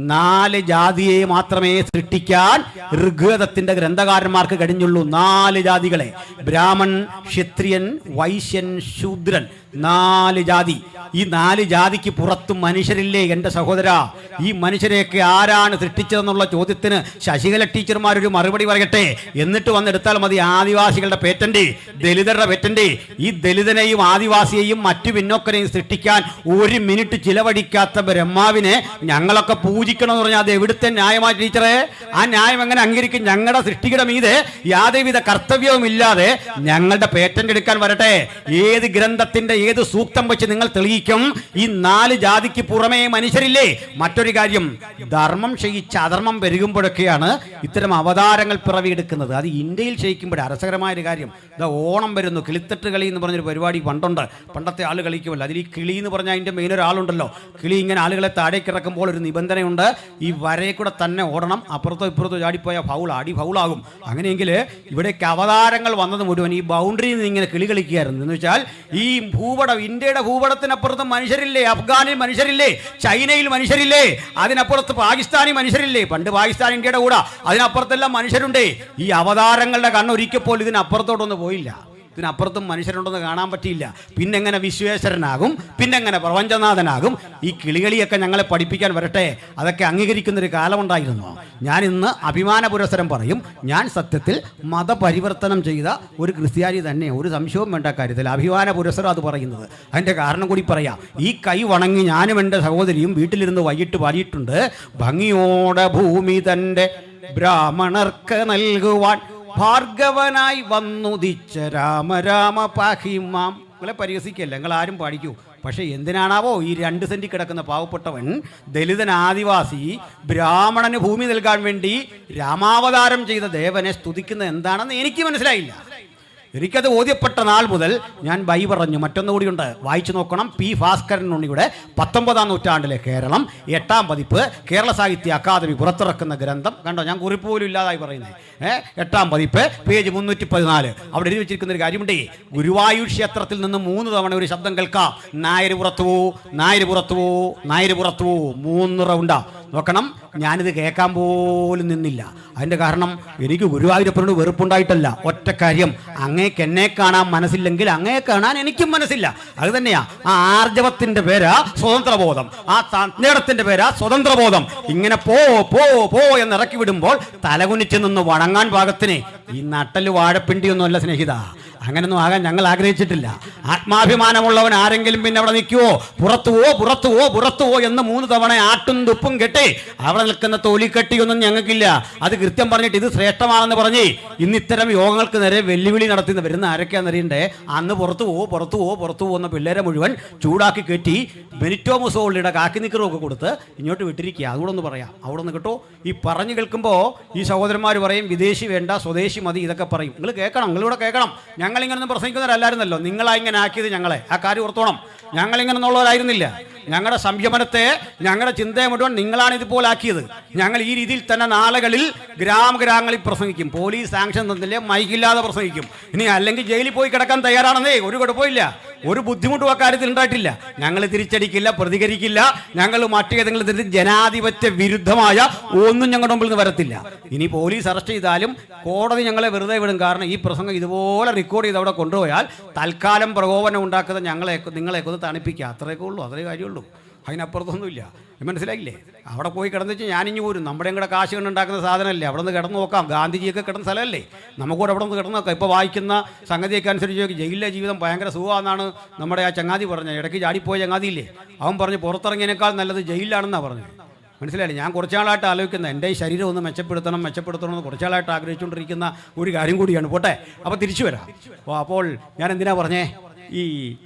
4 ജാതിയെ മാത്രമേ സൃഷ്ടിക്കാൻ ഋഗ്വേദത്തിന്റെ ഗ്രന്ഥകാരന്മാർക്ക് കഴിഞ്ഞുള്ളൂ. 4 ജാതികളെ, ബ്രാഹ്മൺ, ക്ഷത്രിയൻ, വൈശ്യൻ, ശൂദ്രൻ, 4 ജാതി. ഈ 4 ജാതിക്ക് പുറത്തും മനുഷ്യരില്ലേ എൻ്റെ സഹോദര? ഈ മനുഷ്യരെയൊക്കെ ആരാണ് സൃഷ്ടിച്ചതെന്നുള്ള ചോദ്യത്തിന് ശശികല ടീച്ചർമാരൊരു മറുപടി പറയട്ടെ, എന്നിട്ട് വന്നെടുത്താൽ മതി. ആദിവാസികളുടെ പേറ്റന്റ്, ദലിതരുടെ പേറ്റന്റ്. ഈ ദലിതനെയും ആദിവാസിയെയും മറ്റു പിന്നോക്കനെയും സൃഷ്ടിക്കാൻ 1 മിനിറ്റ് ചിലവഴിക്കാത്ത ബ്രഹ്മാവിനെ ഞങ്ങളൊക്കെ പൂജിക്കണമെന്ന് പറഞ്ഞാൽ അത് എവിടുത്തെ ന്യായമായി ടീച്ചറെ? ആ ന്യായം എങ്ങനെ അംഗീകരിക്കും? ഞങ്ങളുടെ സൃഷ്ടിയുടെ മീതെ യാതൊരുവിധ കർത്തവ്യവുമില്ലാതെ ഞങ്ങളുടെ പേറ്റന്റ് എടുക്കാൻ വരട്ടെ. ഏത് ഗ്രന്ഥത്തിന്റെ ഏത് സൂക്തം വെച്ച് നിങ്ങൾ തെളിയിക്കും ഈ 4 ജാതിക്ക് പുറമേ മനുഷ്യരില്ലേ? മറ്റൊരു കാര്യം, ധർമ്മം ക്ഷയിച്ച് അധർമ്മം പെരുകുമ്പോഴൊക്കെയാണ് ഇത്തരം അവതാരങ്ങൾ പിറവിയെടുക്കുന്നത്. അത് ഇന്ത്യയിൽ ക്ഷയിക്കുമ്പോൾ രസകരമായൊരു കാര്യം, ഇതാ ഓണം വരുന്നു. കിളിത്തട്ട് കളി എന്ന് പറഞ്ഞൊരു പരിപാടി പണ്ടുണ്ട്, പണ്ടത്തെ ആൾ കളിക്കുമല്ലോ. അതിൽ ഈ കിളി എന്ന് പറഞ്ഞാൽ അതിൻ്റെ മെയിൻ ഒരാളുണ്ടല്ലോ. കിളി ഇങ്ങനെ ആളുകളെ താഴേക്ക് ഇറക്കുമ്പോൾ ഒരു നിബന്ധനയുണ്ട്, ഈ വരയെ കൂടെ തന്നെ ഓടണം, അപ്പുറത്തോ ഇപ്പുറത്തോ ചാടിപ്പോയാൽ ഫൗൾ, അടി ഫൗളാകും. അങ്ങനെയെങ്കിൽ ഇവിടേക്ക് അവതാരങ്ങൾ വന്നത് മുഴുവൻ ഈ ബൗണ്ടറിയിൽ നിന്ന് ഇങ്ങനെ കിളി കളിക്കുകയായിരുന്നു. എന്ന് വെച്ചാൽ ഈ ഭൂപടം, ഇന്ത്യയുടെ ഭൂപടത്തിനപ്പുറത്ത് മനുഷ്യരില്ലേ? അഫ്ഗാനിൽ മനുഷ്യരില്ലേ? ചൈനയിൽ മനുഷ്യരില്ലേ? അതിനപ്പുറത്ത് പാകിസ്ഥാനിൽ മനുഷ്യരില്ലേ? പണ്ട് പാകിസ്ഥാൻ ഇന്ത്യയുടെ കൂടെ, അതിനപ്പുറത്തെല്ലാം മനുഷ്യരുണ്ടേ. ഈ അവതാരങ്ങളുടെ കണ്ണൊരിക്കൽ പോലും ഇതിനപ്പുറത്തോട്ടൊന്നും പോയില്ല. ഇതിനപ്പുറത്തും മനുഷ്യരുണ്ടെന്ന് കാണാൻ പറ്റിയില്ല. പിന്നെങ്ങനെ വിശ്വേശ്വരനാകും? പിന്നെങ്ങനെ പ്രപഞ്ചനാഥനാകും? ഈ കിളികളിയൊക്കെ ഞങ്ങളെ പഠിപ്പിക്കാൻ വരട്ടെ. അതൊക്കെ അംഗീകരിക്കുന്നൊരു കാലമുണ്ടായിരുന്നു. ഞാൻ ഇന്ന് അഭിമാന പുരസ്സരം പറയും, ഞാൻ സത്യത്തിൽ മതപരിവർത്തനം ചെയ്ത ഒരു ക്രിസ്ത്യാനി തന്നെ, ഒരു സംശയവും വേണ്ട കാര്യത്തിൽ. അഭിമാന പുരസ്സരം അത് പറയുന്നത്. അതിൻ്റെ കാരണം കൂടി പറയാം. ഈ കൈ വണങ്ങി ഞാനും എൻ്റെ സഹോദരിയും വീട്ടിലിരുന്ന് വൈകിട്ട് പാടിയിട്ടുണ്ട്, ഭംഗിയോടെ ഭൂമി തൻ്റെ ബ്രാഹ്മണർക്ക് നൽകുവാൻ ഭാർഗവനായി വന്നുദിച്ച രാമ രാമ പാഹിമാം. നിങ്ങളെ പരിഹസിക്കല്ല, നിങ്ങൾ ആരും പാടിക്കൂ. പക്ഷേ എന്തിനാണാവോ ഈ 2 സെൻറ്റിൽ കിടക്കുന്ന പാവപ്പെട്ടവൻ, ദലിതൻ, ആദിവാസി, ബ്രാഹ്മണന് ഭൂമി നൽകാൻ വേണ്ടി രാമാവതാരം ചെയ്ത ദേവനെ സ്തുതിക്കുന്നത് എന്താണെന്ന് എനിക്ക് മനസ്സിലായില്ല. എനിക്കത് ബോധ്യപ്പെട്ട നാൾ മുതൽ ഞാൻ ബൈ പറഞ്ഞു. മറ്റൊന്നുകൂടിയുണ്ട്, വായിച്ചു നോക്കണം. പി ഭാസ്കരൻ ഉണ്ണിയുടെ 19-ാം നൂറ്റാണ്ടിലെ കേരളം 8-ാം പതിപ്പ് കേരള സാഹിത്യ അക്കാദമി പുറത്തിറക്കുന്ന ഗ്രന്ഥം കണ്ടോ. ഞാൻ കുറിപ്പ് പോലും ഇല്ലാതായി പറയുന്നത്. 8-ാം പതിപ്പ് പേജ് 314. അവിടെ എഴുതി വെച്ചിരിക്കുന്ന ഒരു കാര്യമുണ്ടേ, ഗുരുവായൂർ ക്ഷേത്രത്തിൽ നിന്ന് 3 തവണ ഒരു ശബ്ദം കേൾക്കാം, നായര് പുറത്തുവോ, നായര് പുറത്തുവോ, നായര് പുറത്തുവോ. 3 റൗണ്ടാ. നോക്കണം, ഞാനിത് കേൾക്കാൻ പോലും നിന്നില്ല. അതിൻ്റെ കാരണം എനിക്ക് ഗുരുവായൂരപ്പനോട് വെറുപ്പുണ്ടായിട്ടല്ല, ഒറ്റ കാര്യം, അങ്ങേക്ക് എന്നെ കാണാൻ മനസ്സില്ലെങ്കിൽ അങ്ങേ കാണാൻ എനിക്കും മനസ്സില്ല. അത് തന്നെയാ ആ ആർജവത്തിൻ്റെ പേരാ സ്വതന്ത്രബോധം, ആ തന്നേടത്തിൻ്റെ പേരാ സ്വതന്ത്രബോധം. ഇങ്ങനെ പോ പോ പോ എന്ന് ഇറക്കി വിടുമ്പോൾ തലകുനിച്ച് നിന്ന് വണങ്ങാൻ പാകത്തിന് ഈ നട്ടല് വാഴപ്പിണ്ടിയൊന്നുമല്ല സ്നേഹിത. അങ്ങനൊന്നും ആകാൻ ഞങ്ങൾ ആഗ്രഹിച്ചിട്ടില്ല. ആത്മാഭിമാനമുള്ളവൻ ആരെങ്കിലും പിന്നെ അവിടെ നിൽക്കുവോ? പുറത്തുവോ പുറത്തുവോ പുറത്തുവോ എന്ന് 3 തവണ ആട്ടും തുപ്പും കെട്ടി അവിടെ നിൽക്കുന്ന തോലിക്കെട്ടിയൊന്നും ഞങ്ങൾക്കില്ല. അത് കൃത്യം പറഞ്ഞിട്ട് ഇത് ശ്രേഷ്ഠമാണെന്ന് പറഞ്ഞ് ഇന്ന് ഇത്തരം യോഗങ്ങൾക്ക് നേരെ വെല്ലുവിളി നടത്തുന്ന വരുന്ന ആരൊക്കെയാണെന്നറിയണ്ടേ. അന്ന് പുറത്തുവോ പുറത്തുവോ പുറത്തുവോ എന്ന പിള്ളേരെ മുഴുവൻ ചൂടാക്കി കയറ്റി ബെനിറ്റോ മുസോളിയുടെ കാക്കി നിക്കറൊക്കെ കൊടുത്ത് ഇങ്ങോട്ട് വിട്ടിരിക്കുക. അതുകൂടെ ഒന്ന് പറയാം. അവിടെ നിന്ന് കേട്ടോ. ഈ പറഞ്ഞു കേൾക്കുമ്പോൾ ഈ സഹോദരന്മാർ പറയും വിദേശി വേണ്ട സ്വദേശി മതി, ഇതൊക്കെ പറയും. നിങ്ങൾ കേൾക്കണം, നിങ്ങളിവിടെ കേൾക്കണം. ഞങ്ങളിങ്ങനൊന്നും പ്രസംഗിക്കുന്നവരല്ലായിരുന്നല്ലോ. നിങ്ങളാ ഇങ്ങനെ ആക്കിയത് ഞങ്ങളെ. ആ കാര്യം ഓർത്തോണം. ഞങ്ങളിങ്ങനെ ഉള്ളവരായിരുന്നില്ല. ഞങ്ങളുടെ സംയമനത്തെ, ഞങ്ങളുടെ ചിന്തയെ മുഴുവൻ നിങ്ങളാണ് ഇതുപോലാക്കിയത്. ഞങ്ങൾ ഈ രീതിയിൽ തന്നെ നാളുകളിൽ ഗ്രാമങ്ങളിൽ പ്രസംഗിക്കും. പോലീസ് സാങ്ഷൻ തന്നില്ലേ, മൈക്കില്ലാതെ പ്രസംഗിക്കും. ഇനി അല്ലെങ്കിൽ ജയിലിൽ പോയി കിടക്കാൻ തയ്യാറാണെന്നേ, ഒരു കുഴപ്പമില്ല, ഒരു ബുദ്ധിമുട്ടും അക്കാര്യത്തിൽ ഉണ്ടായിട്ടില്ല. ഞങ്ങൾ തിരിച്ചടിക്കില്ല, പ്രതികരിക്കില്ല. ഞങ്ങൾ മറ്റേതെങ്കിലും തരത്തിൽ ജനാധിപത്യ വിരുദ്ധമായ ഒന്നും ഞങ്ങളുടെ മുമ്പിൽ നിന്ന് വരത്തില്ല. ഇനി പോലീസ് അറസ്റ്റ് ചെയ്താലും കോടതി ഞങ്ങളെ വെറുതെ വിടും. കാരണം ഈ പ്രസംഗം ഇതുപോലെ റെക്കോർഡ് ചെയ്ത് അവിടെ കൊണ്ടുപോയാൽ തൽക്കാലം പ്രകോപനം ഉണ്ടാക്കുന്ന നിങ്ങളെയൊക്കെ ഒന്ന് തണുപ്പിക്കുക. അത്രയൊക്കെ ഉള്ളൂ, അതേ കാര്യമുള്ളൂ. അതിനപ്പുറത്തൊന്നുമില്ല. മനസ്സിലായില്ലേ? അവിടെ പോയി കിടന്നു വെച്ചാൽ ഞാനിഞ്ഞു പോരും. നമ്മുടെ കൂടെ കാശ് കൊണ്ടുണ്ടാക്കുന്ന സാധനമല്ലേ, അവിടെ നിന്ന് കിടന്ന് നോക്കാം. ഗാന്ധിജിയൊക്കെ കിടന്ന സ്ഥലമല്ലേ, നമുക്കൂടെ അവിടെ നിന്ന് കിടന്ന് നോക്കാം. ഇപ്പോൾ വായിക്കുന്ന സംഗതിയൊക്കെ അനുസരിച്ച് ജയിലിലെ ജീവിതം ഭയങ്കര സുഖമാണെന്നാണ് നമ്മുടെ ആ ചങ്ങാതി പറഞ്ഞത്. ഇടയ്ക്ക് ചാടിപ്പോയ ചങ്ങാതിയില്ലേ, അവൻ പറഞ്ഞ് പുറത്തിറങ്ങിയതിനേക്കാൾ നല്ലത് ജയിലിലാണെന്നാണ് പറഞ്ഞത്. മനസ്സിലായില്ലേ? ഞാൻ കുറച്ചാളായിട്ട് ആലോചിക്കുന്നത് എൻ്റെ ഈ ശരീരം ഒന്ന് മെച്ചപ്പെടുത്തണം എന്ന് കുറച്ചാളായിട്ട് ആഗ്രഹിച്ചുകൊണ്ടിരിക്കുന്ന ഒരു കാര്യം കൂടിയാണ്. പോട്ടെ, അപ്പോൾ തിരിച്ചു വരാം. അപ്പോൾ ഞാൻ എന്തിനാ പറഞ്ഞേ, ഈ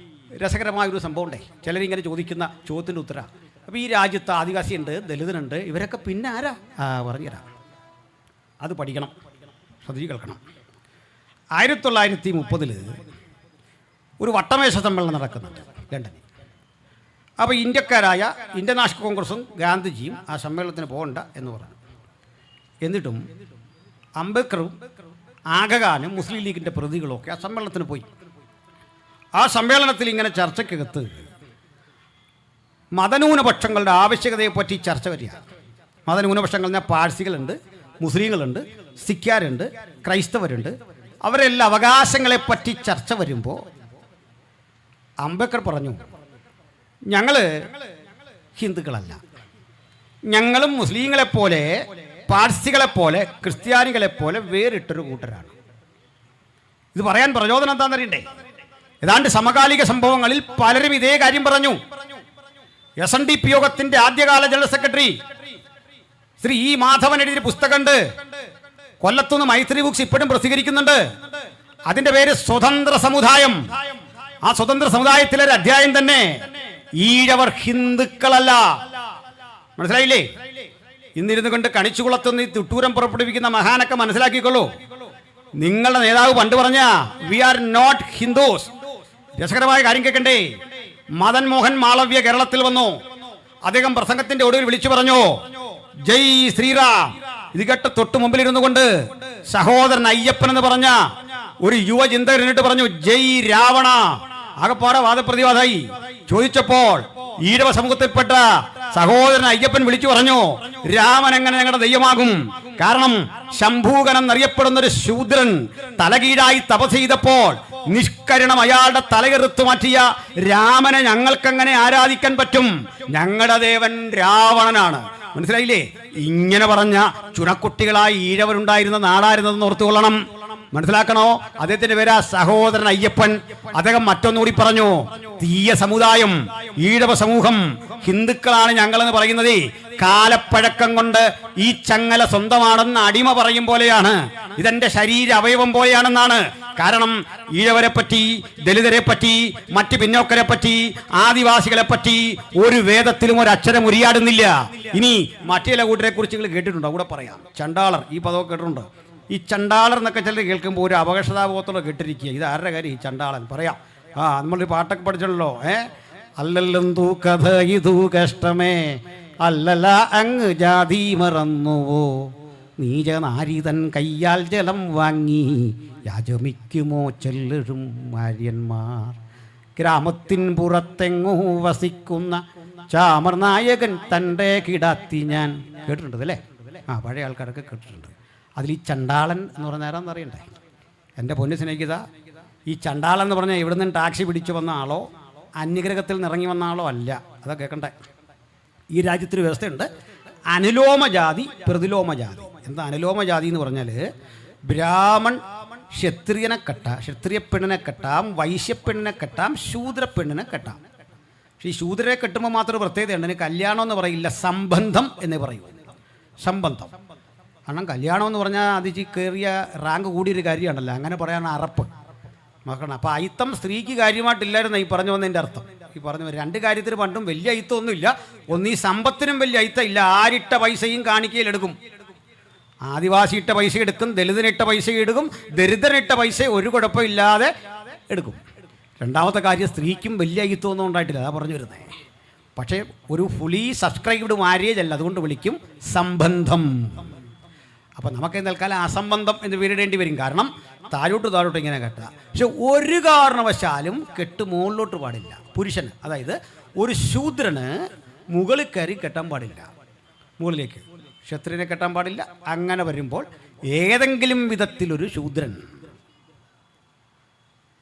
രസകരമായൊരു സംഭവം ഉണ്ടേ. ചിലരിങ്ങനെ ചോദിക്കുന്ന ചോദ്യത്തിൻ്റെ ഉത്തരം. അപ്പോൾ ഈ രാജ്യത്ത് ആദിവാസിയുണ്ട്, ദലിതനുണ്ട്, ഇവരൊക്കെ പിന്നെ ആരാ? പറഞ്ഞുതരാം, അത് പഠിക്കണം, ശ്രദ്ധിച്ച് കേൾക്കണം. 1930 ഒരു വട്ടമേശ സമ്മേളനം നടക്കുന്നുണ്ട് ലണ്ടനിൽ. അപ്പോൾ ഇന്ത്യക്കാരായ ഇന്ത്യൻ നാഷണൽ കോൺഗ്രസും ഗാന്ധിജിയും ആ സമ്മേളനത്തിന് പോകണ്ട എന്ന് പറഞ്ഞു. എന്നിട്ടും അംബേദ്കറും ആഗഖാനും മുസ്ലിം ലീഗിൻ്റെ പ്രതികളൊക്കെ ആ സമ്മേളനത്തിന് പോയി. ആ സമ്മേളനത്തിൽ ഇങ്ങനെ ചർച്ചയ്ക്കകത്ത് മതന്യൂനപക്ഷങ്ങളുടെ ആവശ്യകതയെപ്പറ്റി ചർച്ച വരിക. മതന്യൂനപക്ഷങ്ങൾ എന്നാൽ പാഴ്സികളുണ്ട്, മുസ്ലിങ്ങളുണ്ട്, സിഖ്കാരുണ്ട്, ക്രൈസ്തവരുണ്ട്. അവരെല്ലാം അവകാശങ്ങളെപ്പറ്റി ചർച്ച വരുമ്പോൾ അംബേദ്കർ പറഞ്ഞു, ഞങ്ങൾ ഹിന്ദുക്കളല്ല, ഞങ്ങളും മുസ്ലിങ്ങളെപ്പോലെ, പാഴ്സികളെപ്പോലെ, ക്രിസ്ത്യാനികളെപ്പോലെ വേറിട്ടൊരു കൂട്ടരാണ്. ഇത് പറയാൻ പ്രചോദനം എന്താണെന്നറിയണ്ടേ? ഏതാണ്ട് സമകാലിക സംഭവങ്ങളിൽ പലരും ഇതേ കാര്യം പറഞ്ഞു. SNDP യോഗത്തിന്റെ ആദ്യകാല general secretary Shri E Madhavan എഴുതിയ പുസ്തകമുണ്ട്, കൊല്ലത്തുനിന്ന് മൈത്രി ബുക്സ് ഇപ്പോഴും പ്രസിദ്ധീകരിക്കുന്നുണ്ട്. അതിന്റെ പേര് സ്വതന്ത്ര സമുദായം. ആ സ്വതന്ത്ര സമുദായത്തിലെ ഒരു അധ്യായം തന്നെ ഈഴവർ ഹിന്ദുക്കളല്ല. മനസ്സിലായില്ലേ? ഇന്നിരുന്നു കൊണ്ട് കണിച്ചുകുളത്തുനിന്ന് തിട്ടൂരം പുറപ്പെടുവിക്കുന്ന മഹാനൊക്കെ മനസ്സിലാക്കിക്കൊള്ളൂ. നിങ്ങളുടെ നേതാവ് പണ്ട് പറഞ്ഞ വി ആർ നോട്ട് ഹിന്ദുസ്. രസകരമായ കാര്യം കേൾക്കണ്ടേ? മദൻ മോഹൻ മാളവ്യ കേരളത്തിൽ വന്നു. അദ്ദേഹം പ്രസംഗത്തിന്റെ ഒടുവിൽ വിളിച്ചു പറഞ്ഞു, ജയ് ശ്രീറാം. ഇത് കേട്ട് തൊട്ട് മുമ്പിൽ ഇരുന്നു കൊണ്ട് സഹോദരൻ അയ്യപ്പൻ എന്ന് പറഞ്ഞ ഒരു യുവചിന്തകൻ പറഞ്ഞു, ജയ് രാവണ. ആകപ്പാടെ വാദപ്രതിവാദമായി. ചോദിച്ചപ്പോൾ ഈഴവ സമൂഹത്തിൽപ്പെട്ട സഹോദരൻ അയ്യപ്പൻ വിളിച്ചു പറഞ്ഞു, രാമൻ എങ്ങനെ ഞങ്ങളുടെ ദൈവമാകും? കാരണം ശംഭൂകൻ എന്നറിയപ്പെടുന്ന ഒരു ശൂദ്രൻ തലകീഴായി തപസ് ചെയ്തപ്പോൾ നിഷ്കരണം അയാളുടെ തലയെറുത്തു മാറ്റിയ രാമനെ ഞങ്ങൾക്കെങ്ങനെ ആരാധിക്കാൻ പറ്റും? ഞങ്ങളുടെ ദേവൻ രാവണനാണ്. മനസ്സിലായില്ലേ? ഇങ്ങനെ പറഞ്ഞ ചുണക്കുട്ടികളായി ഈഴവരുണ്ടായിരുന്ന നാടായിരുന്നതെന്ന് ഓർത്തുകൊള്ളണം. മനസ്സിലാക്കണോ? അദ്ദേഹത്തിന്റെ പേരാ സഹോദരൻ അയ്യപ്പൻ. അദ്ദേഹം മറ്റൊന്നുകൂടി പറഞ്ഞു, തീയ സമുദായം, ഈഴവ സമൂഹം, ഹിന്ദുക്കളാണ് ഞങ്ങളെന്ന് പറയുന്നത് കാലപ്പഴക്കം കൊണ്ട് ഈ ചങ്ങല സ്വന്തമാണെന്ന് അടിമ പറയും പോലെയാണ്. ഇതെന്റെ ശരീര അവയവം പോലെയാണെന്നാണ്. കാരണം ഈഴവരെ പറ്റി, ദലിതരെ പറ്റി, മറ്റ് പിന്നോക്കരെ പറ്റി, ആദിവാസികളെ പറ്റി ഒരു വേദത്തിലും ഒരു അക്ഷരം ഉരിയാടുന്നില്ല. ഇനി മറ്റു ചില കൂട്ടരെ കുറിച്ച് നിങ്ങൾ കേട്ടിട്ടുണ്ടോ? കൂടെ പറയാം. ചണ്ടാളർ, ഈ പദമൊക്കെ കേട്ടിട്ടുണ്ടോ? ഈ ചണ്ടാളർ എന്നൊക്കെ ചിലർ കേൾക്കുമ്പോൾ ഒരു അപകർഷതാബോധത്തോടെ കേട്ടിരിക്കുക. ഇത് ആരുടെ കാര്യം? ഈ ചണ്ടാളൻ. പറയാം. നമ്മളൊരു പാട്ടൊക്കെ പഠിച്ചല്ലോ. അല്ലല്ലെന്തൂ കഥ ഇതു കഷ്ടമേ, അല്ലല്ല അങ്ങ് ജാതി മറന്നുവോ, നീചനാരിതൻ കയ്യാൽ ജലം വാങ്ങി യാചമിക്കുമോ ചെല്ലും ആര്യന്മാർ, ഗ്രാമത്തിൻ പുറത്തെങ്ങോ വസിക്കുന്ന ചാമർ നായകൻ തൻ്റെ കിടാത്തി ഞാൻ. കേട്ടിട്ടുണ്ട് അല്ലേ? പഴയ ആൾക്കാരൊക്കെ കേട്ടിട്ടുണ്ട്. അതിൽ ഈ ചണ്ടാളൻ എന്ന് പറഞ്ഞ ആരാന്ന് അറിയണ്ടേ? എൻ്റെ പൊന്നു സ്നേഹിത, ഈ ചണ്ടാളൻ എന്ന് പറഞ്ഞാൽ ഇവിടെ നിന്ന് ടാക്സി പിടിച്ചു വന്ന ആളോ അന്യഗ്രഹത്തിൽ നിന്ന് ഇറങ്ങി വന്ന ആളോ അല്ല. അതൊക്കെ കേൾക്കണ്ടേ? ഈ രാജ്യത്തൊരു വ്യവസ്ഥയുണ്ട്, അനുലോമ ജാതി, പ്രതിലോമ ജാതി. എന്താ അനുലോമ ജാതി എന്ന് പറഞ്ഞാൽ ബ്രാഹ്മൺ ക്ഷത്രിയനെ കെട്ടാം, ക്ഷത്രിയ പെണ്ണിനെ കെട്ടാം, വൈശ്യപ്പെണ്ണിനെ കെട്ടാം, ശൂദ്രപ്പെണ്ണിനെ കെട്ടാം. പക്ഷേ ഈ ശൂദ്രരെ കെട്ടുമ്പോൾ മാത്രം പ്രത്യേകതയുണ്ട്. അതിന് കല്യാണം എന്ന് പറയില്ല, സംബന്ധം എന്നേ പറയൂ. സംബന്ധം. കാരണം കല്യാണം എന്ന് പറഞ്ഞാൽ അത് കയറിയ റാങ്ക് കൂടിയൊരു കാര്യമാണല്ലോ, അങ്ങനെ പറയാൻ അറപ്പ് മക്കളാണ്. അപ്പോൾ അയിത്തം സ്ത്രീക്ക് കാര്യമായിട്ടില്ലായിരുന്നു ഈ പറഞ്ഞു വന്നതിൻ്റെ അർത്ഥം. ഈ പറഞ്ഞു രണ്ട് കാര്യത്തിന് പണ്ടും വലിയ അയിത്തമൊന്നുമില്ല. ഒന്ന് ഈ സമ്പത്തിനും വലിയ അയിത്തം ഇല്ല. ആരിട്ട പൈസയും കാണിക്കയിലെടുക്കും. ആദിവാസി ഇട്ട പൈസ എടുക്കും, ദലിതനിട്ട പൈസ എടുക്കും, ദരിദ്രനിട്ട പൈസ ഒരു കുഴപ്പമില്ലാതെ എടുക്കും. രണ്ടാമത്തെ കാര്യം, സ്ത്രീക്കും വലിയ അയിത്തമൊന്നും ഉണ്ടായിട്ടില്ല. അതാ പറഞ്ഞു വരുന്നത്. പക്ഷേ ഒരു ഫുള്ളി സബ്സ്ക്രൈബ്ഡ് മാരേജ് അല്ല, അതുകൊണ്ട് വിളിക്കും സംബന്ധം. അപ്പം നമുക്ക് തൽക്കാലം അസംബന്ധം എന്ന് പേരിടേണ്ടി വരും. കാരണം താഴോട്ട് ഇങ്ങനെ കെട്ടുക. പക്ഷെ ഒരു കാരണവശാലും കെട്ട് മുകളിലോട്ട് പാടില്ല. പുരുഷന്, അതായത് ഒരു ശൂദ്രന് മുകളിൽ കയറി കെട്ടാൻ പാടില്ല, മുകളിലേക്ക് ക്ഷത്രിയനെ കെട്ടാൻ പാടില്ല. അങ്ങനെ വരുമ്പോൾ ഏതെങ്കിലും വിധത്തിലൊരു ശൂദ്രൻ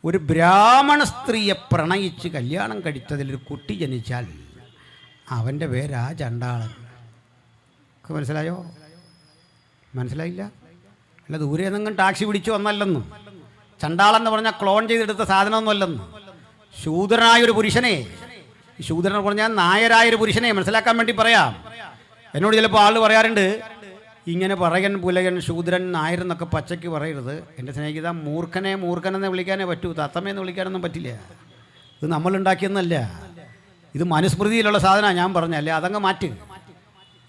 ഒരു ബ്രാഹ്മണ സ്ത്രീയെ പ്രണയിച്ച് കല്യാണം കഴിച്ചതിലൊരു കുട്ടി ജനിച്ചാൽ അവൻ്റെ പേരാ ചണ്ടാളൻ. മനസ്സിലായോ? മനസ്സിലായില്ല? അല്ല, ദൂരെ നിന്നും ടാക്സി പിടിച്ചു വന്നല്ലെന്നും. ചണ്ടാളെന്ന് പറഞ്ഞാൽ ക്ലോൺ ചെയ്തെടുത്ത സാധനമൊന്നുമല്ലെന്നും. ശൂദ്രനായൊരു പുരുഷനെ, ശൂദ്രൻ പറഞ്ഞാൽ നായരായൊരു പുരുഷനെ മനസ്സിലാക്കാൻ വേണ്ടി പറയാം. എന്നോട് ചിലപ്പോൾ ആൾ പറയാറുണ്ട്, ഇങ്ങനെ പറയൻ പുലകൻ ശൂദ്രൻ നായരെന്നൊക്കെ പച്ചയ്ക്ക് പറയരുത്. എൻ്റെ സ്നേഹിത, മൂർഖനെന്ന് വിളിക്കാനേ പറ്റൂ, തത്തമ്മയെന്ന് വിളിക്കാനൊന്നും പറ്റില്ല. ഇത് നമ്മളുണ്ടാക്കിയെന്നല്ല, ഇത് മനുസ്മൃതിയിലുള്ള സാധനമാണ്. ഞാൻ പറഞ്ഞല്ലേ, അതങ്ങ് മാറ്റ്.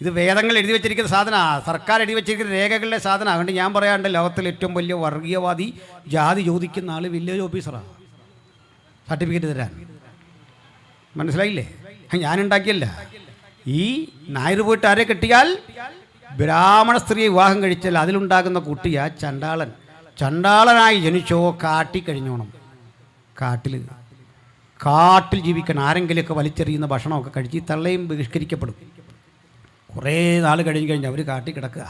ഇത് വേദങ്ങൾ എഴുതി വെച്ചിരിക്കുന്ന സാധനമാണ്, സർക്കാർ എഴുതി വെച്ചിരിക്കുന്ന രേഖകളിലെ സാധനമാണ്. അതുകൊണ്ട് ഞാൻ പറയാണ്ട്, ലോകത്തിലെ ഏറ്റവും വലിയ വർഗീയവാദി ജാതി ചോദിക്കുന്ന ആൾ വില്ലേജ് ഓഫീസറാണ്, സർട്ടിഫിക്കറ്റ് തരാൻ. മനസ്സിലായില്ലേ? ഞാനുണ്ടാക്കിയല്ല. ഈ നായർ പോയിട്ട് ആരെ കെട്ടിയാൽ, ബ്രാഹ്മണ സ്ത്രീയെ വിവാഹം കഴിച്ചാൽ അതിലുണ്ടാകുന്ന കുട്ടിയാ ചണ്ടാളൻ. ചണ്ടാളനായി ജനിച്ചോ കാട്ടിക്കഴിഞ്ഞോണം. കാട്ടിൽ ജീവിക്കണം. ആരെങ്കിലുമൊക്കെ വലിച്ചെറിയുന്ന ഭക്ഷണമൊക്കെ കഴിച്ച് തള്ളയും ബഹിഷ്കരിക്കപ്പെടും. കുറേ നാൾ കഴിഞ്ഞ് അവർ കാട്ടി കിടക്കുക.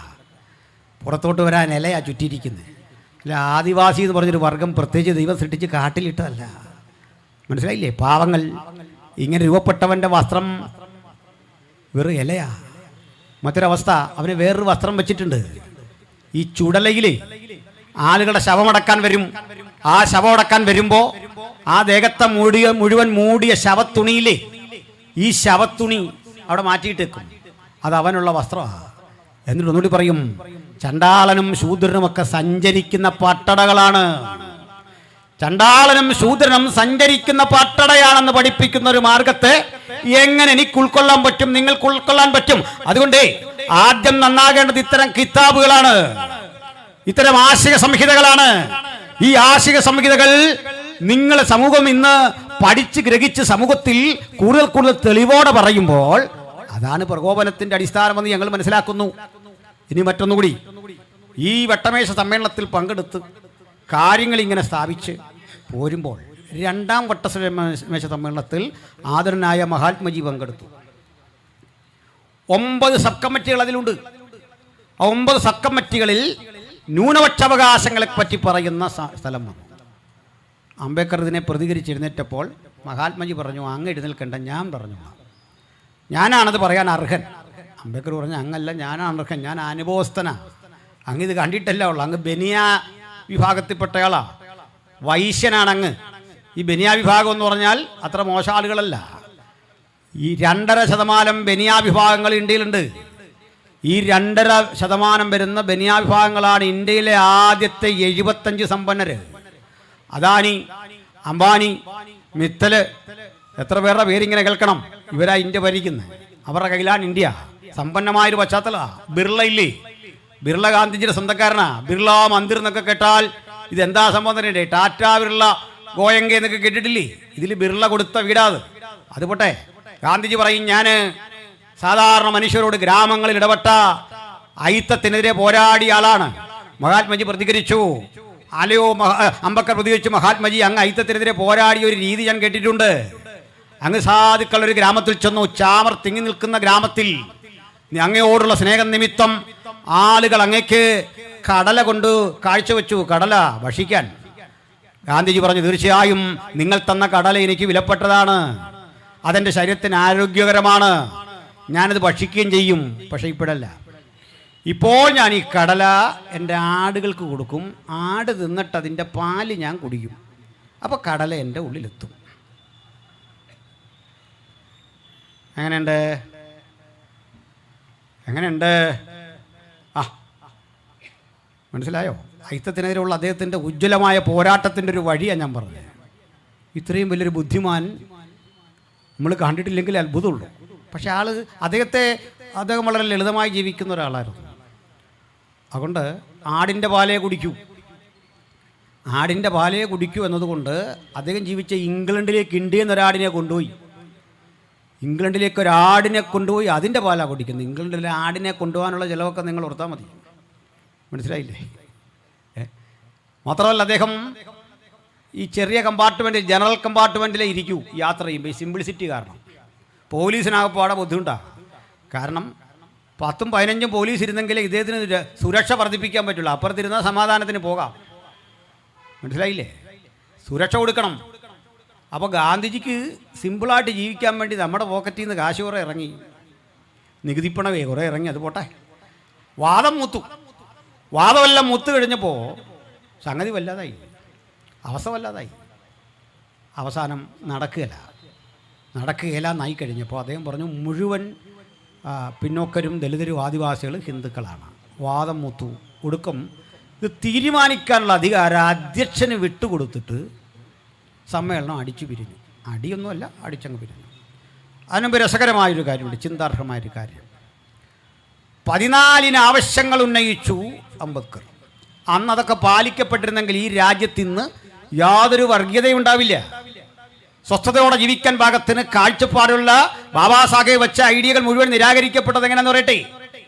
പുറത്തോട്ട് വരാൻ ഇലയാ ചുറ്റിയിരിക്കുന്നത്. അല്ല, ആദിവാസി എന്ന് പറഞ്ഞൊരു വർഗം പ്രത്യേകിച്ച് ദൈവം സൃഷ്ടിച്ച് കാട്ടിലിട്ടതല്ല. മനസ്സിലായില്ലേ? പാവങ്ങൾ. ഇങ്ങനെ രൂപപ്പെട്ടവൻ്റെ വസ്ത്രം വെറും ഇലയാ. മറ്റൊരവസ്ഥ, അവന് വേറൊരു വസ്ത്രം വെച്ചിട്ടുണ്ട്. ഈ ചുടലയിൽ ആളുകളുടെ ശവമടക്കാൻ വരും. ആ ശവമടക്കാൻ വരുമ്പോൾ ആ ദേഹത്തെ മുഴുവൻ മൂടിയ ശവത്തുണിയിലെ ഈ ശവത്തുണി അവിടെ മാറ്റിയിട്ടേക്കും. അത് അവനുള്ള വസ്ത്രമാണ്. എന്നിട്ട് ഒന്നുകൂടി പറയും, ചണ്ടാളനും ശൂദ്രനുമൊക്കെ സഞ്ചരിക്കുന്ന പട്ടടകളാണ്. ചണ്ടാളനും ശൂദ്രനും സഞ്ചരിക്കുന്ന പട്ടടയാണെന്ന് പഠിപ്പിക്കുന്ന ഒരു മാർഗത്തെ എങ്ങനെ എനിക്ക് ഉൾക്കൊള്ളാൻ പറ്റും, നിങ്ങൾക്ക് ഉൾക്കൊള്ളാൻ പറ്റും? അതുകൊണ്ട് ആദ്യം നന്നാകേണ്ടത് ഇത്തരം കിതാബുകളാണ്, ഇത്തരം ആശയ സംഹിതകളാണ്. ഈ ആശയ സംഹിതകൾ നിങ്ങളെ സമൂഹം ഇന്ന് പഠിച്ച് ഗ്രഹിച്ച് സമൂഹത്തിൽ കൂടുതൽ തെളിവോടെ പറയുമ്പോൾ അതാണ് പ്രകോപനത്തിന്റെ അടിസ്ഥാനമെന്ന് ഞങ്ങൾ മനസ്സിലാക്കുന്നു. ഇനി മറ്റൊന്നുകൂടി, ഈ വട്ടമേശ സമ്മേളനത്തിൽ പങ്കെടുത്ത് കാര്യങ്ങൾ ഇങ്ങനെ സ്ഥാപിച്ച് പോരുമ്പോൾ രണ്ടാം വട്ടമേശ സമ്മേളനത്തിൽ ആദരനായ മഹാത്മജി പങ്കെടുത്തു. 9 സബ് കമ്മിറ്റികൾ അതിലുണ്ട്. 9 സബ് കമ്മിറ്റികളിൽ ന്യൂനപക്ഷാവകാശങ്ങളെ പറ്റി പറയുന്ന സ്ഥലം വന്നു. അംബേദ്കർ ഇതിനെ പ്രതികരിച്ചെഴുന്നേറ്റപ്പോൾ മഹാത്മജി പറഞ്ഞു, അങ്ങ് എഴുന്നേൽക്കേണ്ട, ഞാൻ പറഞ്ഞു, ഞാനാണത് പറയാൻ അർഹൻ. അംബേദ്കർ പറഞ്ഞു, അങ്ങല്ല, ഞാനാണ് അർഹൻ, ഞാൻ അനുഭവസ്ഥനാ. അങ്ങ് ഇത് കണ്ടിട്ടല്ല ഉള്ളു, അങ്ങ് ബനിയ വിഭാഗത്തിൽപ്പെട്ടയാളാ, വൈശ്യനാണ് അങ്ങ്. ഈ ബനിയ വിഭാഗം എന്ന് പറഞ്ഞാൽ അത്ര മോശ ആളുകളല്ല. ഈ 2.5% ബനിയ വിഭാഗങ്ങൾ ഇന്ത്യയിലുണ്ട്. ഈ 2.5% വരുന്ന ബനിയ വിഭാഗങ്ങളാണ് ഇന്ത്യയിലെ ആദ്യത്തെ 75 സമ്പന്നര്. അദാനി, അംബാനി, മിത്തല്, എത്ര പേരുടെ പേരിങ്ങനെ കേൾക്കണം. ഇവരാ ഇന്ത്യ ഭരിക്കുന്നത്, അവരുടെ കയ്യിലാണ് ഇന്ത്യ. സമ്പന്നമായൊരു പശ്ചാത്തലമാണ്. ബിർള ഇല്ലേ, ബിർള ഗാന്ധിജിയുടെ സ്വന്തക്കാരനാ. ബിർള മന്ദിർ എന്നൊക്കെ കേട്ടാൽ ഇതെന്താ സംഭവം തന്നെ. ടാറ്റ ബിർള ഗോയങ്ക എന്നൊക്കെ കേട്ടിട്ടില്ലേ? ഇതിൽ ബിർള കൊടുത്ത വീടാത്. അത് പോട്ടെ, ഗാന്ധിജി പറയും, ഞാൻ സാധാരണ മനുഷ്യരോട് ഗ്രാമങ്ങളിൽ ഇടപെട്ട അയിത്തത്തിനെതിരെ പോരാടിയ ആളാണ്. മഹാത്മജി പ്രതികരിച്ചു, അലയോ അംബേദ്കർ പ്രതികരിച്ചു, മഹാത്മജി, അങ്ങ് അയിത്തത്തിനെതിരെ പോരാടിയ ഒരു രീതി ഞാൻ കേട്ടിട്ടുണ്ട്. അങ്ങ് സാധുക്കളൊരു ഗ്രാമത്തിൽ ചെന്നു, ചാമർ തിങ്ങി നിൽക്കുന്ന ഗ്രാമത്തിൽ അങ്ങയോടുള്ള സ്നേഹം നിമിത്തം ആളുകൾ അങ്ങേക്ക് കടല കൊണ്ട് കാഴ്ചവെച്ചു, കടല ഭക്ഷിക്കാൻ. ഗാന്ധിജി പറഞ്ഞു, തീർച്ചയായും നിങ്ങൾ തന്ന കടല എനിക്ക് വിലപ്പെട്ടതാണ്, അതെൻ്റെ ശരീരത്തിന് ആരോഗ്യകരമാണ്, ഞാനത് ഭക്ഷിക്കുകയും ചെയ്യും. പക്ഷേ ഇപ്പോഴല്ല, ഇപ്പോൾ ഞാൻ ഈ കടല എൻ്റെ ആടുകൾക്ക് കൊടുക്കും, ആട് തിന്നിട്ട് അതിൻ്റെ പാല് ഞാൻ കുടിക്കും, അപ്പോൾ കടല എൻ്റെ ഉള്ളിലെത്തും. എങ്ങനെയുണ്ട്? മനസ്സിലായോ? അയിത്തത്തിനെതിരെയുള്ള അദ്ദേഹത്തിൻ്റെ ഉജ്ജ്വലമായ പോരാട്ടത്തിൻ്റെ ഒരു വഴിയാണ് ഞാൻ പറഞ്ഞത്. ഇത്രയും വലിയൊരു ബുദ്ധിമാൻ നമ്മൾ കണ്ടിട്ടില്ലെങ്കിൽ അത്ഭുതമുള്ളൂ. പക്ഷെ അദ്ദേഹം വളരെ ലളിതമായി ജീവിക്കുന്ന ഒരാളായിരുന്നു. അതുകൊണ്ട് ആടിൻ്റെ പാലേ കുടിക്കൂ എന്നതുകൊണ്ട് അദ്ദേഹം ജീവിച്ച ഇംഗ്ലണ്ടിലേക്ക് ഇന്ത്യയിൽ നിന്ന് ഒരാടിനെ കൊണ്ടുപോയി. ഇംഗ്ലണ്ടിലേക്ക് ഒരാടിനെ കൊണ്ടുപോയി അതിൻ്റെ പാലാണ് കുടിക്കുന്നത്. ഇംഗ്ലണ്ടിലെ ആടിനെ കൊണ്ടുപോകാനുള്ള ചിലവൊക്കെ നിങ്ങൾ ഓർത്താൽ മതി. മനസ്സിലായില്ലേ? മാത്രമല്ല, അദ്ദേഹം ഈ ചെറിയ കമ്പാർട്ട്മെൻറ്റിൽ, ജനറൽ കമ്പാർട്ട്മെൻറ്റിലേ ഇരിക്കൂ യാത്ര ചെയ്യുമ്പോൾ. ഈ സിംപ്ലിസിറ്റി കാരണം പോലീസിനാകപ്പാടെ ബുദ്ധിമുട്ടാണ്. കാരണം 10ഉം 15ഉം പോലീസ് ഇരുന്നെങ്കിലേ ഇദ്ദേഹത്തിന് സുരക്ഷ വർദ്ധിപ്പിക്കാൻ പറ്റുള്ളൂ. അപ്പുറത്തിരുന്നാൽ സമാധാനത്തിന് പോകാം. മനസ്സിലായില്ലേ? സുരക്ഷ കൊടുക്കണം. അപ്പോൾ ഗാന്ധിജിക്ക് സിമ്പിളായിട്ട് ജീവിക്കാൻ വേണ്ടി നമ്മുടെ പോക്കറ്റിൽ നിന്ന് കാശ് കുറേ ഇറങ്ങി, നികുതിപ്പണവേ കുറേ ഇറങ്ങി. അത് പോട്ടെ, വാദം മൂത്തു. വാദമെല്ലാം മൂത്ത് കഴിഞ്ഞപ്പോൾ സംഗതി വല്ലാതായി, അവസ്ഥ വല്ലാതായി. അവസാനം നടക്കുകയില്ല എന്നായി കഴിഞ്ഞപ്പോൾ അദ്ദേഹം പറഞ്ഞു, മുഴുവൻ പിന്നോക്കരും ദലിതരും ആദിവാസികളും ഹിന്ദുക്കളാണ്. വാദം മൂത്തു. ഒടുക്കം ഇത് തീരുമാനിക്കാനുള്ള അധികാരം അധ്യക്ഷന് വിട്ടുകൊടുത്തിട്ട് സമ്മേളനം അടിച്ചു പിരിഞ്ഞു. അടിയൊന്നുമല്ല, അടിച്ചങ്ങ് പിരിഞ്ഞു. അതിനുമുമ്പ് രസകരമായൊരു കാര്യമുണ്ട്, ചിന്താർഹമായൊരു കാര്യം. 14 ആവശ്യങ്ങൾ ഉന്നയിച്ചു അംബേദ്കർ. അന്ന് അതൊക്കെ പാലിക്കപ്പെട്ടിരുന്നെങ്കിൽ ഈ രാജ്യത്തിന്ന് യാതൊരു വർഗീയതയും ഉണ്ടാവില്ല. സ്വസ്ഥതയോടെ ജീവിക്കാൻ പാകത്തിന് കാഴ്ചപ്പാടുള്ള ബാബാ സാഹേബ് വെച്ച ഐഡിയകൾ മുഴുവൻ നിരാകരിക്കപ്പെട്ടത് എങ്ങനെയെന്ന് പറയട്ടെ.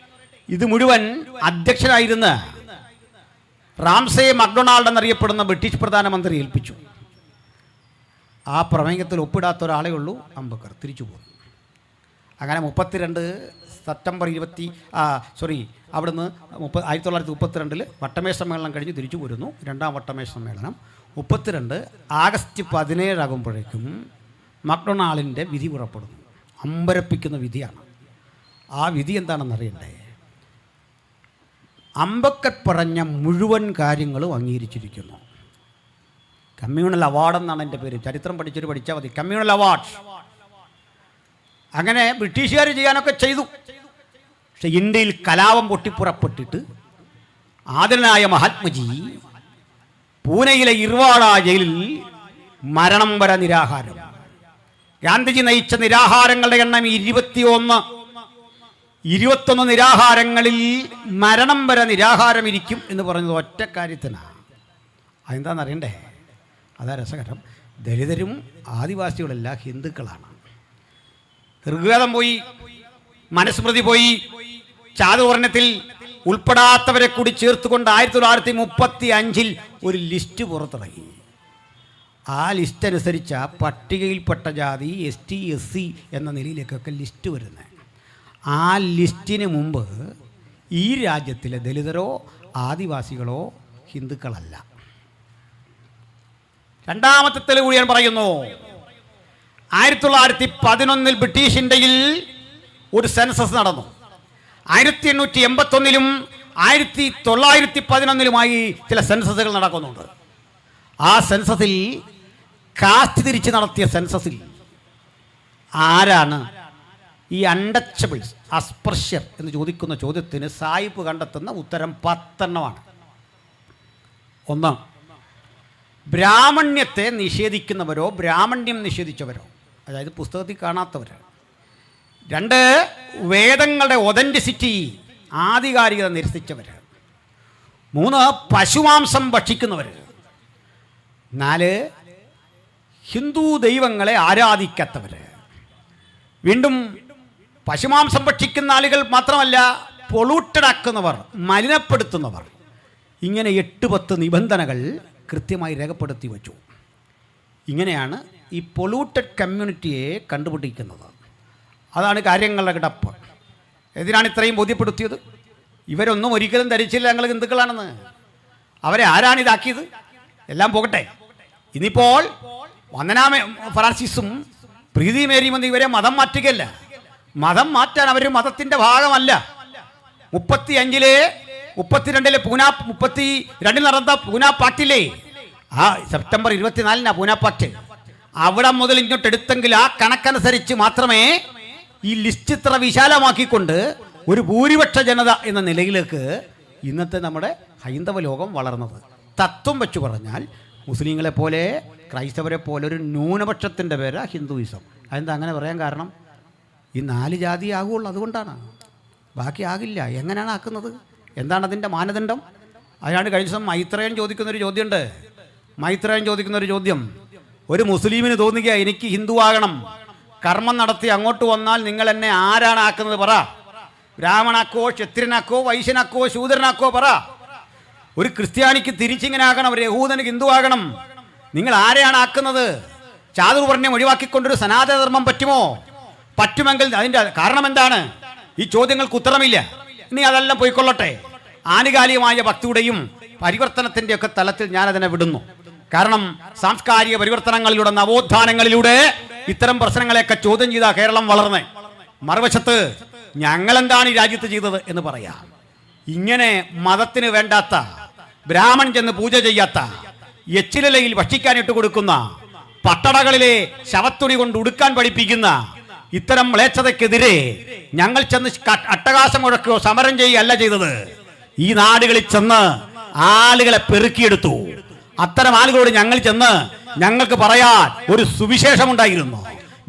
ഇത് മുഴുവൻ അധ്യക്ഷനായിരുന്ന റാംസേ മക്ഡൊണാൾഡ് എന്നറിയപ്പെടുന്ന ബ്രിട്ടീഷ് പ്രധാനമന്ത്രി ഏൽപ്പിച്ചു. ആ പ്രമേയത്തിൽ ഒപ്പിടാത്ത ഒരാളേ ഉള്ളൂ, അംബേദ്കർ. തിരിച്ചു പോകുന്നു. അങ്ങനെ 32 സെപ്റ്റംബർ 20 അവിടുന്ന് 1932 വട്ടമേശ സമ്മേളനം കഴിഞ്ഞ് തിരിച്ചു പോരുന്നു. 2ാം വട്ടമേശ സമ്മേളനം 32 ആഗസ്റ്റ് 17 ആകുമ്പോഴേക്കും മക്ഡൊണാൾഡിൻ്റെ വിധി പുറപ്പെടുന്നു. അമ്പരപ്പിക്കുന്ന വിധിയാണ്. ആ വിധി എന്താണെന്നറിയണ്ടേ? അംബേദ്കർ പറഞ്ഞ മുഴുവൻ കാര്യങ്ങളും അംഗീകരിച്ചിരിക്കുന്നു. കമ്മ്യൂണൽ അവാർഡ് എന്നാണ് എൻ്റെ പേര്. ചരിത്രം പഠിച്ചാൽ മതി. Communal award. അങ്ങനെ ബ്രിട്ടീഷുകാർ ചെയ്യാനൊക്കെ ചെയ്തു. പക്ഷെ ഇന്ത്യയിൽ കലാപം പൊട്ടിപ്പുറപ്പെട്ടിട്ട് ആദരനായ മഹാത്മജി പൂനെയിലെ ഇർവാഡ ജയിലിൽ മരണം വരെ നിരാഹാരം. ഗാന്ധിജി നയിച്ച നിരാഹാരങ്ങളുടെ എണ്ണം 21 നിരാഹാരങ്ങളിൽ മരണം വരെ നിരാഹാരം ഇരിക്കും എന്ന് പറഞ്ഞത് ഒറ്റ കാര്യത്തിനാണ്. അതെന്താണെന്നറിയണ്ടേ? അതാ രസകരം. ദലിതരും ആദിവാസികളെല്ലാം ഹിന്ദുക്കളാണ്. ഋഗ്വേദം പോയി, മനുസ്മൃതി പോയി, ചാതുവർണ്ണത്തിൽ ഉൾപ്പെടാത്തവരെ കൂടി ചേർത്തുകൊണ്ട് 1935 ഒരു ലിസ്റ്റ് പുറത്തിറങ്ങി. ആ ലിസ്റ്റ് അനുസരിച്ച പട്ടികയിൽപ്പെട്ട ജാതി ST SC എന്ന നിലയിലേക്കൊക്കെ ലിസ്റ്റ് വരുന്നത്. ആ ലിസ്റ്റിന് മുമ്പ് ഈ രാജ്യത്തിലെ ദലിതരോ ആദിവാസികളോ ഹിന്ദുക്കളല്ല. രണ്ടാമത്തെ തെളിവ് ഞാൻ പറയുന്നു. 1911 ബ്രിട്ടീഷ് ഇന്ത്യയിൽ ഒരു സെൻസസ് നടന്നു. 1881 1911 ചില സെൻസസുകൾ നടക്കുന്നുണ്ട്. ആ സെൻസസിൽ, കാസ്റ്റ് തിരിച്ച് നടത്തിയ സെൻസസിൽ ആരാണ് ഈ അൺടച്ചബിൾസ്, അസ്പൃശ്യർ എന്ന് ചോദിക്കുന്ന ചോദ്യത്തിന് സായിപ്പ് കണ്ടെത്തുന്ന ഉത്തരം 10 എണ്ണമാണ്. 1, ബ്രാഹ്മണ്യത്തെ നിഷേധിക്കുന്നവരോ ബ്രാഹ്മണ്യം നിഷേധിച്ചവരോ, അതായത് പുസ്തകത്തിൽ കാണാത്തവർ. 2, വേദങ്ങളുടെ ഒതൻറ്റിസിറ്റി, ആധികാരികത നിരസിച്ചവർ. 3, പശുമാംസം ഭക്ഷിക്കുന്നവർ. 4, ഹിന്ദു ദൈവങ്ങളെ ആരാധിക്കാത്തവർ. വീണ്ടും പശുമാംസം ഭക്ഷിക്കുന്ന ആളുകൾ മാത്രമല്ല, പൊളൂട്ടഡ് ആക്കുന്നവർ, മലിനപ്പെടുത്തുന്നവർ. ഇങ്ങനെ 8-10 നിബന്ധനകൾ കൃത്യമായി രേഖപ്പെടുത്തി വച്ചു. ഇങ്ങനെയാണ് ഈ പൊളൂട്ടഡ് കമ്മ്യൂണിറ്റിയെ കണ്ടുപിടിക്കുന്നത്. അതാണ് കാര്യങ്ങളുടെ കിടപ്പ്. എന്തിനാണ് ഇത്രയും ബോധ്യപ്പെടുത്തിയത്? ഇവരൊന്നും ഒരിക്കലും ധരിച്ചില്ല ഞങ്ങൾ ഹിന്ദുക്കളാണെന്ന്. അവരെ ആരാണ് ഇതാക്കിയത്? എല്ലാം പോകട്ടെ. ഇനിയിപ്പോൾ വന്ദന ഫ്രാൻസിസും പ്രീതി മേരിയും ഇവരെ മതം മാറ്റുകയല്ല. മതം മാറ്റാൻ അവർ മതത്തിൻ്റെ ഭാഗമല്ല. 32 നടന്ന പൂനാ പാക്റ്റില്ലേ, ആ സെപ്റ്റംബർ 24 പൂനാ പാക്റ്റ്, അവിടെ മുതൽ ഇങ്ങോട്ട് എടുത്തെങ്കിൽ ആ കണക്കനുസരിച്ച് മാത്രമേ ഈ ലിസ്റ്റ് ഇത്ര വിശാലമാക്കിക്കൊണ്ട് ഒരു ഭൂരിപക്ഷ ജനത എന്ന നിലയിലേക്ക് ഇന്നത്തെ നമ്മുടെ ഹൈന്ദവ ലോകം വളർന്നത്. തത്വം വെച്ച് പറഞ്ഞാൽ മുസ്ലിങ്ങളെ പോലെ ക്രൈസ്തവരെ പോലെ ഒരു ന്യൂനപക്ഷത്തിൻ്റെ പേരാ ഹിന്ദുയിസം. അതെന്താ അങ്ങനെ പറയാൻ കാരണം? ഈ 4 ജാതി ആകുള്ളൂ, അതുകൊണ്ടാണ്. ബാക്കി ആകില്ല. എങ്ങനെയാണ് ആക്കുന്നത്? എന്താണ് അതിൻ്റെ മാനദണ്ഡം? അതിനാണ് കഴിഞ്ഞ ദിവസം മൈത്രേയൻ ചോദിക്കുന്നൊരു ചോദ്യം. ഒരു മുസ്ലിമിന് തോന്നുക എനിക്ക് ഹിന്ദു ആകണം, കർമ്മം നടത്തി അങ്ങോട്ട് വന്നാൽ നിങ്ങൾ എന്നെ ആരാണ് ആക്കുന്നത് പറ. ബ്രാഹ്മണാക്കോ, ക്ഷത്രിയനാക്കോ, വൈശ്യനാക്കോ, ശൂദ്രനാക്കോ പറ. ഒരു ക്രിസ്ത്യാനിക്ക് തിരിച്ചിങ്ങനെ ആകണം, ഒരു യഹൂദന് ഹിന്ദു ആകണം. നിങ്ങൾ ആരെയാണ് ആക്കുന്നത്? ചാതുർവർണ്ണ്യം ഒഴിവാക്കിക്കൊണ്ടൊരു സനാതനധർമ്മം പറ്റുമോ? പറ്റുമെങ്കിൽ അതിൻ്റെ കാരണം എന്താണ്? ഈ ചോദ്യങ്ങൾക്ക് ഉത്തരമില്ല. ഇനി അതെല്ലാം പോയിക്കൊള്ളട്ടെ. ആനുകാലികമായ ഭക്തിയുടെയും പരിവർത്തനത്തിൻ്റെയൊക്കെ തലത്തിൽ ഞാനതിനെ വിടുന്നു. കാരണം സാംസ്കാരിക പരിവർത്തനങ്ങളിലൂടെ, നവോത്ഥാനങ്ങളിലൂടെ ഇത്തരം പ്രശ്നങ്ങളെയൊക്കെ ചോദ്യം ചെയ്ത കേരളം വളർന്നേ. മറുവശത്ത് ഞങ്ങളെന്താണ് ഈ രാജ്യത്ത് ചെയ്തത് എന്ന് പറയാം. ഇങ്ങനെ മതത്തിന് വേണ്ടാത്ത, ബ്രാഹ്മൺ ചെന്ന് പൂജ ചെയ്യാത്ത, എച്ചിലയിൽ ഭക്ഷിക്കാനിട്ട് കൊടുക്കുന്ന, പട്ടടകളിലെ ശവത്തുണി കൊണ്ട് ഉടുക്കാൻ പഠിപ്പിക്കുന്ന ഇത്തരം മ്ലേച്ഛതയ്ക്കെതിരെ ഞങ്ങൾ ചെന്ന് അട്ടഹാസം മുഴക്കുകയോ സമരം ചെയ്യുകയല്ല ചെയ്തത്. ഈ നാടുകളിൽ ചെന്ന് ആളുകളെ പെറുക്കിയെടുത്തു. അത്തരം ആളുകളോട് ഞങ്ങൾ ചെന്ന് ഞങ്ങൾക്ക് പറയാൻ ഒരു സുവിശേഷമുണ്ടായിരുന്നു.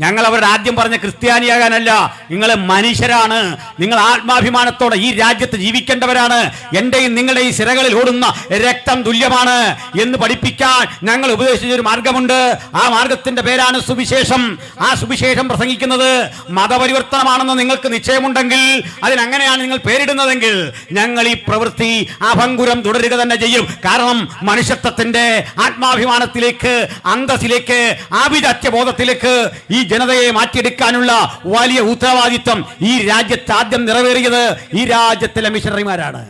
ഞങ്ങൾ അവരുടെ ആദ്യം പറഞ്ഞ ക്രിസ്ത്യാനിയാകാനല്ല, നിങ്ങൾ മനുഷ്യരാണ്, നിങ്ങൾ ആത്മാഭിമാനത്തോടെ ഈ രാജ്യത്ത് ജീവിക്കേണ്ടവരാണ്, എൻ്റെയും നിങ്ങളുടെയും സിരകളിൽ ഓടുന്ന രക്തം തുല്യമാണ് എന്ന് പഠിപ്പിക്കാൻ ഞങ്ങൾ ഉപദേശിച്ചൊരു മാർഗമുണ്ട്. ആ മാർഗത്തിന്റെ പേരാണ് സുവിശേഷം. ആ സുവിശേഷം പ്രസംഗിക്കുന്നത് മതപരിവർത്തനമാണെന്ന് നിങ്ങൾക്ക് നിശ്ചയമുണ്ടെങ്കിൽ, അതിനങ്ങനെയാണ് നിങ്ങൾ പേരിടുന്നതെങ്കിൽ, ഞങ്ങൾ ഈ പ്രവൃത്തി അഭംഗുരം തുടരുക തന്നെ ചെയ്യും. കാരണം മനുഷ്യത്വത്തിന്റെ ആത്മാഭിമാനത്തിലേക്ക്, അന്തസ്സിലേക്ക്, ആഭിജാത്യബോധത്തിലേക്ക് ഈ ജനതയെ മാറ്റിയെടുക്കാനുള്ള വലിയ ഉത്തരവാദിത്വം ഈ രാജ്യത്ത് ആദ്യം നിറവേറിയത് ഈ രാജ്യത്തിലെ മിഷണറിമാരാണ്.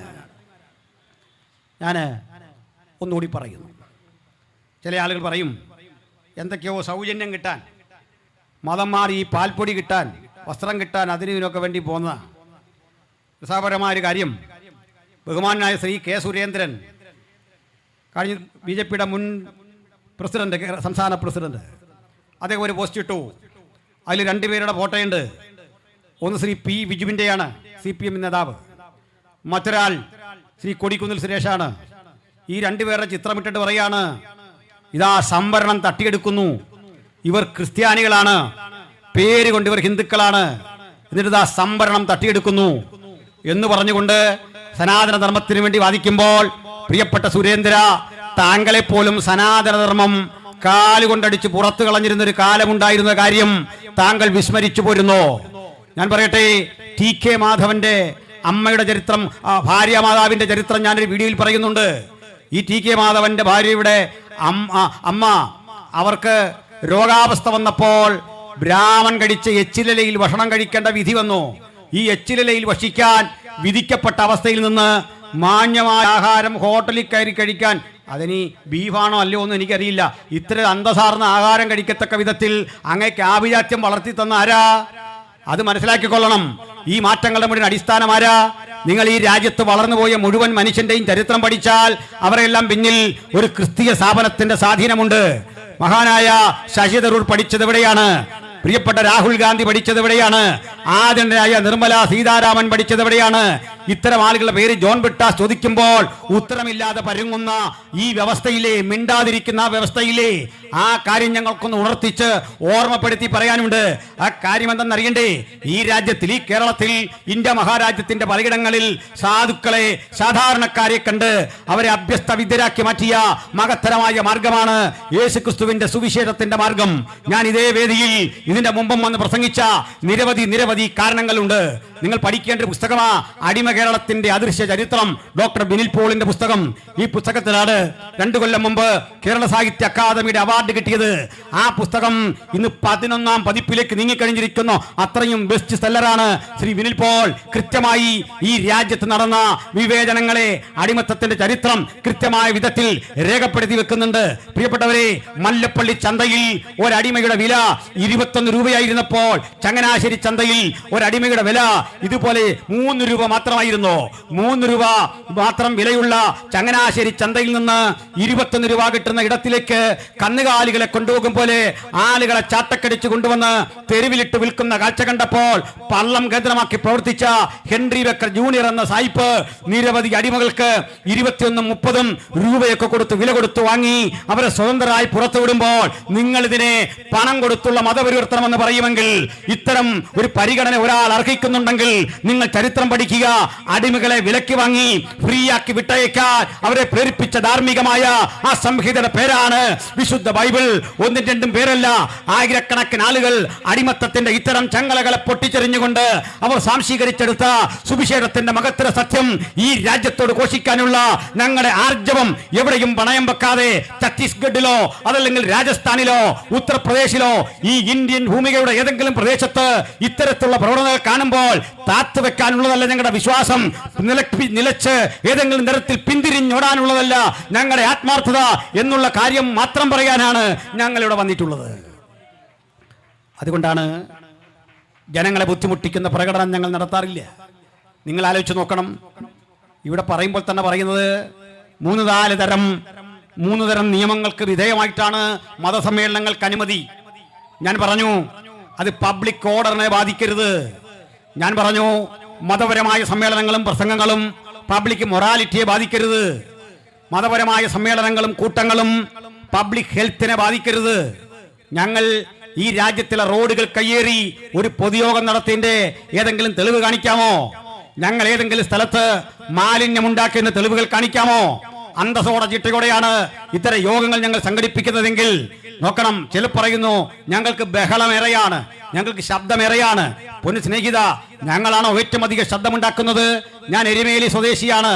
ഞാൻ ഒന്നുകൂടി പറയുന്നു. ചില ആളുകൾ പറയും എന്തൊക്കെയോ സൗജന്യം കിട്ടാൻ, മതം മാറി പാൽപ്പൊടി കിട്ടാൻ, വസ്ത്രം കിട്ടാൻ, അതിനൊക്കെ വേണ്ടി പോകുന്ന രസാപരമായൊരു കാര്യം. ബഹുമാനായ ശ്രീ കെ സുരേന്ദ്രൻ, കഴിഞ്ഞ BJP-യുടെ മുൻ പ്രസിഡന്റ്, സംസ്ഥാന പ്രസിഡന്റ്, അദ്ദേഹം ഒരു പോസ്റ്റ് ഇട്ടു. അതിൽ രണ്ടുപേരുടെ ഫോട്ടോയുണ്ട്. ഒന്ന് ശ്രീ P. വിജുവിൻ്റെയാണ്, CPM നേതാവ്. മറ്റൊരാൾ ശ്രീ കൊടിക്കുന്നിൽ സുരേഷാണ്. ഈ രണ്ടുപേരുടെ ചിത്രമിട്ടിട്ട് പറയാണ്, ഇതാ സംവരണം തട്ടിയെടുക്കുന്നു, ഇവർ ക്രിസ്ത്യാനികളാണ്, പേര് കൊണ്ട് ഇവർ ഹിന്ദുക്കളാണ്, എന്നിട്ട് ഇതാ സംവരണം തട്ടിയെടുക്കുന്നു എന്ന് പറഞ്ഞുകൊണ്ട് സനാതനധർമ്മത്തിന് വേണ്ടി വാദിക്കുമ്പോൾ, പ്രിയപ്പെട്ട സുരേന്ദ്ര, താങ്കളെപ്പോലും സനാതനധർമ്മം കാലുകൊണ്ടടിച്ച് പുറത്തു കളഞ്ഞിരുന്നൊരു കാലമുണ്ടായിരുന്ന കാര്യം താങ്കൾ വിസ്മരിച്ചു പോരുന്നോ? ഞാൻ പറയട്ടെ, TK മാധവന്റെ അമ്മയുടെ ചരിത്രം, ഭാര്യ മാതാവിന്റെ ചരിത്രം ഞാനൊരു വീഡിയോയിൽ പറയുന്നുണ്ട്. ഈ TK മാധവന്റെ ഭാര്യയുടെ അമ്മ, അവർക്ക് രോഗാവസ്ഥ വന്നപ്പോൾ ബ്രാഹ്മൺ കഴിച്ച് എച്ചിലയിൽ ഭക്ഷണം കഴിക്കേണ്ട വിധി വന്നു. ഈ എച്ചിലയിൽ ഭക്ഷിക്കാൻ വിധിക്കപ്പെട്ട അവസ്ഥയിൽ നിന്ന് മാന്യമായ ആഹാരം ഹോട്ടലിൽ കയറി കഴിക്കാൻ, അതിനി ബീഫാണോ അല്ലയോ എന്ന് എനിക്കറിയില്ല, ഇത്ര അന്തസാർന്ന ആഹാരം കഴിക്കത്തക്ക വിധത്തിൽ അങ്ങേക്ക് ആഭിജാത്യം വളർത്തി തന്ന ആരാ? അത് മനസ്സിലാക്കിക്കൊള്ളണം. ഈ മാറ്റങ്ങളുടെ മുഴുവൻ അടിസ്ഥാനം ആരാ? നിങ്ങൾ ഈ രാജ്യത്ത് വളർന്നുപോയ മുഴുവൻ മനുഷ്യന്റെയും ചരിത്രം പഠിച്ചാൽ അവരെല്ലാം പിന്നിൽ ഒരു ക്രിസ്തീയ സ്ഥാപനത്തിന്റെ സ്വാധീനമുണ്ട്. മഹാനായ ശശി തരൂർ പഠിച്ചത് എവിടെയാണ്? പ്രിയപ്പെട്ട രാഹുൽ ഗാന്ധി പഠിച്ചത് എവിടെയാണ്? ആദരണീയായ നിർമ്മല സീതാരാമൻ പഠിച്ചത് എവിടെയാണ്? ഇത്തരം ആളുകളുടെ പേര് ജോൺ ബ്രിട്ടാസ് ചോദിക്കുമ്പോൾ ഉത്തരമില്ലാതെ പരുങ്ങുന്ന ഈ വ്യവസ്ഥയിലെ, മിണ്ടാതിരിക്കുന്ന വ്യവസ്ഥയിലെ ആ കാര്യം ഞങ്ങൾക്കൊന്ന് ഉണർത്തിച്ച് ഓർമ്മപ്പെടുത്തി പറയാനുണ്ട്. ആ കാര്യം എന്തെന്നറിയണ്ടേ? ഈ രാജ്യത്തിൽ, ഈ കേരളത്തിൽ, ഇന്ത്യ മഹാരാജ്യത്തിന്റെ പലയിടങ്ങളിൽ സാധുക്കളെ, സാധാരണക്കാരെ കണ്ട് അവരെ അഭ്യസ്ത വിദ്യരാക്കി മാറ്റിയ മഹത്തരമായ മാർഗമാണ് യേശുക്രിസ്തുവിന്റെ സുവിശേഷത്തിന്റെ മാർഗം. ഞാൻ ഇതേ വേദിയിൽ ഇതിന്റെ മുമ്പും വന്ന് പ്രസംഗിച്ച നിരവധി കാരണങ്ങളുണ്ട്. നിങ്ങൾ പഠിക്കേണ്ട ഒരു പുസ്തകമാ അടിമ കേരളത്തിന്റെ അദൃശ്യ ചരിത്രം, ഡോക്ടർ ബിനിൽ പോളിന്റെ പുസ്തകം. ഈ പുസ്തകത്തിലാണ് 2 കൊല്ലം മുമ്പ് കേരള സാഹിത്യ അക്കാദമിയുടെ അവാർഡ് കിട്ടിയത്. ആ പുസ്തകം ഇന്ന് 11ാം പതിപ്പിലേക്ക് നീങ്ങിക്കഴിഞ്ഞിരിക്കുന്നു. അത്രയും ബെസ്റ്റ് സെല്ലറാണ്. ശ്രീ ബിനിൽ പോൾ കൃത്യമായി ഈ രാജ്യത്ത് നടന്ന വിവേചനങ്ങളെ, അടിമത്തത്തിന്റെ ചരിത്രം കൃത്യമായ വിധത്തിൽ രേഖപ്പെടുത്തി വെക്കുന്നുണ്ട്. പ്രിയപ്പെട്ടവരെ, മല്ലപ്പള്ളി ചന്തയിൽ ഒരടിമയുടെ വില 21 രൂപയായിരുന്നപ്പോൾ ചങ്ങനാശ്ശേരി ചന്തയിൽ ഒരടിമയുടെ വില ഇതുപോലെ 3 രൂപ മാത്രമായിരുന്നു. 3 രൂപ മാത്രം വിലയുള്ള ചങ്ങനാശ്ശേരി ചന്തയിൽ നിന്ന് 21 രൂപ കിട്ടുന്ന ഇടത്തിലേക്ക് കന്നുകാലികളെ കൊണ്ടുപോകും പോലെ ആളുകളെ ചാട്ടക്കടിച്ച് കൊണ്ടുവന്ന് തെരുവിലിട്ട് വിൽക്കുന്ന കാഴ്ച കണ്ടപ്പോൾ പള്ളം കേന്ദ്രമാക്കി പ്രവർത്തിച്ച ഹെൻറി ബക്കർ ജൂനിയർ എന്ന സായിപ്പ് നിരവധി അടിമകൾക്ക് 21, 30 രൂപയൊക്കെ കൊടുത്ത് വില കൊടുത്തു വാങ്ങി അവരെ സ്വതന്ത്രരായി പുറത്തുവിടുമ്പോൾ നിങ്ങൾ ഇതിനെ പണം കൊടുത്തുള്ള മതപരിവർത്തനം എന്ന് പറയുമെങ്കിൽ, ഇത്തരം ഒരു പരിഗണന ഒരാൾ അർഹിക്കുന്നുണ്ടെങ്കിൽ നിങ്ങൾ ചരിത്രം പഠിക്കുക. അടിമകളെ വിലക്കി വാങ്ങി ഫ്രീ ആക്കി വിട്ടയക്കാൻ അവരെ പ്രേരിപ്പിച്ച ധാർമ്മികമായ ആ സംഹിതയുടെ പേരാണ് വിശുദ്ധ ബൈബിൾ. ഒന്നും രണ്ടും പേരല്ല, ആയിരക്കണക്കിന് ആളുകൾ അടിമത്തത്തിന്റെ ഇത്തരം ചങ്ങലകളെ പൊട്ടിച്ചെറിഞ്ഞുകൊണ്ട് അവർ സാംശീകരിച്ചെടുത്ത സുവിശേഷത്തിന്റെ മഹത്തര സത്യം ഈ രാജ്യത്തോട് ഘോഷിക്കാനുള്ള ഞങ്ങളുടെ ആർജവം എവിടെയും പണയം വെക്കാതെ ഛത്തീസ്ഗഡിലോ അതല്ലെങ്കിൽ രാജസ്ഥാനിലോ ഉത്തർപ്രദേശിലോ ഈ ഇന്ത്യൻ ഭൂമികയുടെ ഏതെങ്കിലും പ്രദേശത്ത് ഇത്തരത്തിലുള്ള പ്രവണതകൾ കാണുമ്പോൾ താത്തു വെക്കാനുള്ളതല്ല ഞങ്ങളുടെ വിശ്വാസം. നിലച്ച് ഏതെങ്കിലും തരത്തിൽ പിന്തിരിഞ്ഞോടാനുള്ളതല്ല ഞങ്ങളുടെ ആത്മാർത്ഥത എന്നുള്ള കാര്യം മാത്രം പറയാനാണ് ഞങ്ങൾ ഇവിടെ വന്നിട്ടുള്ളത്. അതുകൊണ്ടാണ് ജനങ്ങളെ ബുദ്ധിമുട്ടിക്കുന്ന പ്രകടനം ഞങ്ങൾ നടത്താറില്ല. നിങ്ങൾ ആലോചിച്ച് നോക്കണം, ഇവിടെ പറയുമ്പോൾ തന്നെ പറയുന്നത് മൂന്ന് തരം നിയമങ്ങൾക്ക് വിധേയമായിട്ടാണ് മതസമ്മേളനങ്ങൾക്ക് അനുമതി. ഞാൻ പറഞ്ഞു അത് പബ്ലിക് ഓർഡറിനെ ബാധിക്കരുത്. ഞാൻ പറഞ്ഞു മതപരമായ സമ്മേളനങ്ങളും പ്രസംഗങ്ങളും പബ്ലിക് മൊറാലിറ്റിയെ ബാധിക്കരുത്. മതപരമായ സമ്മേളനങ്ങളും കൂട്ടങ്ങളും പബ്ലിക് ഹെൽത്തിനെ ബാധിക്കരുത്. ഞങ്ങൾ ഈ രാജ്യത്തിലെ റോഡുകൾ കയ്യേറി ഒരു പൊതുയോഗം നടത്തിയതിന്റെ ഏതെങ്കിലും തെളിവ് കാണിക്കാമോ? ഞങ്ങൾ ഏതെങ്കിലും സ്ഥലത്ത് മാലിന്യമുണ്ടാക്കിയതിന്റെ തെളിവുകൾ കാണിക്കാമോ? അന്തസ്സോടെ ചിട്ടയോടെയാണ് ഇത്തരം യോഗങ്ങൾ ഞങ്ങൾ സംഘടിപ്പിക്കുന്നതെങ്കിൽ നോക്കണം. ചിലർ പറയുന്നു ഞങ്ങൾക്ക് ബഹളമേറെയാണ്, ഞങ്ങൾക്ക് ശബ്ദമേറെയാണ്. പൊന്നു സ്നേഹിത, ഞങ്ങളാണോ ഏറ്റവും അധികം ശബ്ദമുണ്ടാക്കുന്നത്? ഞാൻ എരുമേലി സ്വദേശിയാണ്.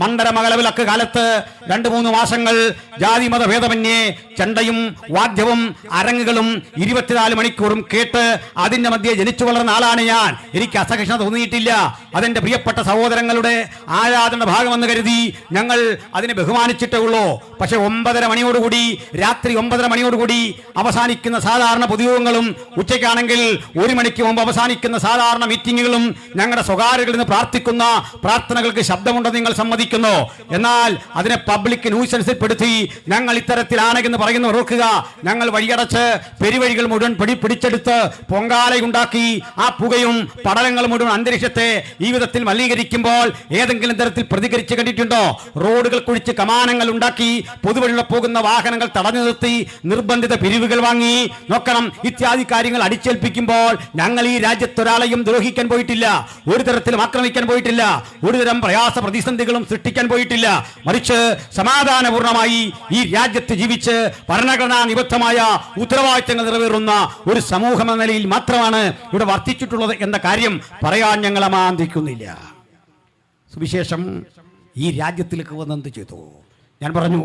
മണ്ഡലമകലവിലക്ക് കാലത്ത് 2-3 മാസങ്ങൾ ജാതി മത ഭേദമന്യേ ചെണ്ടയും വാദ്യവും അരങ്ങുകളും 24 മണിക്കൂറും കേട്ട് അതിന്റെ മധ്യേ ജനിച്ചു വളർന്ന ആളാണ് ഞാൻ. എനിക്ക് അസഹിഷ്ണുത തോന്നിയിട്ടില്ല. അതെന്റെ പ്രിയപ്പെട്ട സഹോദരങ്ങളുടെ ആരാധന ഭാഗമെന്ന് കരുതി ഞങ്ങൾ അതിനെ ബഹുമാനിച്ചിട്ടേ ഉള്ളൂ. പക്ഷെ 9:30 മണിയോടുകൂടി, രാത്രി 9:30 മണിയോടുകൂടി അവസാനിക്കുന്ന സാധാരണ പൊതുയോഗങ്ങളും ഉച്ചയ്ക്കാണെങ്കിൽ 1 മണിക്ക് മുമ്പ് അവസാനിക്കുന്ന സാധാരണ മീറ്റിങ്ങുകളും ഞങ്ങളുടെ സ്വകാര്യകളിൽ നിന്ന് പ്രാർത്ഥിക്കുന്ന പ്രാർത്ഥനകൾക്ക് ശബ്ദമുണ്ടെന്ന് നിങ്ങൾ സമ്മതിക്കുന്നു. എന്നാൽ അതിനെ പബ്ലിക് ന്യൂസൻസിൽ പെടുത്തി ഞങ്ങൾ ഇത്തരത്തിലാണെന്ന് പറയുന്നു. ഓർക്കുക, ഞങ്ങൾ വഴിയടച്ച് പെരുവഴികൾ മുഴുവൻ പിടിച്ചെടുത്ത് പൊങ്കാലയുണ്ടാക്കി ആ പുകയും പടലങ്ങളും മുഴുവൻ അന്തരീക്ഷത്തെ ഈ വിധത്തിൽ മലിനീകരിക്കുമ്പോൾ ഏതെങ്കിലും തരത്തിൽ പ്രതികരിച്ച് കണ്ടിട്ടുണ്ടോ? റോഡുകൾ കുഴിച്ച് കമാനങ്ങൾ ഉണ്ടാക്കി പൊതുവഴിയിൽ പോകുന്ന വാഹനങ്ങൾ തടഞ്ഞു നിർത്തി നിർബന്ധിത പിരിവുകൾ വാങ്ങി നോക്കണം. ഇത്യാദി കാര്യങ്ങൾ അടിച്ചേൽപ്പിക്കുമ്പോൾ ഞങ്ങൾ ഈ രാജ്യത്തൊരാളെയും ദ്രോഹിക്കാൻ പോയിട്ടില്ല, ഒരു തരത്തിലും ആക്രമിക്കാൻ പോയിട്ടില്ല, ഒരുതരം പ്രയാസ പ്രതിസന്ധികളും സൃഷ്ടിക്കാൻ പോയിട്ടില്ല. മറിച്ച് സമാധാനപൂർണമായി ഈ രാജ്യത്ത് ജീവിച്ച് ഭരണഘടനാ നിബദ്ധമായ ഉത്തരവാദിത്തങ്ങൾ നിറവേറുന്ന ഒരു സമൂഹം എന്ന നിലയിൽ മാത്രമാണ് ഇവിടെ വർത്തിച്ചിട്ടുള്ളത് എന്ന കാര്യം പറയാൻ ഞങ്ങൾ അമാന്തിക്കുന്നില്ല. സുവിശേഷം ഈ രാജ്യത്തിലേക്ക് വന്നെന്ത് ചെയ്തു? ഞാൻ പറഞ്ഞു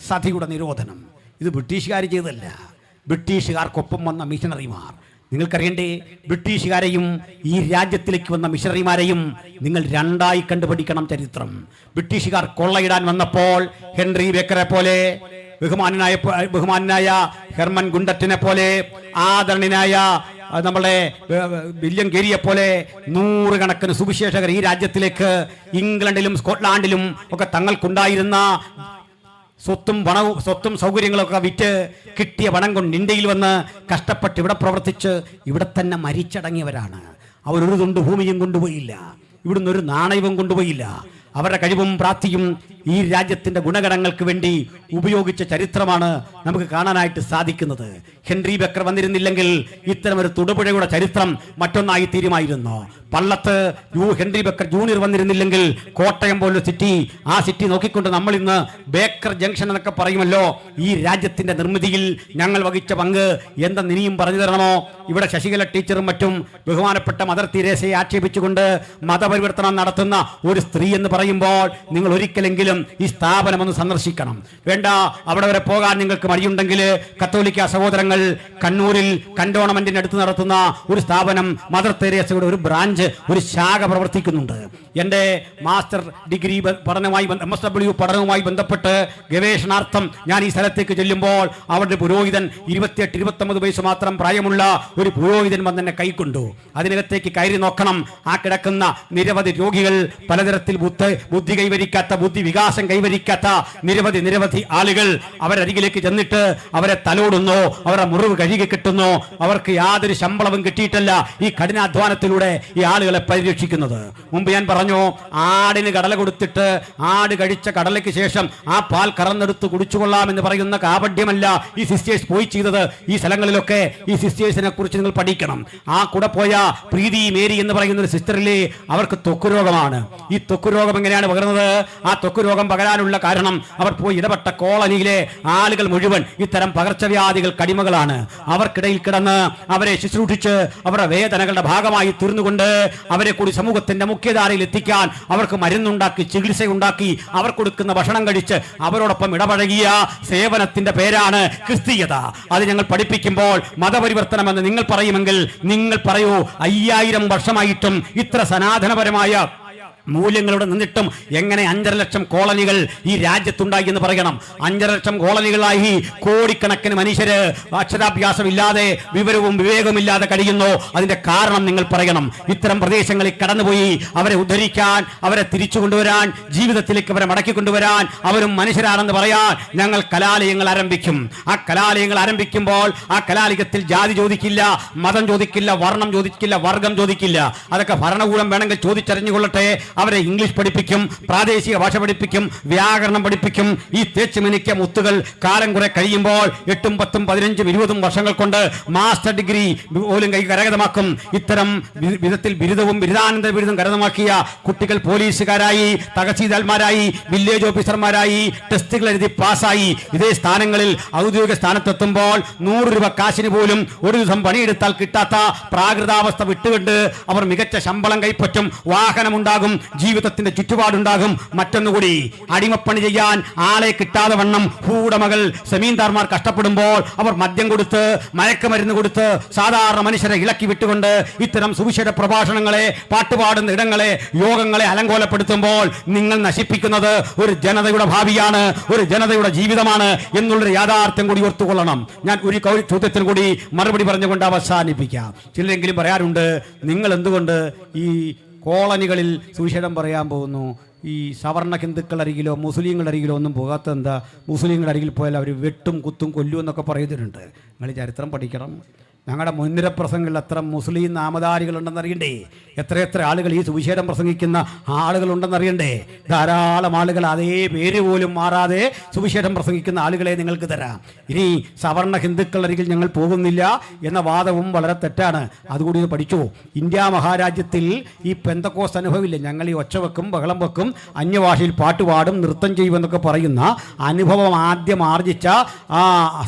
സതിയുടെ നിരോധനം. ഇത് ബ്രിട്ടീഷുകാർ ചെയ്തല്ല, ബ്രിട്ടീഷുകാർക്കൊപ്പം വന്ന മിഷണറിമാർ. നിങ്ങൾക്കറിയണ്ടേ, ബ്രിട്ടീഷുകാരെയും ഈ രാജ്യത്തിലേക്ക് വന്ന മിഷണറിമാരെയും നിങ്ങൾ രണ്ടായി കണ്ടുപിടിക്കണം ബ്രിട്ടീഷുകാർ കൊള്ളയിടാൻ വന്നപ്പോൾ ഹെൻറി ബേക്കറെ പോലെ, ബഹുമാനായ ഹെർമൻ ഗുണ്ടറ്റിനെ പോലെ, ആദരണീയനായ നമ്മളെ വില്യം കേരിയെ പോലെ 100 കണക്കിന് സുവിശേഷകർ ഈ രാജ്യത്തിലേക്ക് ഇംഗ്ലണ്ടിലും സ്കോട്ട്ലാൻഡിലും ഒക്കെ തങ്ങൾക്കുണ്ടായിരുന്ന സ്വത്തും സൗകര്യങ്ങളൊക്കെ വിറ്റ് കിട്ടിയ പണം കൊണ്ട് ഇന്ത്യയിൽ വന്ന് കഷ്ടപ്പെട്ട് ഇവിടെ പ്രവർത്തിച്ച് ഇവിടെ തന്നെ മരിച്ചടങ്ങിയവരാണ്. അവരൊരു തുണ്ട് ഭൂമിയും കൊണ്ടുപോയില്ല, ഇവിടുന്ന് ഒരു നാണയവും കൊണ്ടുപോയില്ല. അവരുടെ കഴിവും പ്രാപ്തിയും ഈ രാജ്യത്തിന്റെ ഗുണഗണങ്ങൾക്ക് വേണ്ടി ഉപയോഗിച്ച ചരിത്രമാണ് നമുക്ക് കാണാനായിട്ട് സാധിക്കുന്നത്. ഹെൻറി ബേക്കർ വന്നിരുന്നില്ലെങ്കിൽ ഇത്തരമൊരു തൊടുപുഴയുടെ ചരിത്രം മറ്റൊന്നായി തീരുമായിരുന്നു. പള്ളത്ത് ഹെൻറി ബേക്കർ ജൂനിയർ വന്നിരുന്നില്ലെങ്കിൽ കോട്ടയം പോലൊരു സിറ്റി, ആ സിറ്റി നോക്കിക്കൊണ്ട് നമ്മൾ ഇന്ന് ബേക്കർ ജംഗ്ഷൻ എന്നൊക്കെ പറയുമല്ലോ. ഈ രാജ്യത്തിന്റെ നിർമ്മിതിയിൽ ഞങ്ങൾ വഹിച്ച പങ്ക് എന്തെന്ന് ഇനിയും പറഞ്ഞു തരണമോ? ഇവിടെ ശശികല ടീച്ചറും മറ്റും ബഹുമാനപ്പെട്ട മദർ തെരേസയെ ആക്ഷേപിച്ചുകൊണ്ട് മതപരിവർത്തനം നടത്തുന്ന ഒരു സ്ത്രീ എന്ന് പറയുമ്പോൾ നിങ്ങൾ ഒരിക്കലെങ്കിലും ഈ സ്ഥാപനം ഒന്ന് സന്ദർശിക്കണം. വേണ്ട, അവിടെ വരെ പോകാൻ നിങ്ങൾക്ക് മടിയുണ്ടെങ്കിൽ കത്തോലിക്ക സഹോദരങ്ങൾ കണ്ണൂരിൽ കന്റോൺമെന്റിന് അടുത്ത് നടത്തുന്ന ഒരു സ്ഥാപനം, മദർ തെരേസയുടെ ഒരു ബ്രാഞ്ച്, ഒരു ശാഖ പ്രവർത്തിക്കുന്നുണ്ട്. എൻ്റെ മാസ്റ്റർ ഡിഗ്രി പഠനവുമായി MSW പഠനവുമായി ബന്ധപ്പെട്ട് ഗവേഷണാർത്ഥം ഞാൻ ഈ സ്ഥലത്തേക്ക് ചെല്ലുമ്പോൾ അവരുടെ പുരോഹിതൻ 28-29 വയസ്സ് മാത്രം പ്രായമുള്ള ഒരു പുരോഹിതൻ വന്ന് എന്നെ കൈക്കൊണ്ടു. അതിനകത്തേക്ക് കയറി നോക്കണം. ആ കിടക്കുന്ന നിരവധി രോഗികൾ, പലതരത്തിൽ ബുദ്ധി കൈവരിക്കാത്ത ബുദ്ധി വികാസം കൈവരിക്കാത്ത നിരവധി ആളുകൾ അവരരികിലേക്ക് ചെന്നിട്ട് അവരെ തലോടുന്നു, അവരുടെ മുറിവ് കഴുകി കിട്ടുന്നു. അവർക്ക് യാതൊരു ശമ്പളവും കിട്ടിയിട്ടല്ല ഈ കഠിനാധ്വാനത്തിലൂടെ ഈ ആളുകളെ പരിരക്ഷിക്കുന്നത്. മുമ്പ് ഞാൻ പറഞ്ഞു, ആടിന് കടല കൊടുത്തിട്ട് ആട് കഴിച്ച കടലയ്ക്ക് ശേഷം ആ പാൽ കറന്നെടുത്ത് കുടിച്ചുകൊള്ളാമെന്ന് പറയുന്ന കാപഢ്യമല്ല ഈ സിസ്റ്റേഴ്സ് പോയി ചെയ്തത്. ഈ സ്ഥലങ്ങളിലൊക്കെ ഈ സിസ്റ്റേഴ്സിനെ കുറിച്ച് നിങ്ങൾ പഠിക്കണം. ആ കൂടെ പോയ പ്രീതി മേരി എന്ന് പറയുന്ന ഒരു സിസ്റ്ററിലെ അവർക്ക് ത്വക്ക് രോഗമാണ്. ഈ ത്വക്ക് രോഗം എങ്ങനെയാണ് പകർന്നത്? ആ ത്വക്ക് രോഗം പകരാനുള്ള കാരണം അവർ പോയി ഇടപെട്ട കോളനിയിലെ ആളുകൾ മുഴുവൻ ഇത്തരം പകർച്ചവ്യാധികൾ കടിമകളാണ്. അവർക്കിടയിൽ കിടന്ന് അവരെ ശുശ്രൂഷിച്ച് അവരുടെ വേദനകളുടെ ഭാഗമായി തീർന്നുകൊണ്ട് അവരെ കൂടി സമൂഹത്തിന്റെ മുഖ്യധാരയിൽ എത്തിക്കാൻ അവർക്ക് മരുന്നുണ്ടാക്കി, ചികിത്സയുണ്ടാക്കി, അവർ കൊടുക്കുന്ന ഭക്ഷണം കഴിച്ച് അവരോടൊപ്പം ഇടപഴകിയ സേവനത്തിന്റെ പേരാണ് ക്രിസ്തീയത. അത് ഞങ്ങൾ പഠിപ്പിക്കുമ്പോൾ മതപരിവർത്തനമെന്ന് നിങ്ങൾ പറയുമെങ്കിൽ നിങ്ങൾ പറയൂ, 5000 വർഷമായിട്ടും ഇത്ര സനാതനപരമായ മൂല്യങ്ങളോട് നിന്നിട്ടും എങ്ങനെ 5.5 ലക്ഷം കോളനികൾ ഈ രാജ്യത്തുണ്ടായി എന്ന് പറയണം. 5.5 ലക്ഷം കോളനികളായി കോടിക്കണക്കിന് മനുഷ്യര് അക്ഷരാഭ്യാസമില്ലാതെ വിവരവും വിവേകവുമില്ലാതെ കഴിയുന്നു. അതിന്റെ കാരണം നിങ്ങൾ പറയണം. ഇത്തരം പ്രദേശങ്ങളിൽ കടന്നുപോയി അവരെ ഉദ്ധരിക്കാൻ, അവരെ തിരിച്ചു കൊണ്ടുവരാൻ, ജീവിതത്തിലേക്ക് അവരെ മടക്കി കൊണ്ടുവരാൻ, അവരും മനുഷ്യരാണെന്ന് പറയാൻ ഞങ്ങൾ കലാലയങ്ങൾ ആരംഭിക്കും. ആ കലാലയങ്ങൾ ആരംഭിക്കുമ്പോൾ ആ കലാലയത്തിൽ ജാതി ചോദിക്കില്ല, മതം ചോദിക്കില്ല, വർണ്ണം ചോദിക്കില്ല, വർഗം ചോദിക്കില്ല. അതൊക്കെ ഭരണകൂടം വേണമെങ്കിൽ ചോദിച്ചറിഞ്ഞുകൊള്ളട്ടെ. അവരെ ഇംഗ്ലീഷ് പഠിപ്പിക്കും, പ്രാദേശിക ഭാഷ പഠിപ്പിക്കും, വ്യാകരണം പഠിപ്പിക്കും. ഈ തേച്ചുമിനിക്ക മുത്തുകൾ കാലം കുറെ കഴിയുമ്പോൾ 8, 10, 15, 20 വർഷങ്ങൾ കൊണ്ട് മാസ്റ്റർ ഡിഗ്രി പോലും കരഗതമാക്കും. ഇത്തരം വിധത്തിൽ ബിരുദവും ബിരുദാനന്തര ബിരുദം കരഗതമാക്കിയ കുട്ടികൾ പോലീസുകാരായി, തഹസീൽദാർമാരായി, വില്ലേജ് ഓഫീസർമാരായി, ടെസ്റ്റുകൾ എഴുതി പാസ്സായി ഇതേ സ്ഥാനങ്ങളിൽ ഔദ്യോഗിക സ്ഥാനത്തെത്തുമ്പോൾ 100 രൂപ കാശിന് പോലും ഒരു ദിവസം പണിയെടുത്താൽ കിട്ടാത്ത പ്രാകൃതാവസ്ഥ വിട്ടുകൊണ്ട് അവർ മികച്ച ശമ്പളം കൈപ്പറ്റും, വാഹനമുണ്ടാകും, ജീവിതത്തിന്റെ ചുറ്റുപാടുണ്ടാകും. മറ്റൊന്നുകൂടി, അടിമപ്പണി ചെയ്യാൻ ആളെ കിട്ടാതെ വണ്ണം ഭൂവുടമകൾ, സെമീന്ദാർമാർ കഷ്ടപ്പെടുമ്പോൾ അവർ മദ്യം കൊടുത്ത്, മയക്കുമരുന്ന് കൊടുത്ത് സാധാരണ മനുഷ്യരെ ഇളക്കി വിട്ടുകൊണ്ട് ഇത്തരം സുവിശേഷ പ്രഭാഷണങ്ങളെ, പാട്ടുപാടുന്ന ഇടങ്ങളെ, യോഗങ്ങളെ അലങ്കോലപ്പെടുത്തുമ്പോൾ നിങ്ങൾ നശിപ്പിക്കുന്നത് ഒരു ജനതയുടെ ഭാവിയാണ്, ഒരു ജനതയുടെ ജീവിതമാണ് എന്നുള്ളൊരു യാഥാർത്ഥ്യം കൂടി ഓർത്തുകൊള്ളണം. ഞാൻ ഒരു ചോദ്യത്തിന് കൂടി മറുപടി പറഞ്ഞുകൊണ്ട് അവസാനിപ്പിക്കാം. ചിലരെങ്കിലും പറയാറുണ്ട്, നിങ്ങൾ എന്തുകൊണ്ട് ഈ കോളനികളിൽ സുവിശേഷം പറയാൻ പോകുന്നു? ഈ സവർണ ഹിന്ദുക്കളരികിലോ മുസ്ലിങ്ങളരികിലോ ഒന്നും പോകാത്ത എന്താ? മുസ്ലിങ്ങളുടെ അരികിൽ പോയാൽ അവർ വെട്ടും കുത്തും കൊല്ലും എന്നൊക്കെ പറയുന്നുണ്ട്. നിങ്ങൾ ചരിത്രം പഠിക്കണം. ഞങ്ങളുടെ മുൻനിര പ്രസംഗങ്ങളിൽ എത്ര മുസ്ലിം നാമധാരികളുണ്ടെന്നറിയണ്ടേ? എത്രയെത്ര ആളുകൾ ഈ സുവിശേഷം പ്രസംഗിക്കുന്ന ആളുകളുണ്ടെന്നറിയണ്ടേ? ധാരാളം ആളുകൾ അതേ പേര് പോലും മാറാതെ സുവിശേഷം പ്രസംഗിക്കുന്ന ആളുകളെ നിങ്ങൾക്ക് തരാം. ഇനി സവർണ ഹിന്ദുക്കളരികിൽ ഞങ്ങൾ പോകുന്നില്ല എന്ന വാദവും വളരെ തെറ്റാണ്. അതുകൂടി പഠിച്ചു. ഇന്ത്യ മഹാരാജ്യത്തിൽ ഈ പെന്തക്കോസ്ത് അനുഭവമില്ല. ഞങ്ങൾ ഈ ഒച്ച വെക്കും, ബഹളം വെക്കും, അന്യഭാഷയിൽ പാട്ടുപാടും, നൃത്തം ചെയ്യുമെന്നൊക്കെ പറയുന്ന അനുഭവം ആദ്യം ആർജിച്ച ആ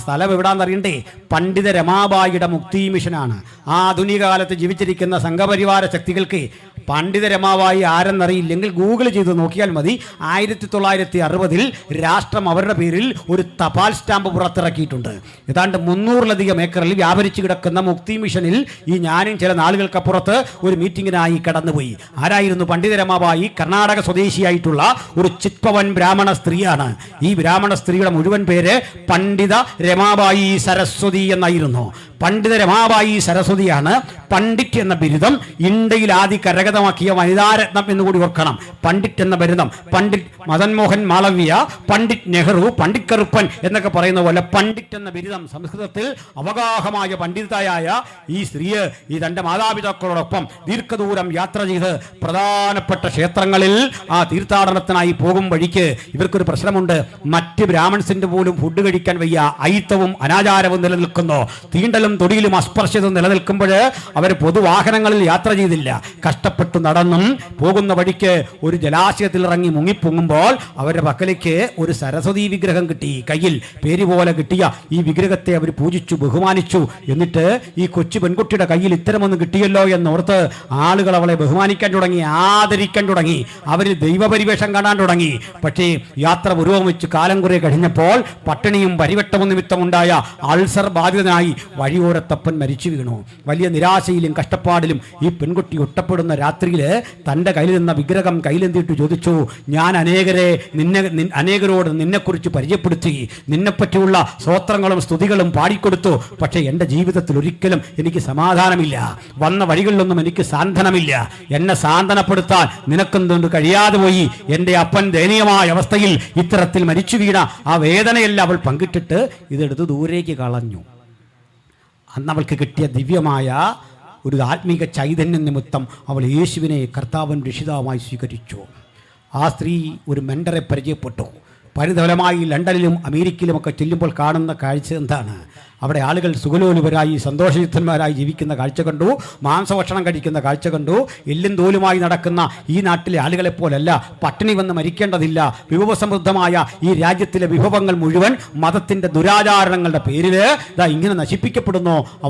സ്ഥലം എവിടാന്നറിയണ്ടേ? പണ്ഡിത രമാബായിയുടെ മുക്തി മിഷനാണ്. ആധുനിക കാലത്ത് ജീവിച്ചിരിക്കുന്ന സംഘപരിവാര ശക്തികൾക്ക് പണ്ഡിത രമാബായി ആരെന്നറിയില്ലെങ്കിൽ ഗൂഗിൾ ചെയ്ത് നോക്കിയാൽ മതി. 1960 രാഷ്ട്രം അവരുടെ പേരിൽ ഒരു തപാൽ സ്റ്റാമ്പ് പുറത്തിറക്കിയിട്ടുണ്ട്. ഏതാണ്ട് 300-ലധികം ഏക്കറിൽ വ്യാപരിച്ചു കിടക്കുന്ന മുക്തി മിഷനിൽ ഈ ഞാനും ചില നാളുകൾക്കപ്പുറത്ത് ഒരു മീറ്റിങ്ങിനായി കടന്നുപോയി. ആരായിരുന്നു പണ്ഡിത രമാബായി? കർണാടക സ്വദേശിയായിട്ടുള്ള ഒരു ചിത്പവൻ ബ്രാഹ്മണ സ്ത്രീയാണ്. ഈ ബ്രാഹ്മണ സ്ത്രീയുടെ മുഴുവൻ പേര് പണ്ഡിത രമാബായി സരസ്വതി എന്നായിരുന്നു. പണ്ഡിത രമാബായി സരസ്വതിയാണ് പണ്ഡിറ്റ് എന്ന ബിരുദം ഇന്ത്യയിൽ ആദ്യ കരഗതമാക്കിയ വനിതാരത്നം എന്നുകൂടി ഓർക്കണം. പണ്ഡിറ്റ് എന്ന ബിരുദം പണ്ഡിറ്റ് മദൻ മോഹൻ മാളവ്യ, പണ്ഡിറ്റ് നെഹ്റു, പണ്ഡിറ്റ് കറുപ്പൻ എന്നൊക്കെ പറയുന്ന പോലെ പണ്ഡിറ്റ് എന്ന ബിരുദം സംസ്കൃതത്തിൽ അവഗാഹമായ പണ്ഡിതയായ ഈ സ്ത്രീയെ ഈ തൻ്റെ മാതാപിതാക്കളോടൊപ്പം ദീർഘദൂരം യാത്ര ചെയ്ത് പ്രധാനപ്പെട്ട ക്ഷേത്രങ്ങളിൽ ആ തീർത്ഥാടനത്തിനായി പോകും വഴിക്ക് ഇവർക്കൊരു പ്രശ്നമുണ്ട്. മറ്റ് ബ്രാഹ്മൺസിന്റെ പോലും ഫുഡ് കഴിക്കാൻ വയ്യ. അയിത്തവും അനാചാരവും നിലനിൽക്കുന്നു. തീണ്ടലും തൊടിയിലും അസ്പർശ്യതും നിലനിൽക്കുമ്പോൾ അവർ പൊതുവാഹനങ്ങളിൽ യാത്ര ചെയ്തില്ല. കഷ്ടപ്പെട്ടു നടന്നും പോകുന്ന വഴിക്ക് ഒരു ജലാശയത്തിൽ ഇറങ്ങി മുങ്ങിപ്പൊങ്ങുമ്പോൾ അവരുടെ പക്കലേക്ക് ഒരു സരസ്വതി വിഗ്രഹം കിട്ടി. കയ്യിൽ പേര് പോലെ കിട്ടിയ ഈ വിഗ്രഹത്തെ അവർ പൂജിച്ചു, ബഹുമാനിച്ചു. എന്നിട്ട് ഈ കൊച്ചു പെൺകുട്ടിയുടെ കയ്യിൽ ഇത്തരമൊന്നും കിട്ടിയല്ലോ എന്നോർത്ത് ആളുകൾ അവളെ ബഹുമാനിക്കാൻ തുടങ്ങി, ആദരിക്കാൻ തുടങ്ങി, അവരിൽ ദൈവപരിവേഷം കാണാൻ തുടങ്ങി. പക്ഷേ യാത്ര പുരോഗമിച്ച് കാലം കുറെ കഴിഞ്ഞപ്പോൾ പട്ടിണിയും പരിവട്ടവും നിമിത്തമുണ്ടായ അൾസർ ബാധിതനായി വഴി പാതയോരത്തപ്പൻ മരിച്ചു വീണു. വലിയ നിരാശയിലും കഷ്ടപ്പാടിലും ഈ പെൺകുട്ടി ഒറ്റപ്പെടുന്ന രാത്രിയിൽ തൻ്റെ കയ്യിൽ നിന്ന വിഗ്രഹം കയ്യിലെന്തിട്ട് ചോദിച്ചു, ഞാൻ അനേകരോട് നിന്നെക്കുറിച്ച് പരിചയപ്പെടുത്തി, നിന്നെപ്പറ്റിയുള്ള സ്തോത്രങ്ങളും സ്തുതികളും പാടിക്കൊടുത്തു. പക്ഷേ എൻ്റെ ജീവിതത്തിൽ ഒരിക്കലും എനിക്ക് സമാധാനമില്ല, വന്ന വഴികളിലൊന്നും എനിക്ക് സാന്ത്വനമില്ല. എന്നെ സാന്ത്വനപ്പെടുത്താൻ നിനക്കെന്തുകൊണ്ട് കഴിയാതെ പോയി. എൻ്റെ അപ്പൻ ദയനീയമായ അവസ്ഥയിൽ ഇത്തരത്തിൽ മരിച്ചു വീണ ആ വേദനയെല്ലാം അവൾ പങ്കിട്ടിട്ട് ഇതെടുത്ത് ദൂരേക്ക് കളഞ്ഞു. അന്ന് അവൾക്ക് കിട്ടിയ ദിവ്യമായ ഒരു ആത്മീക ചൈതന്യം നിമിത്തം അവൾ യേശുവിനെ കർത്താവൻ രക്ഷിതാവായി സ്വീകരിച്ചു. ആ സ്ത്രീ ഒരു മെൻഡറെ പരിചയപ്പെട്ടു. പരിതഫലമായി ലണ്ടനിലും അമേരിക്കയിലുമൊക്കെ ചെല്ലുമ്പോൾ കാണുന്ന കാഴ്ച എന്താണ്? അവിടെ ആളുകൾ സുഖലോലുപരായി സന്തോഷയുക്തന്മാരായി ജീവിക്കുന്ന കാഴ്ച കണ്ടു, മാംസഭക്ഷണം കഴിക്കുന്ന കാഴ്ച കണ്ടു. എല്ലും തോലുമായി നടക്കുന്ന ഈ നാട്ടിലെ ആളുകളെപ്പോലല്ല, പട്ടിണി വന്ന് മരിക്കേണ്ടതില്ല. വിഭവസമൃദ്ധമായ ഈ രാജ്യത്തിലെ വിഭവങ്ങൾ മുഴുവൻ മതത്തിൻ്റെ ദുരാചാരണങ്ങളുടെ പേരിൽ ഇതാ ഇങ്ങനെ നശിപ്പിക്കപ്പെടുന്നു.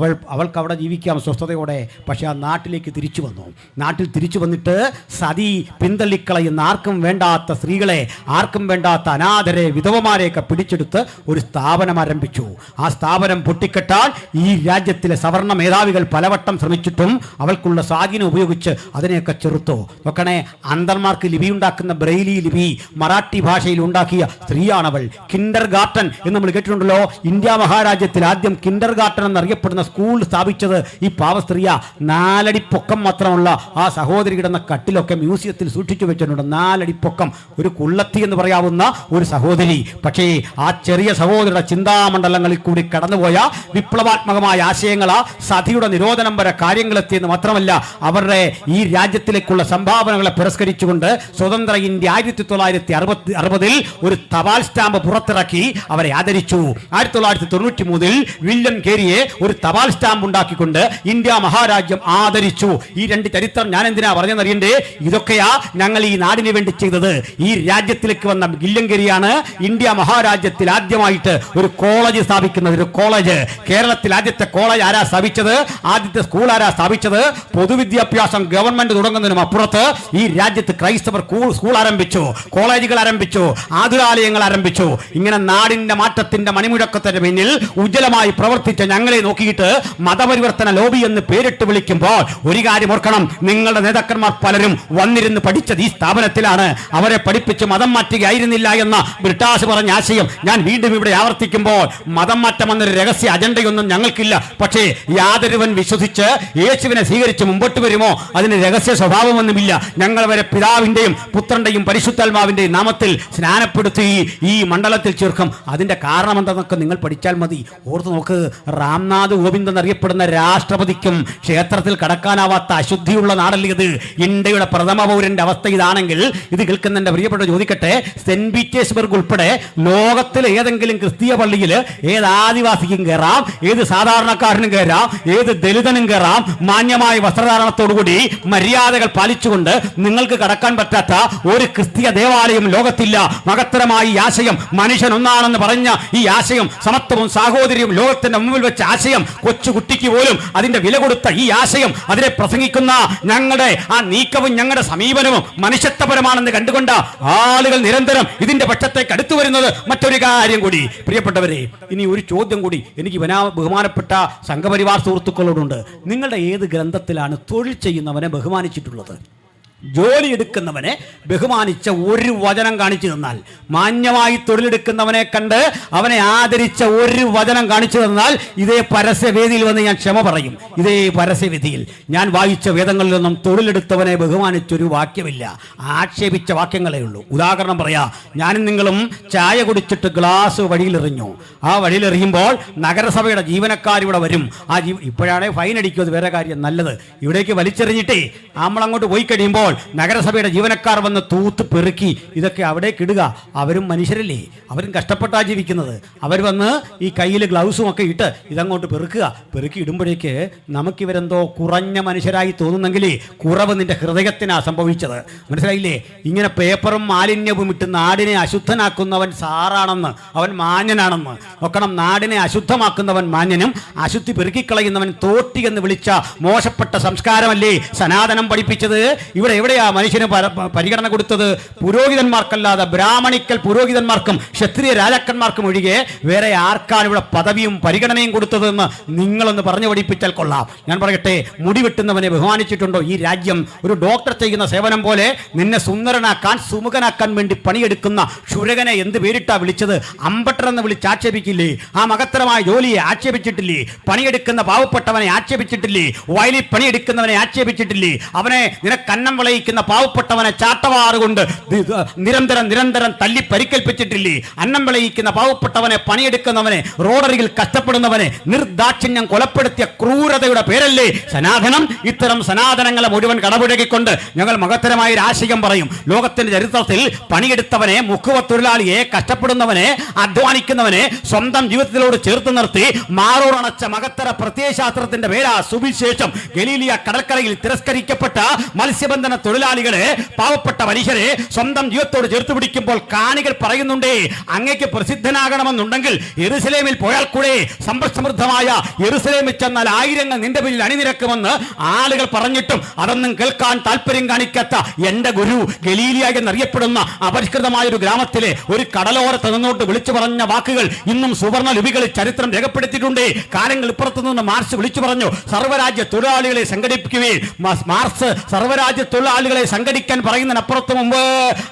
അവൾക്ക് അവിടെ ജീവിക്കാം സ്വസ്ഥതയോടെ. പക്ഷേ ആ നാട്ടിലേക്ക് തിരിച്ചു വന്നു. നാട്ടിൽ തിരിച്ചു വന്നിട്ട് സതി പിന്തള്ളിക്കളയുന്ന ആർക്കും വേണ്ടാത്ത സ്ത്രീകളെ, ആർക്കും വേണ്ടാത്ത അനാഥരെ, വിധവമാരെയൊക്കെ പിടിച്ചെടുത്ത് ഒരു സ്ഥാപനം ആരംഭിച്ചു. ആ സ്ഥാപനം പൊട്ടിക്കെട്ടാൻ ഈ രാജ്യത്തിലെ സവർണ മേധാവികൾ പലവട്ടം ശ്രമിച്ചിട്ടും അവൾക്കുള്ള സ്വാധീനം ഉപയോഗിച്ച് അതിനെയൊക്കെ ചെറുത്തു. നോക്കണേ, അന്തർമാർക്ക് ലിപി ഉണ്ടാക്കുന്ന ബ്രെയിലി ലിപി മറാഠി ഭാഷയിൽ ഉണ്ടാക്കിയ സ്ത്രീയാണവൾ. കിൻഡർ ഗാർട്ടൻ എന്ന് നമ്മൾ കേട്ടിട്ടുണ്ടല്ലോ. ഇന്ത്യ മഹാരാജ്യത്തിൽ ആദ്യം കിൻഡർ ഗാർട്ടൻ എന്നറിയപ്പെടുന്ന സ്കൂൾ സ്ഥാപിച്ചത് ഈ പാവ സ്ത്രീയാ. 4 അടി പൊക്കം മാത്രമുള്ള ആ സഹോദരി കിടന്ന കട്ടിലൊക്കെ മ്യൂസിയത്തിൽ സൂക്ഷിച്ചു വെച്ചിട്ടുണ്ട്. 4 അടി പൊക്കം, ഒരു കുള്ളത്തി എന്ന് പറയാവുന്ന ഒരു സഹോദരി. പക്ഷേ ആ ചെറിയ സഹോദരിയുടെ ചിന്താമണ്ഡലങ്ങളിൽ കൂടി കടന്നുപോയ വിപ്ലവാത്മകമായ ആശയങ്ങളാ സതിയുടെ നിരോധനം വരെ കാര്യങ്ങളെത്തിയെന്ന് മാത്രമല്ല, അവരുടെ ഈ രാജ്യത്തിലേക്കുള്ള സംഭാവനകളെ പുരസ്കരിച്ചുകൊണ്ട് സ്വതന്ത്ര ഇന്ത്യ 1960 ഒരു തപാൽ സ്റ്റാമ്പ് പുറത്തിറക്കി അവരെ ആദരിച്ചു. 1993 വില്യം കേരിയെ ഒരു തപാൽ സ്റ്റാമ്പ് ഉണ്ടാക്കിക്കൊണ്ട് ഇന്ത്യ മഹാരാജ്യം ആദരിച്ചു. ഈ 2 ചരിത്രം ഞാൻ എന്തിനാ പറഞ്ഞെന്നറിയണ്ടേ? ഇതൊക്കെയാ ഞങ്ങൾ ഈ നാടിന് വേണ്ടി ചെയ്തത്. ഈ രാജ്യത്തിലേക്ക് വന്ന വില്യം കേരിയാണ് ഇന്ത്യ മഹാരാജ്യത്തിൽ ആദ്യമായിട്ട് ഒരു കോളേജ് സ്ഥാപിക്കുന്നത്. ഒരു കോളേജ്, കേരളത്തിൽ ആദ്യത്തെ കോളേജ് ആരാ സ്ഥാപിച്ചത്? ആദ്യത്തെ സ്കൂൾ ആരാ സ്ഥാപിച്ചത്? പൊതുവിദ്യാഭ്യാസം ഗവൺമെന്റ് തുടങ്ങുന്നതിനും അപ്പുറത്ത് ഈ രാജ്യത്ത് ക്രൈസ്തവർ സ്കൂൾ ആരംഭിച്ചു, കോളേജുകൾ ആരംഭിച്ചു, ആതുരാലയങ്ങൾ ആരംഭിച്ചു. ഇങ്ങനെ നാടിന്റെ മാറ്റത്തിന്റെ മണിമുഴക്കത്തിന് പിന്നിൽ ഉജ്ജ്വലമായി പ്രവർത്തിച്ച ഞങ്ങളെ നോക്കിയിട്ട് മതപരിവർത്തന ലോബി എന്ന് പേരിട്ട് വിളിക്കുമ്പോൾ ഒരു കാര്യം ഓർക്കണം, നിങ്ങളുടെ നേതാക്കന്മാർ പലരും വന്നിരുന്ന് പഠിച്ചത് ഈ സ്ഥാപനത്തിലാണ്. അവരെ പഠിപ്പിച്ച് മതം മാറ്റുകയായിരുന്നില്ല എന്ന ബ്രിട്ടാസ് പറഞ്ഞ ആശയം ഞാൻ വീണ്ടും ഇവിടെ ആവർത്തിക്കുമ്പോൾ, മതം മാറ്റം എന്നൊരു രഹസ്യ അജണ്ടയൊന്നും ഞങ്ങൾക്കില്ല. പക്ഷേ യാതൊരുവൻ വിശ്വസിച്ച് യേശുവിനെ സ്വീകരിച്ച് മുമ്പോട്ട് വരുമോ അതിന് രഹസ്യ സ്വഭാവമൊന്നുമില്ല. ഞങ്ങൾ വരെ പിതാവിന്റെയും പുത്രന്റെയും പരിശുദ്ധാത്മാവിന്റെയും നാമത്തിൽ സ്നാനപ്പെടുത്തി ഈ മണ്ഡലത്തിൽ ചേർക്കും. അതിന്റെ കാരണം എന്താണെന്നൊക്കെ നിങ്ങൾ പഠിച്ചാൽ മതി. ഓർത്ത് നോക്ക്, രാംനാഥ് കോവിന്ദ് എന്നറിയപ്പെടുന്ന രാഷ്ട്രപതിക്കും ക്ഷേത്രത്തിൽ കടക്കാനാവാത്ത അശുദ്ധിയുള്ള നാടല്ലേ ഇത്. ഇന്ത്യയുടെ പ്രഥമ പൗരന്റെ അവസ്ഥ ഇതാണെങ്കിൽ ഇത് കേൾക്കുന്ന എന്റെ പ്രിയപ്പെട്ട ചോദിക്കട്ടെ, സെന്റ് പീറ്റേഴ്സ്ബർഗ് ഉൾപ്പെടെ ലോകത്തിലെ ഏതെങ്കിലും ക്രിസ്തീയ പള്ളിയിൽ ഏത് ആദിവാസിക്കും കയറാം, ഏത് സാധാരണക്കാരനും കയറാം, ഏത് ദലിതനും കയറാം. മാന്യമായ വസ്ത്രധാരണത്തോടുകൂടി മര്യാദകൾ പാലിച്ചുകൊണ്ട് നിങ്ങൾക്ക് കടക്കാൻ പറ്റാത്ത ഒരു ക്രിസ്തീയ ദേവാലയം ലോകത്തില്ല. മഹത്തരമായ ഈ ആശയം, മനുഷ്യൻ ഒന്നാണെന്ന് പറഞ്ഞ ഈ ആശയം, സമത്വവും സാഹോദര്യവും ലോകത്തിന്റെ മുമ്പിൽ വെച്ച ആശയം, കൊച്ചുകുട്ടിക്ക് പോലും അതിന്റെ വില കൊടുത്ത ഈ ആശയം, അതിനെ പ്രസംഗിക്കുന്ന ഞങ്ങളുടെ ആ നീക്കവും ഞങ്ങളുടെ സമീപനവും മനുഷ്യത്വപരമാണെന്ന് കണ്ടുകൊണ്ട് ആളുകൾ നിരന്തരം ഇതിന്റെ പക്ഷത്തേക്ക് അടുത്തു വരുന്നത്. മറ്റൊരു കാര്യം കൂടി പ്രിയപ്പെട്ടവരെ, ഇനി ഒരു ചോദ്യം കൂടി എനിക്ക് ബഹുമാനപ്പെട്ട സംഘപരിവാർ സുഹൃത്തുക്കളോടുണ്ട്. നിങ്ങളുടെ ഏത് ഗ്രന്ഥത്തിലാണ് തൊഴിൽ ചെയ്യുന്നവനെ ബഹുമാനിച്ചിട്ടുള്ളത്? ജോലി എടുക്കുന്നവനെ ബഹുമാനിച്ച ഒരു വചനം കാണിച്ചു തന്നാൽ, മാന്യമായി തൊഴിലെടുക്കുന്നവനെ കണ്ട് അവനെ ആദരിച്ച ഒരു വചനം കാണിച്ചു തന്നാൽ, ഇതേ പരസ്യവേദിയിൽ വന്ന് ഞാൻ ക്ഷമ പറയും. ഇതേ പരസ്യവേദിയിൽ ഞാൻ വായിച്ച വേദങ്ങളിലൊന്നും തൊഴിലെടുത്തവനെ ബഹുമാനിച്ചൊരു വാക്യമില്ല. ആക്ഷേപിച്ച വാക്യങ്ങളേ ഉള്ളൂ. ഉദാഹരണം പറയാ, ഞാനും നിങ്ങളും ചായ കുടിച്ചിട്ട് ഗ്ലാസ് വഴിയിലെറിഞ്ഞു. ആ വഴിയിലെറിയുമ്പോൾ നഗരസഭയുടെ ജീവനക്കാരിവിടെ വരും. ഇപ്പോഴാണെ ഫൈൻ അടിക്കും, അത് വേറെ കാര്യം. നല്ലത് ഇവിടേക്ക് വലിച്ചെറിഞ്ഞിട്ടേ നമ്മളങ്ങോട്ട് പോയി കഴിയുമ്പോൾ നഗരസഭയുടെ ജീവനക്കാർ വന്ന് തൂത്ത് പെറുക്കി ഇതൊക്കെ അവിടേക്ക് ഇടുക. അവരും മനുഷ്യരല്ലേ, അവരും കഷ്ടപ്പെട്ടാ ജീവിക്കുന്നത്. അവർ വന്ന് ഈ കയ്യിൽ ഗ്ലൗസും ഒക്കെ ഇട്ട് ഇതങ്ങോട്ട് പെറുക്കുക. പെറുക്കി ഇടുമ്പോഴേക്ക് നമുക്കിവരെന്തോ കുറഞ്ഞ മനുഷ്യരായി തോന്നുന്നെങ്കിൽ കുറവ് നിന്റെ ഹൃദയത്തിനാ സംഭവിച്ചത്. മനസ്സിലായില്ലേ? ഇങ്ങനെ പേപ്പറും മാലിന്യവും ഇട്ട് നാടിനെ അശുദ്ധനാക്കുന്നവൻ സാറാണെന്ന്, അവൻ മാന്യനാണെന്ന് നോക്കണം. നാടിനെ അശുദ്ധമാക്കുന്നവൻ മാന്യനും അശുദ്ധി പെറുക്കിക്കളയുന്നവൻ തോട്ടി എന്ന് വിളിച്ച മോശപ്പെട്ട സംസ്കാരമല്ലേ സനാതനം പഠിപ്പിച്ചത്? ഇവിടെ എവിടെയാ മനുഷ്യന് പരിഗണന കൊടുത്തത്? പുരോഹിതന്മാർക്കല്ലാതെ ബ്രാഹ്മണിക്കൽ പുരോഹിതന്മാർക്കും ക്ഷത്രിയ രാജാക്കന്മാർക്കും ഒഴികെ വേറെ ആർക്കാണ് ഇവിടെ പദവിയും പരിഗണനയും കൊടുത്തതെന്ന് നിങ്ങളൊന്ന് പറഞ്ഞു പഠിപ്പിച്ചാൽ കൊള്ളാം. ഞാൻ പറയട്ടെ, മുടി വെട്ടുന്നവനെ ബഹുമാനിച്ചിട്ടുണ്ടോ ഈ രാജ്യം? ഒരു ഡോക്ടർ ചെയ്യുന്ന സേവനം പോലെ നിന്നെ സുന്ദരനാക്കാൻ സുമുഖനാക്കാൻ വേണ്ടി പണിയെടുക്കുന്ന ക്ഷുരകനെ എന്ത് പേരിട്ടാ വിളിച്ചത്? അമ്പട്ടർ എന്ന് വിളിച്ച് ആക്ഷേപിക്കില്ലേ? ആ മഹത്തരമായ ജോലിയെ ആക്ഷേപിച്ചിട്ടില്ലേ? പണിയെടുക്കുന്ന പാവപ്പെട്ടവനെ ആക്ഷേപിച്ചിട്ടില്ലേ? വയലിൽ പണിയെടുക്കുന്നവനെ ആക്ഷേപിച്ചിട്ടില്ലേ? അവനെ നിനക്കന്നം വിളയിക്കുന്ന പാവപ്പെട്ടവനെ ചാട്ടവാറുകൊണ്ട് നിരന്തരം തല്ലി പരിക്കേൽപ്പിച്ചിട്ടില്ലേ? അന്നം വിളയിക്കുന്ന പാവപ്പെട്ടവനെ, പണിയെടുക്കുന്നവനെ, റോഡരികിൽ കഷ്ടപ്പെടുന്നവനെ നിർദാക്ഷിണ്യം കൊലപ്പെടുത്തിയ ക്രൂരതയുടെ പേരല്ലേ സനാതനം? ഇത്തരം സനാതനങ്ങളെ മുഴുവൻ കടപുഴകിക്കൊണ്ട് ഞങ്ങൾ മഹത്തരമായ ഒരു ആശയം പറയും. ലോകത്തിന്റെ ചരിത്രത്തിൽ പണിയെടുത്തവനെ, മുക്കുവ തൊഴിലാളിയെ, കഷ്ടപ്പെടുന്നവനെ, അധ്വാനിക്കുന്നവനെ സ്വന്തം ജീവിതത്തിലോട് ചേർത്ത് നിർത്തി മാറോടണച്ച മഹത്തര പ്രത്യയശാസ്ത്രത്തിന്റെ പേരാ സുവിശേഷം. ഗലീലിയ കടൽക്കരയിൽ തിരസ്കരിക്കപ്പെട്ട മത്സ്യബന്ധന തൊഴിലാളികളെ, പാവപ്പെട്ട മനുഷ്യരെ സ്വന്തം ജീവിതത്തോട് ചേർത്ത് പിടിക്കുമ്പോൾ കാണികൾ പറയുന്നുണ്ടേ, അങ്ങേക്ക് പ്രസിദ്ധനാകണമെന്നുണ്ടെങ്കിൽ യെരുശലേമിൽ പോയാൽ കൂടെ? സമ്പദ്സമൃദ്ധമായ യെരുശലേമിൽ ചെന്നാൽ ആയിരങ്ങൾ നിന്റെ പിന്നിൽ അണിനിരക്കുമെന്ന് ആളുകൾ പറഞ്ഞിട്ടും അതൊന്നും കേൾക്കാൻ താല്പര്യം കാണിക്കാത്ത എന്റെ ഗുരു ഗലീലിയ എന്നറിയപ്പെടുന്ന അപരിഷ്കൃതമായ ഒരു ഗ്രാമത്തിലെ ഒരു കടലോരത്ത് നിന്നോട്ട് വിളിച്ചു പറഞ്ഞ വാക്കുകൾ ഇന്നും സുവർണ ലിപികളിൽ ചരിത്രം രേഖപ്പെടുത്തിയിട്ടുണ്ട്. കാലങ്ങൾ ഇപ്പുറത്തു നിന്ന് മാർക്സ് വിളിച്ചു പറഞ്ഞു, സർവ്വരാജ്യ തൊഴിലാളികളെ സംഘടിപ്പിക്കുകയും. മാർക്സ് സർവ്വരാജ്യ തൊഴിലാളികളെ സംഘടിക്കാൻ പറയുന്നതിനപ്പുറത്ത് മുമ്പ്,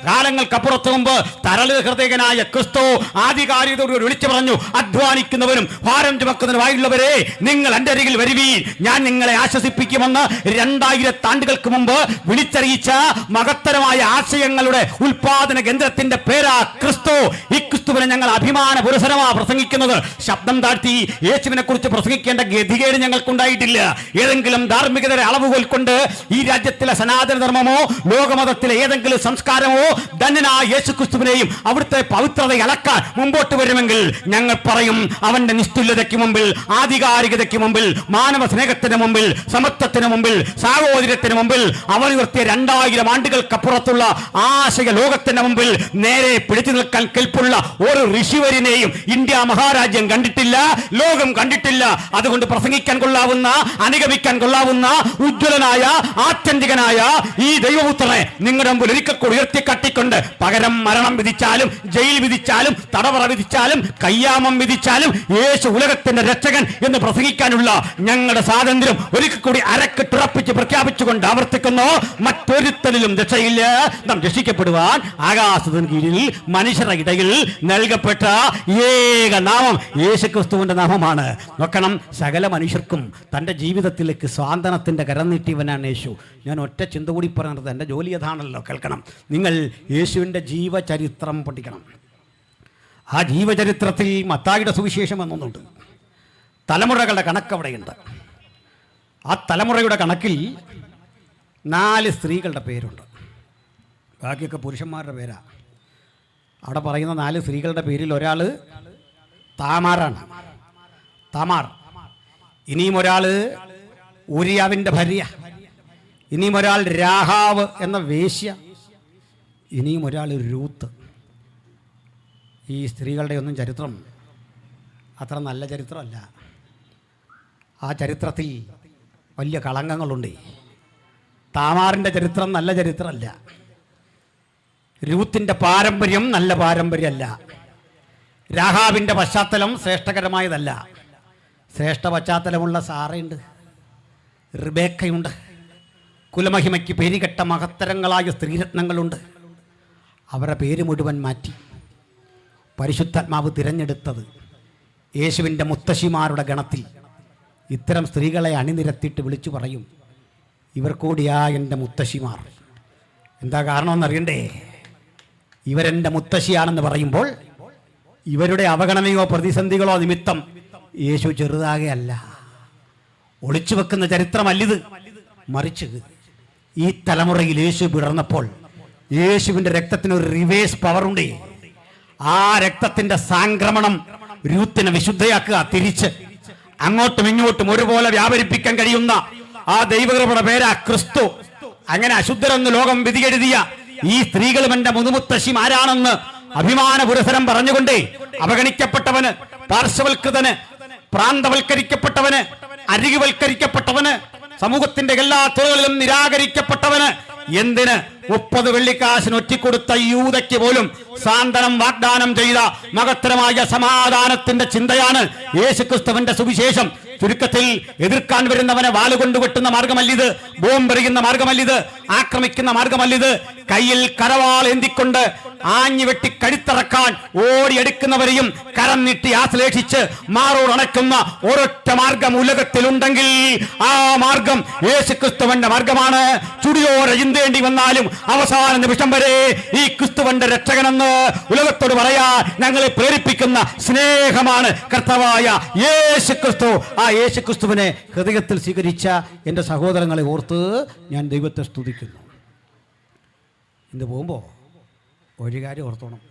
കാലങ്ങൾക്കപ്പുറത്ത് മുമ്പ് തരള ഹൃദയനായ ക്രിസ്തു ആധികാരികതയോട് വിളിച്ചു പറഞ്ഞു, അധ്വാനിക്കുന്നവരും ഭാരം ചുമക്കുന്നവരുമായുള്ളവരെ നിങ്ങൾ എൻ്റെ അരികിൽ വരുവീൻ, ഞാൻ നിങ്ങളെ ആശ്വസിപ്പിക്കുമെന്ന് 2000 ആണ്ടുകൾക്ക് മുമ്പ് വിളിച്ചറിയിച്ച മഹത്തരമായ ആശയങ്ങളുടെ ഉൽപാദന കേന്ദ്രത്തിന്റെ പേരാ ക്രിസ്തു. ഈ ക്രിസ്തുവിനെ ഞങ്ങൾ അഭിമാന പുരസരമാണ് പ്രസംഗിക്കുന്നത്. ശബ്ദം താഴ്ത്തി യേശുവിനെ കുറിച്ച് പ്രസംഗിക്കേണ്ട ഗതികേട് ഞങ്ങൾക്കുണ്ടായിട്ടില്ല. ഏതെങ്കിലും ധാർമ്മികതയുടെ അളവുകൾ കൊണ്ട് ഈ രാജ്യത്തിലെ സനാതന ധർമ്മമോ ലോകമതത്തിലെ ഏതെങ്കിലും സംസ്കാരമോ ധന്യനായ യേശു ക്രിസ്തുവിനെയും അവിടുത്തെ പവിത്രത അളക്കാൻ മുമ്പോട്ട് വരുമെങ്കിൽ ഞങ്ങൾ പറയും, അവന്റെ നിസ്തുല്യതയ്ക്ക് മുമ്പിൽ, ആധികാരികതയ്ക്ക് മുമ്പിൽ, മാനവ സ്നേഹത്തിന് മുമ്പിൽ, സമത്വത്തിന് മുമ്പിൽ, സാഹോദര്യത്തിന് മുമ്പിൽ, അവർ ഉയർത്തിയ 2000 ആണ്ടുകൾക്കപ്പുറത്തുള്ള ആശയ ലോകത്തിന്റെ മുമ്പിൽ നേരെ പിടിച്ചു നിൽക്കാൻ കെൽപ്പുള്ള ഒരു ഋഷിവര്യനെയും ഇന്ത്യ മഹാരാജ്യം കണ്ടിട്ടില്ല, ലോകം കണ്ടിട്ടില്ല. അതുകൊണ്ട് പ്രസംഗിക്കാൻ കൊള്ളാവുന്ന, അനുഗമിക്കാൻ കൊള്ളാവുന്ന ഉജ്ജ്വലനായ, ആത്യന്തികനായ ഈ ദൈവപുത്രനെ നിങ്ങളുടെ മുമ്പിൽ ഒരിക്കൽ കൂടി ഉയർത്തി കട്ടിക്കൊണ്ട് പകരം മരണം വിധിച്ചാലും, ജയിൽ വിധിച്ചാലും, തടവറ വിധിച്ചാലും, കയ്യാമം വിധിച്ചാലും യേശു ഉലകത്തിന്റെ രക്ഷകൻ എന്ന് പ്രസംഗിക്കാനുള്ള ഞങ്ങളുടെ സ്വാതന്ത്ര്യം ഒരിക്കൽ കൂടി അരക്കിട്ടുറപ്പിച്ച് പ്രഖ്യാപിച്ചുകൊണ്ട് ആവർത്തിക്കുന്നു. മറ്റൊരുത്തലിലും രക്ഷയില്ല. നാം രക്ഷിക്കപ്പെടുവാൻ ആകാശത്തിന് കീഴിൽ മനുഷ്യരുടെ ഇടയിൽ നൽകപ്പെട്ട ഏക നാമം യേശുക്രിസ്തുവിന്റെ നാമമാണ്. നോക്കണം, സകല മനുഷ്യർക്കും തൻ്റെ ജീവിതത്തിലേക്ക് സ്വാതന്ത്ര്യത്തിന്റെ കരം നീട്ടിയവനാണ് യേശു. ഞാൻ ഒറ്റ ചിന്ത കൂടി പറയുന്നത്, എൻ്റെ ജോലി അതാണല്ലോ, കേൾക്കണം. നിങ്ങൾ യേശുവിൻ്റെ ജീവചരിത്രം പഠിക്കണം. ആ ജീവചരിത്രത്തിൽ മത്തായിയുടെ സുവിശേഷം എന്നൊന്നുണ്ട്. തലമുറകളുടെ കണക്ക് അവിടെയുണ്ട്. ആ തലമുറയുടെ കണക്കിൽ 4 സ്ത്രീകളുടെ പേരുണ്ട്. ബാക്കിയൊക്കെ പുരുഷന്മാരുടെ പേരാ. അവിടെ പറയുന്ന 4 സ്ത്രീകളുടെ പേരിൽ ഒരാൾ താമാറാണ്, താമാർ. ഇനിയും ഒരാൾ ഊരിയാവിൻ്റെ ഭാര്യ, ഇനിയും ഒരാൾ രാഹാവ് എന്ന വേശ്യ, ഇനിയും ഒരാൾ രൂത്ത്. ഈ സ്ത്രീകളുടെ ഒന്നും ചരിത്രം അത്ര നല്ല ചരിത്രമല്ല. ആ ചരിത്രത്തിൽ വലിയ കളങ്കങ്ങളുണ്ട്. താമാറിൻ്റെ ചരിത്രം നല്ല ചരിത്രമല്ല. രൂത്തിൻ്റെ പാരമ്പര്യം നല്ല പാരമ്പര്യമല്ല. രാഹാബിൻ്റെ പശ്ചാത്തലം ശ്രേഷ്ഠകരമായതല്ല. ശ്രേഷ്ഠ പശ്ചാത്തലമുള്ള സാറയുണ്ട്, റിബേക്കയുണ്ട്, കുലമഹിമയ്ക്ക് പേരുകെട്ട മഹത്തരങ്ങളായ സ്ത്രീരത്നങ്ങളുണ്ട്. അവരുടെ പേര് മുഴുവൻ മാറ്റി പരിശുദ്ധാത്മാവ് തിരഞ്ഞെടുത്തത് യേശുവിൻ്റെ മുത്തശ്ശിമാരുടെ ഗണത്തിൽ ഇത്തരം സ്ത്രീകളെ അണിനിരത്തിയിട്ട് വിളിച്ചു പറയും, ഇവർ കൂടിയാ എൻ്റെ മുത്തശ്ശിമാർ. എന്താ കാരണമെന്നറിയണ്ടേ? ഇവരെൻ്റെ മുത്തശ്ശിയാണെന്ന് പറയുമ്പോൾ ഇവരുടെ അവഗണനയോ പ്രതിസന്ധികളോ നിമിത്തം യേശു ചെറുതാകെയല്ല, ഒളിച്ചു വെക്കുന്ന ചരിത്രമല്ലിത്. മറിച്ച് ഈ തലമുറയിൽ യേശു വിടർന്നപ്പോൾ യേശുവിൻ്റെ രക്തത്തിന് ഒരു റിവേഴ്സ് പവറുണ്ട്. ആ രക്തത്തിൻ്റെ സാംക്രമണം രൂത്തിനെ വിശുദ്ധയാക്കുക. തിരിച്ച് അങ്ങോട്ടും ഇങ്ങോട്ടും ഒരുപോലെ വ്യാപരിപ്പിക്കാൻ കഴിയുന്ന ആ ദൈവകൃപയുടെ പേരാ ക്രിസ്തു. അങ്ങനെ അശുദ്ധരെന്ന് ലോകം വിധിയെഴുതിയ ഈ സ്ത്രീകളും എൻ്റെ മുതുമുത്തശ്ശിമാരാണെന്ന് അഭിമാന പുരസരം പറഞ്ഞുകൊണ്ടേ അവഗണിക്കപ്പെട്ടവന്, പാർശ്വവൽകൃതന്, പ്രാന്തവൽക്കരിക്കപ്പെട്ടവന്, അരികുവൽക്കരിക്കപ്പെട്ടവന്, സമൂഹത്തിന്റെ എല്ലാ തുറകളിലും നിരാകരിക്കപ്പെട്ടവന് എന്തിന് 30 വെള്ളിക്കാശിന് ഒറ്റിക്കൊടുത്ത യൂദയ്ക്ക് പോലും സാന്ത്വനം വാഗ്ദാനം ചെയ്ത മഹത്തരമായ സമാധാനത്തിന്റെ ചിന്തയാണ് യേശുക്രിസ്തുവിന്റെ സുവിശേഷം. ചുരുക്കത്തിൽ, എതിർക്കാൻ വരുന്നവനെ വാലുകൊണ്ട് വെട്ടുന്ന മാർഗമല്ലിത്, ബോംബെറിയുന്ന മാർഗമല്ലിത്, ആക്രമിക്കുന്ന മാർഗമല്ലിത്. കയ്യിൽ കരവാൾ എന്തിക്കൊണ്ട് ആഞ്ഞു വെട്ടി കഴുത്തിറക്കാൻ ഓടിയെടുക്കുന്നവരെയും കരം നീട്ടി ആശ്ലേഷിച്ച് മാറോടണയ്ക്കുന്ന ഒരൊറ്റ മാർഗം ഉലകത്തിലുണ്ടെങ്കിൽ ആ മാർഗം യേശുക്രിസ്തുവിന്റെ മാർഗമാണ്. ചുടിയോടെ ചിന്തേണ്ടി വന്നാലും അവസാന നിമിഷം വരെ ഈ ക്രിസ്തുവിന്റെ രക്ഷകനെന്ന് ഉലകത്തോട് പറയാ ഞങ്ങളെ പ്രേരിപ്പിക്കുന്ന സ്നേഹമാണ് കർത്താവായ യേശുക്രിസ്തു. ആ യേശുക്രിസ്തുവിനെ ഹൃദയത്തിൽ സ്വീകരിച്ച എൻ്റെ സഹോദരങ്ങളെ ഓർത്ത് ഞാൻ ദൈവത്തെ സ്തുതിക്കുന്നു. ഇന്ന് പോകുമ്പോൾ ഒരു കാര്യം ഓർത്തോണം,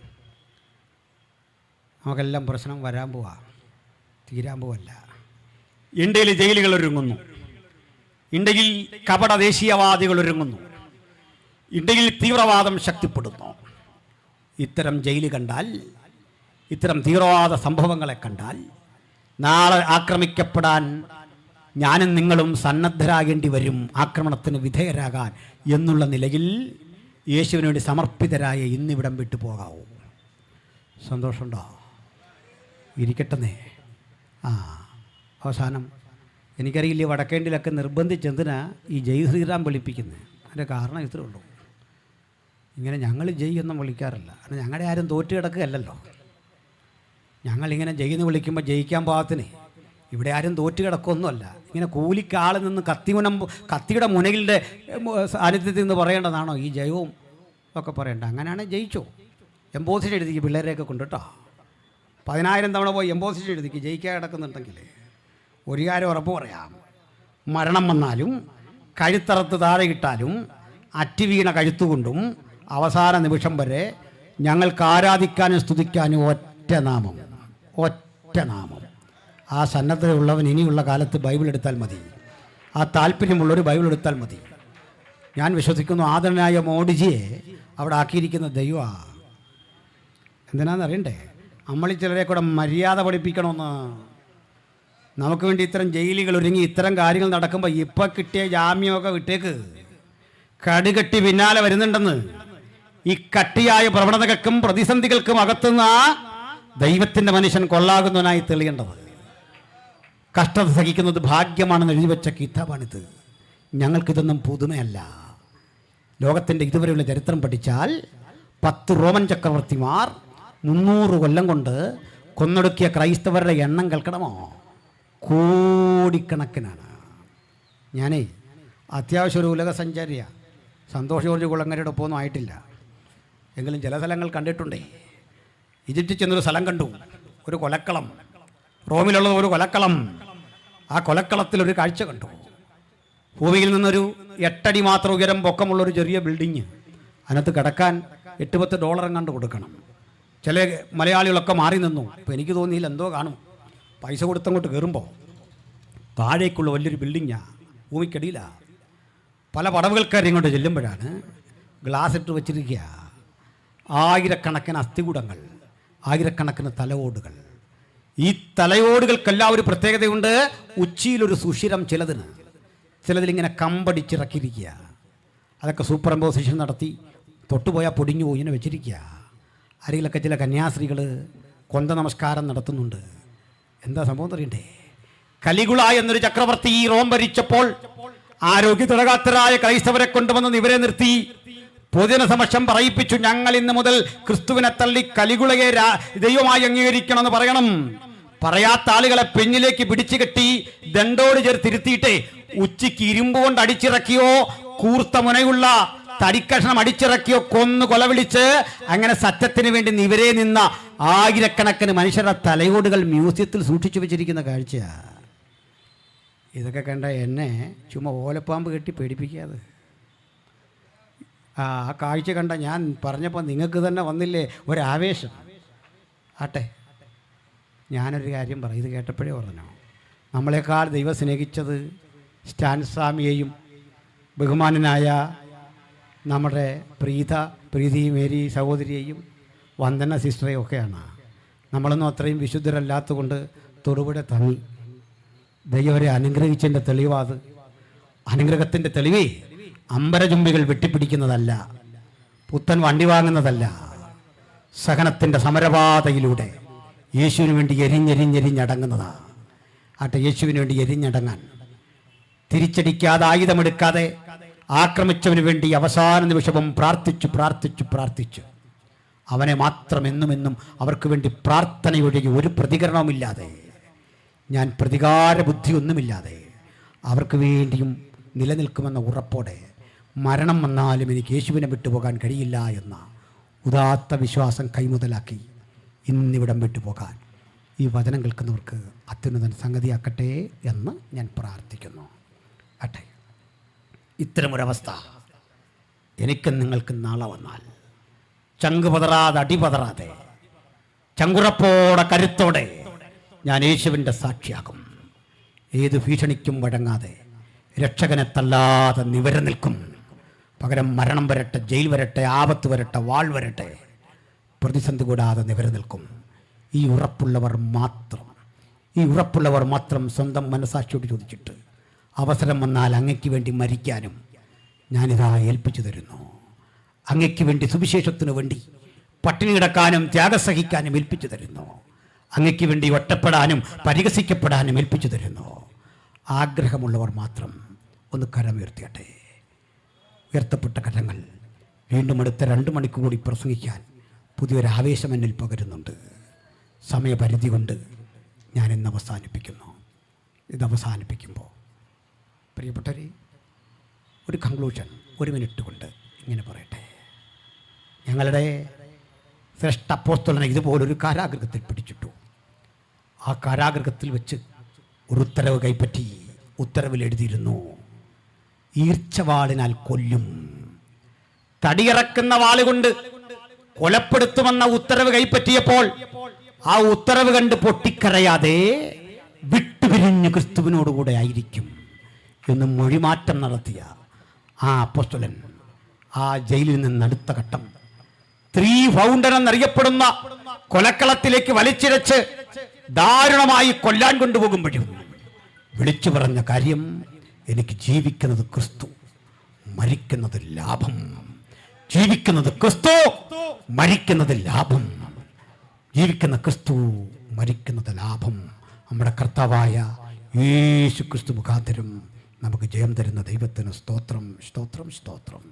നമുക്കെല്ലാം പ്രശ്നം വരാൻ പോവാ, തീരാൻ പോവല്ല. ഇന്ത്യയിൽ ജയിലുകൾ ഒരുങ്ങുന്നു, ഇന്ത്യയിൽ കപട ദേശീയവാദികൾ ഒരുങ്ങുന്നു, ഇന്ത്യയിൽ തീവ്രവാദം ശക്തിപ്പെടുന്നു. ഇത്തരം ജയിൽ കണ്ടാൽ, ഇത്തരം തീവ്രവാദ സംഭവങ്ങളെ കണ്ടാൽ നാളെ ആക്രമിക്കപ്പെടാൻ ഞാനും നിങ്ങളും സന്നദ്ധരാകേണ്ടി വരും, ആക്രമണത്തിന് വിധേയരാകാൻ എന്നുള്ള നിലയിൽ യേശുവിന് വേണ്ടി സമർപ്പിതരായ ഇന്നിവിടം വിട്ടു പോകാവൂ. സന്തോഷമുണ്ടോ? ഇരിക്കട്ടെന്നേ. അവസാനം എനിക്കറിയില്ല, വടക്കേണ്ടിലൊക്കെ നിർബന്ധിച്ചെന്തിനാ ഈ ജയ് ശ്രീറാം വിളിപ്പിക്കുന്നത്. അതിൻ്റെ കാരണം ഇത്രേ ഉള്ളൂ. ഇങ്ങനെ ഞങ്ങൾ ജയ് ഒന്നും വിളിക്കാറില്ല, കാരണം ഞങ്ങളുടെ ആരും തോറ്റു കിടക്കുകയല്ലല്ലോ. ഞങ്ങളിങ്ങനെ ജയിന്ന് വിളിക്കുമ്പോൾ ജയിക്കാൻ പാകത്തിന് ഇവിടെ ആരും തോറ്റു കിടക്കൊന്നുമല്ല. ഇങ്ങനെ കൂലിക്കാൾ നിന്ന് കത്തിയുടെ മുനകിൻ്റെ സാന്നിധ്യത്തിൽ നിന്ന് പറയേണ്ടതാണോ ഈ ജയവും ഒക്കെ പറയേണ്ട? അങ്ങനെയാണ് ജയിച്ചോ. എംബോസിഷൻ എഴുതിക്ക് പിള്ളേരെയൊക്കെ കൊണ്ട് കേട്ടോ. 10,000 തവണ പോയി എംബോസിഷൻ എഴുതിക്ക് ജയിക്കാൻ കിടക്കുന്നുണ്ടെങ്കിൽ ഒരു കാര്യം ഉറപ്പ് പറയാം, മരണം വന്നാലും കഴുത്തറത്ത് താഴെ കിട്ടാലും അറ്റുവീണ കഴുത്തുകൊണ്ടും അവസാന നിമിഷം വരെ ഞങ്ങൾക്ക് ആരാധിക്കാനും സ്തുതിക്കാനും ഒറ്റ നാമം, ഒറ്റ നാമം. ആ സന്നദ്ധതയുള്ളവൻ ഇനിയുള്ള കാലത്ത് ബൈബിൾ എടുത്താൽ മതി, ആ താല്പര്യമുള്ളൊരു ബൈബിൾ എടുത്താൽ മതി. ഞാൻ വിശ്വസിക്കുന്നു ആദരണീയ മോഡിജിയെ അവിടെ ആക്കിയിരിക്കുന്ന ദൈവമാണ്. എന്തിനാണെന്നറിയണ്ടേ? നമ്മളീ ചിലരെ കൂടെ മര്യാദ പഠിപ്പിക്കണമെന്ന്. നമുക്ക് വേണ്ടി ഇത്തരം ജയിലുകൾ ഒരുങ്ങി ഇത്തരം കാര്യങ്ങൾ നടക്കുമ്പോൾ ഇപ്പം കിട്ടിയ ജാമ്യമൊക്കെ വിട്ടേക്ക്, കടുകെട്ടി പിന്നാലെ വരുന്നുണ്ടെന്ന്. ഈ കട്ടിയായ പ്രവണതകൾക്കും പ്രതിസന്ധികൾക്കും അകത്തുന്ന ദൈവത്തിൻ്റെ മനുഷ്യൻ കൊള്ളാകുന്നവനായി തെളിയേണ്ടത്. കഷ്ടത സഹിക്കുന്നത് ഭാഗ്യമാണെന്ന് എഴുതി വെച്ച കിതാബാണിത്. ഞങ്ങൾക്കിതൊന്നും പുതുമയല്ല. ലോകത്തിൻ്റെ ഇതുവരെയുള്ള ചരിത്രം പഠിച്ചാൽ 10 റോമൻ ചക്രവർത്തിമാർ 300 കൊല്ലം കൊണ്ട് കൊന്നൊടുക്കിയ ക്രൈസ്തവരുടെ എണ്ണം കേൾക്കണമോ? കോടിക്കണക്കിനാണ്. ഞാനേ അത്യാവശ്യം ഒരു ഉലക സഞ്ചാരിയാണ്. സന്തോഷ് ജോർജ് കുളങ്ങരയുടെ ഒപ്പമൊന്നും ആയിട്ടില്ല, എങ്കിലും ചില സ്ഥലങ്ങൾ കണ്ടിട്ടുണ്ടേ. ഈജിപ്തിൽ ചെന്നൊരു സ്ഥലം കണ്ടു, ഒരു കൊലക്കളം. റോമിലുള്ളത് ഒരു കൊലക്കളം. ആ കൊലക്കളത്തിലൊരു കാഴ്ച കണ്ടു. ഭൂമിയിൽ നിന്നൊരു 8 അടി മാത്രം ഉയരം പൊക്കമുള്ളൊരു ചെറിയ ബിൽഡിങ്. അതിനകത്ത് കിടക്കാൻ $8-10 കണ്ട് കൊടുക്കണം. ചില മലയാളികളൊക്കെ മാറി നിന്നു. അപ്പോൾ എനിക്ക് തോന്നിയില്ല, എന്തോ കാണും. പൈസ കൊടുത്തങ്ങോട്ട് കയറുമ്പോൾ താഴേക്കുള്ള വലിയൊരു ബിൽഡിങ്ങാണ്, ഭൂമിക്കടിയിലാണ്. പല പടവുകൾക്കാർ ഇങ്ങോട്ട് ചെല്ലുമ്പോഴാണ് ഗ്ലാസ് ഇട്ട് വെച്ചിരിക്കുക. ആയിരക്കണക്കിന് അസ്ഥികൂടങ്ങൾ, ആയിരക്കണക്കിന് തലയോടുകൾ. ഈ തലയോടുകൾക്കെല്ലാം ഒരു പ്രത്യേകതയുണ്ട്. ഉച്ചിയിലൊരു സുഷിരം ചിലതിലിങ്ങനെ കമ്പടിച്ചിറക്കിയിരിക്കുക. അതൊക്കെ സൂപ്പർ ഇമ്പോസിഷൻ നടത്തി തൊട്ടുപോയാൽ പൊടിഞ്ഞു പോയി ഇങ്ങനെ വെച്ചിരിക്കുക. അരികിലൊക്കെ ചില കന്യാസ്ത്രീകൾ കൊന്ത നമസ്കാരം നടത്തുന്നുണ്ട്. എന്താ സംഭവം അറിയണ്ടേ? കലിഗുള എന്നൊരു ചക്രവർത്തി റോം ഭരിച്ചപ്പോൾ ആരോഗ്യ തിളകാത്തരായ ക്രൈസ്തവരെ കൊണ്ടുവന്ന് ഇവരെ നിർത്തി പൊതുജന സമക്ഷം പറയിപ്പിച്ചു, ഞങ്ങൾ ഇന്ന് മുതൽ ക്രിസ്തുവിനെ തള്ളി കലിഗുളയെ ദൈവമായി അംഗീകരിക്കണമെന്ന് പറയണം. പറയാത്ത ആളുകളെ പെഞ്ഞിലേക്ക് പിടിച്ചു കെട്ടി ദണ്ടോട് ചേർത്തിരുത്തിയിട്ടേ ഉച്ചയ്ക്ക് ഇരുമ്പ് കൊണ്ട് അടിച്ചിറക്കിയോ കൂർത്ത മുനയുള്ള തടിക്കഷ്ണം അടിച്ചിറക്കിയോ കൊന്നു കൊലവിളിച്ച് അങ്ങനെ സത്യത്തിന് വേണ്ടി നിവരെ നിന്ന ആയിരക്കണക്കിന് മനുഷ്യരുടെ തലയോടുകൾ മ്യൂസിയത്തിൽ സൂക്ഷിച്ചു വെച്ചിരിക്കുന്ന കാഴ്ചയാണ്. ഇതൊക്കെ കണ്ട എന്നെ ചുമ്മാ ഓലപ്പാമ്പ് കെട്ടി പേടിപ്പിക്കാതെ. ആ കാഴ്ച കണ്ട ഞാൻ പറഞ്ഞപ്പോൾ നിങ്ങൾക്ക് തന്നെ വന്നില്ലേ ഒരാവേശം. ആട്ടെ, ഞാനൊരു കാര്യം പറയും, ഇത് കേട്ടപ്പോഴേ പറഞ്ഞു. നമ്മളെക്കാൾ ദൈവം സ്നേഹിച്ചത് സ്റ്റാൻസ്വാമിയെയും ബഹുമാനനായ നമ്മുടെ പ്രീതി മേരി സഹോദരിയെയും വന്ദന സിസ്റ്ററെയും ഒക്കെയാണ്. നമ്മളൊന്നും അത്രയും വിശുദ്ധരല്ലാത്തതുകൊണ്ട് തൊടുപുഴ തങ്ങി. ദൈവരെ അനുഗ്രഹിച്ചതിൻ്റെ തെളിവാത്. അനുഗ്രഹത്തിൻ്റെ തെളിവേ അമ്പരചുംബികൾ വെട്ടിപ്പിടിക്കുന്നതല്ല, പുത്തൻ വണ്ടി വാങ്ങുന്നതല്ല. സഹനത്തിൻ്റെ സമരപാതയിലൂടെ യേശുവിന് വേണ്ടി എരിഞ്ഞെരിഞ്ഞെരിഞ്ഞടങ്ങുന്നതാ. ആട്ടെ, യേശുവിന് വേണ്ടി എരിഞ്ഞടങ്ങാൻ തിരിച്ചടിക്കാതെ, ആയുധമെടുക്കാതെ ആക്രമിച്ചവന് വേണ്ടി അവസാന നിമിഷവും പ്രാർത്ഥിച്ചു പ്രാർത്ഥിച്ചു പ്രാർത്ഥിച്ചു. അവനെ മാത്രം എന്നുമെന്നും അവർക്ക് വേണ്ടി പ്രാർത്ഥനയൊഴികെ ഒരു പ്രതികരണവുമില്ലാതെ, ഞാൻ പ്രതികാര ബുദ്ധിയൊന്നുമില്ലാതെ അവർക്ക് വേണ്ടിയും നിലനിൽക്കുമെന്ന ഉറപ്പോടെ മരണം വന്നാലും എനിക്ക് യേശുവിനെ വിട്ടുപോകാൻ കഴിയില്ല എന്ന ഉദാത്ത വിശ്വാസം കൈമുതലാക്കി ഇന്നിവിടം വിട്ടുപോകാൻ ഈ വചനം കേൾക്കുന്നവർക്ക് അത്യുന്നതൻ സംഗതിയാക്കട്ടെ എന്ന് ഞാൻ പ്രാർത്ഥിക്കുന്നു. അട്ടെ, ഇത്തരമൊരവസ്ഥ എനിക്കും നിങ്ങൾക്കും നാളെ വന്നാൽ ചങ്ക് പതറാതെ, അടിപതറാതെ, ചങ്കുറപ്പോടെ, കരുത്തോടെ ഞാൻ യേശുവിൻ്റെ സാക്ഷിയാകും. ഏത് ഭീഷണിക്കും വഴങ്ങാതെ, രക്ഷകനെ തള്ളാതെ നിവര നിൽക്കും. പകരം മരണം വരട്ടെ, ജയിൽ വരട്ടെ, ആപത്ത് വരട്ടെ, വാൾ വരട്ടെ, പ്രതിസന്ധി കൂടാതെ നിവര നിൽക്കും. ഈ ഉറപ്പുള്ളവർ മാത്രം സ്വന്തം മനസാക്ഷിയോട് ചോദിച്ചിട്ട് അവസരം വന്നാൽ അങ്ങയ്ക്ക് വേണ്ടി മരിക്കാനും ഞാനിതാ ഏൽപ്പിച്ചു തരുന്നു. അങ്ങയ്ക്ക് വേണ്ടി, സുവിശേഷത്തിനു വേണ്ടി പട്ടിണി കിടക്കാനും ത്യാഗസഹിക്കാനും ഏൽപ്പിച്ചു തരുന്നു. അങ്ങയ്ക്ക് വേണ്ടി ഒറ്റപ്പെടാനും പരിഹസിക്കപ്പെടാനും ഏൽപ്പിച്ചു തരുന്നു. ആഗ്രഹമുള്ളവർ മാത്രം ഒന്ന് കരമുയർത്തിയട്ടെ. ഉയർത്തപ്പെട്ട കരങ്ങൾ വീണ്ടും അടുത്ത 2 മണിക്കൂർ കൂടി പ്രസംഗിക്കാൻ പുതിയൊരാവേശം എന്നിൽ പകരുന്നുണ്ട്. സമയപരിധി കൊണ്ട് ഞാൻ ഇന്ന് അവസാനിപ്പിക്കുന്നു. ഇത് അവസാനിപ്പിക്കുമ്പോൾ പ്രിയപ്പെട്ടവരെ, ഒരു കൺക്ലൂഷൻ 1 മിനിറ്റ് കൊണ്ട് ഇങ്ങനെ പറയട്ടെ. ഞങ്ങളുടെ ശ്രേഷ്ഠ അപ്പോസ്തലനെ ഇതുപോലൊരു കാരാഗൃഹത്തിൽ പിടിച്ചിട്ടു. ആ കാരാഗൃഹത്തിൽ വെച്ച് ഒരു ഉത്തരവ് കൈപ്പറ്റി ഉത്തരവിൽ എഴുതിയിരുന്നു, ഈർച്ചവാളിനാൽ കൊല്ലും. തടിയിറക്കുന്ന വാളുകൊണ്ട് കൊലപ്പെടുത്തുമെന്ന ഉത്തരവ് കൈപ്പറ്റിയപ്പോൾ ആ ഉത്തരവ് കണ്ട് പൊട്ടിക്കരയാതെ വിട്ടുപിരിഞ്ഞ് ക്രിസ്തുവിനോടുകൂടെ ആയിരിക്കും എന്ന് മൊഴിമാറ്റം നടത്തിയ ആ അപ്പോസ്തലൻ ആ ജയിലിൽ നിന്ന് അടുത്ത ഘട്ടം 3 ഫൗണ്ടൻ എന്നറിയപ്പെടുന്ന കൊലക്കളത്തിലേക്ക് വലിച്ചിഴച്ച് ദാരുണമായി കൊല്ലാൻ കൊണ്ടുപോകുമ്പോഴും വിളിച്ചു പറഞ്ഞ കാര്യം, എനിക്ക് ജീവിക്കുന്നത് ക്രിസ്തു, മരിക്കുന്നത് ലാഭം. ജീവിക്കുന്നത് ക്രിസ്തു, മരിക്കുന്നത് ലാഭം. ജീവിക്കുന്ന ക്രിസ്തു, മരിക്കുന്നത് ലാഭം. നമ്മുടെ കർത്താവായ യേശു ക്രിസ്തു മുഖാന്തരം നമുക്ക് ജയം തരുന്ന ദൈവത്തിന് സ്തോത്രം, സ്തോത്രം, സ്തോത്രം.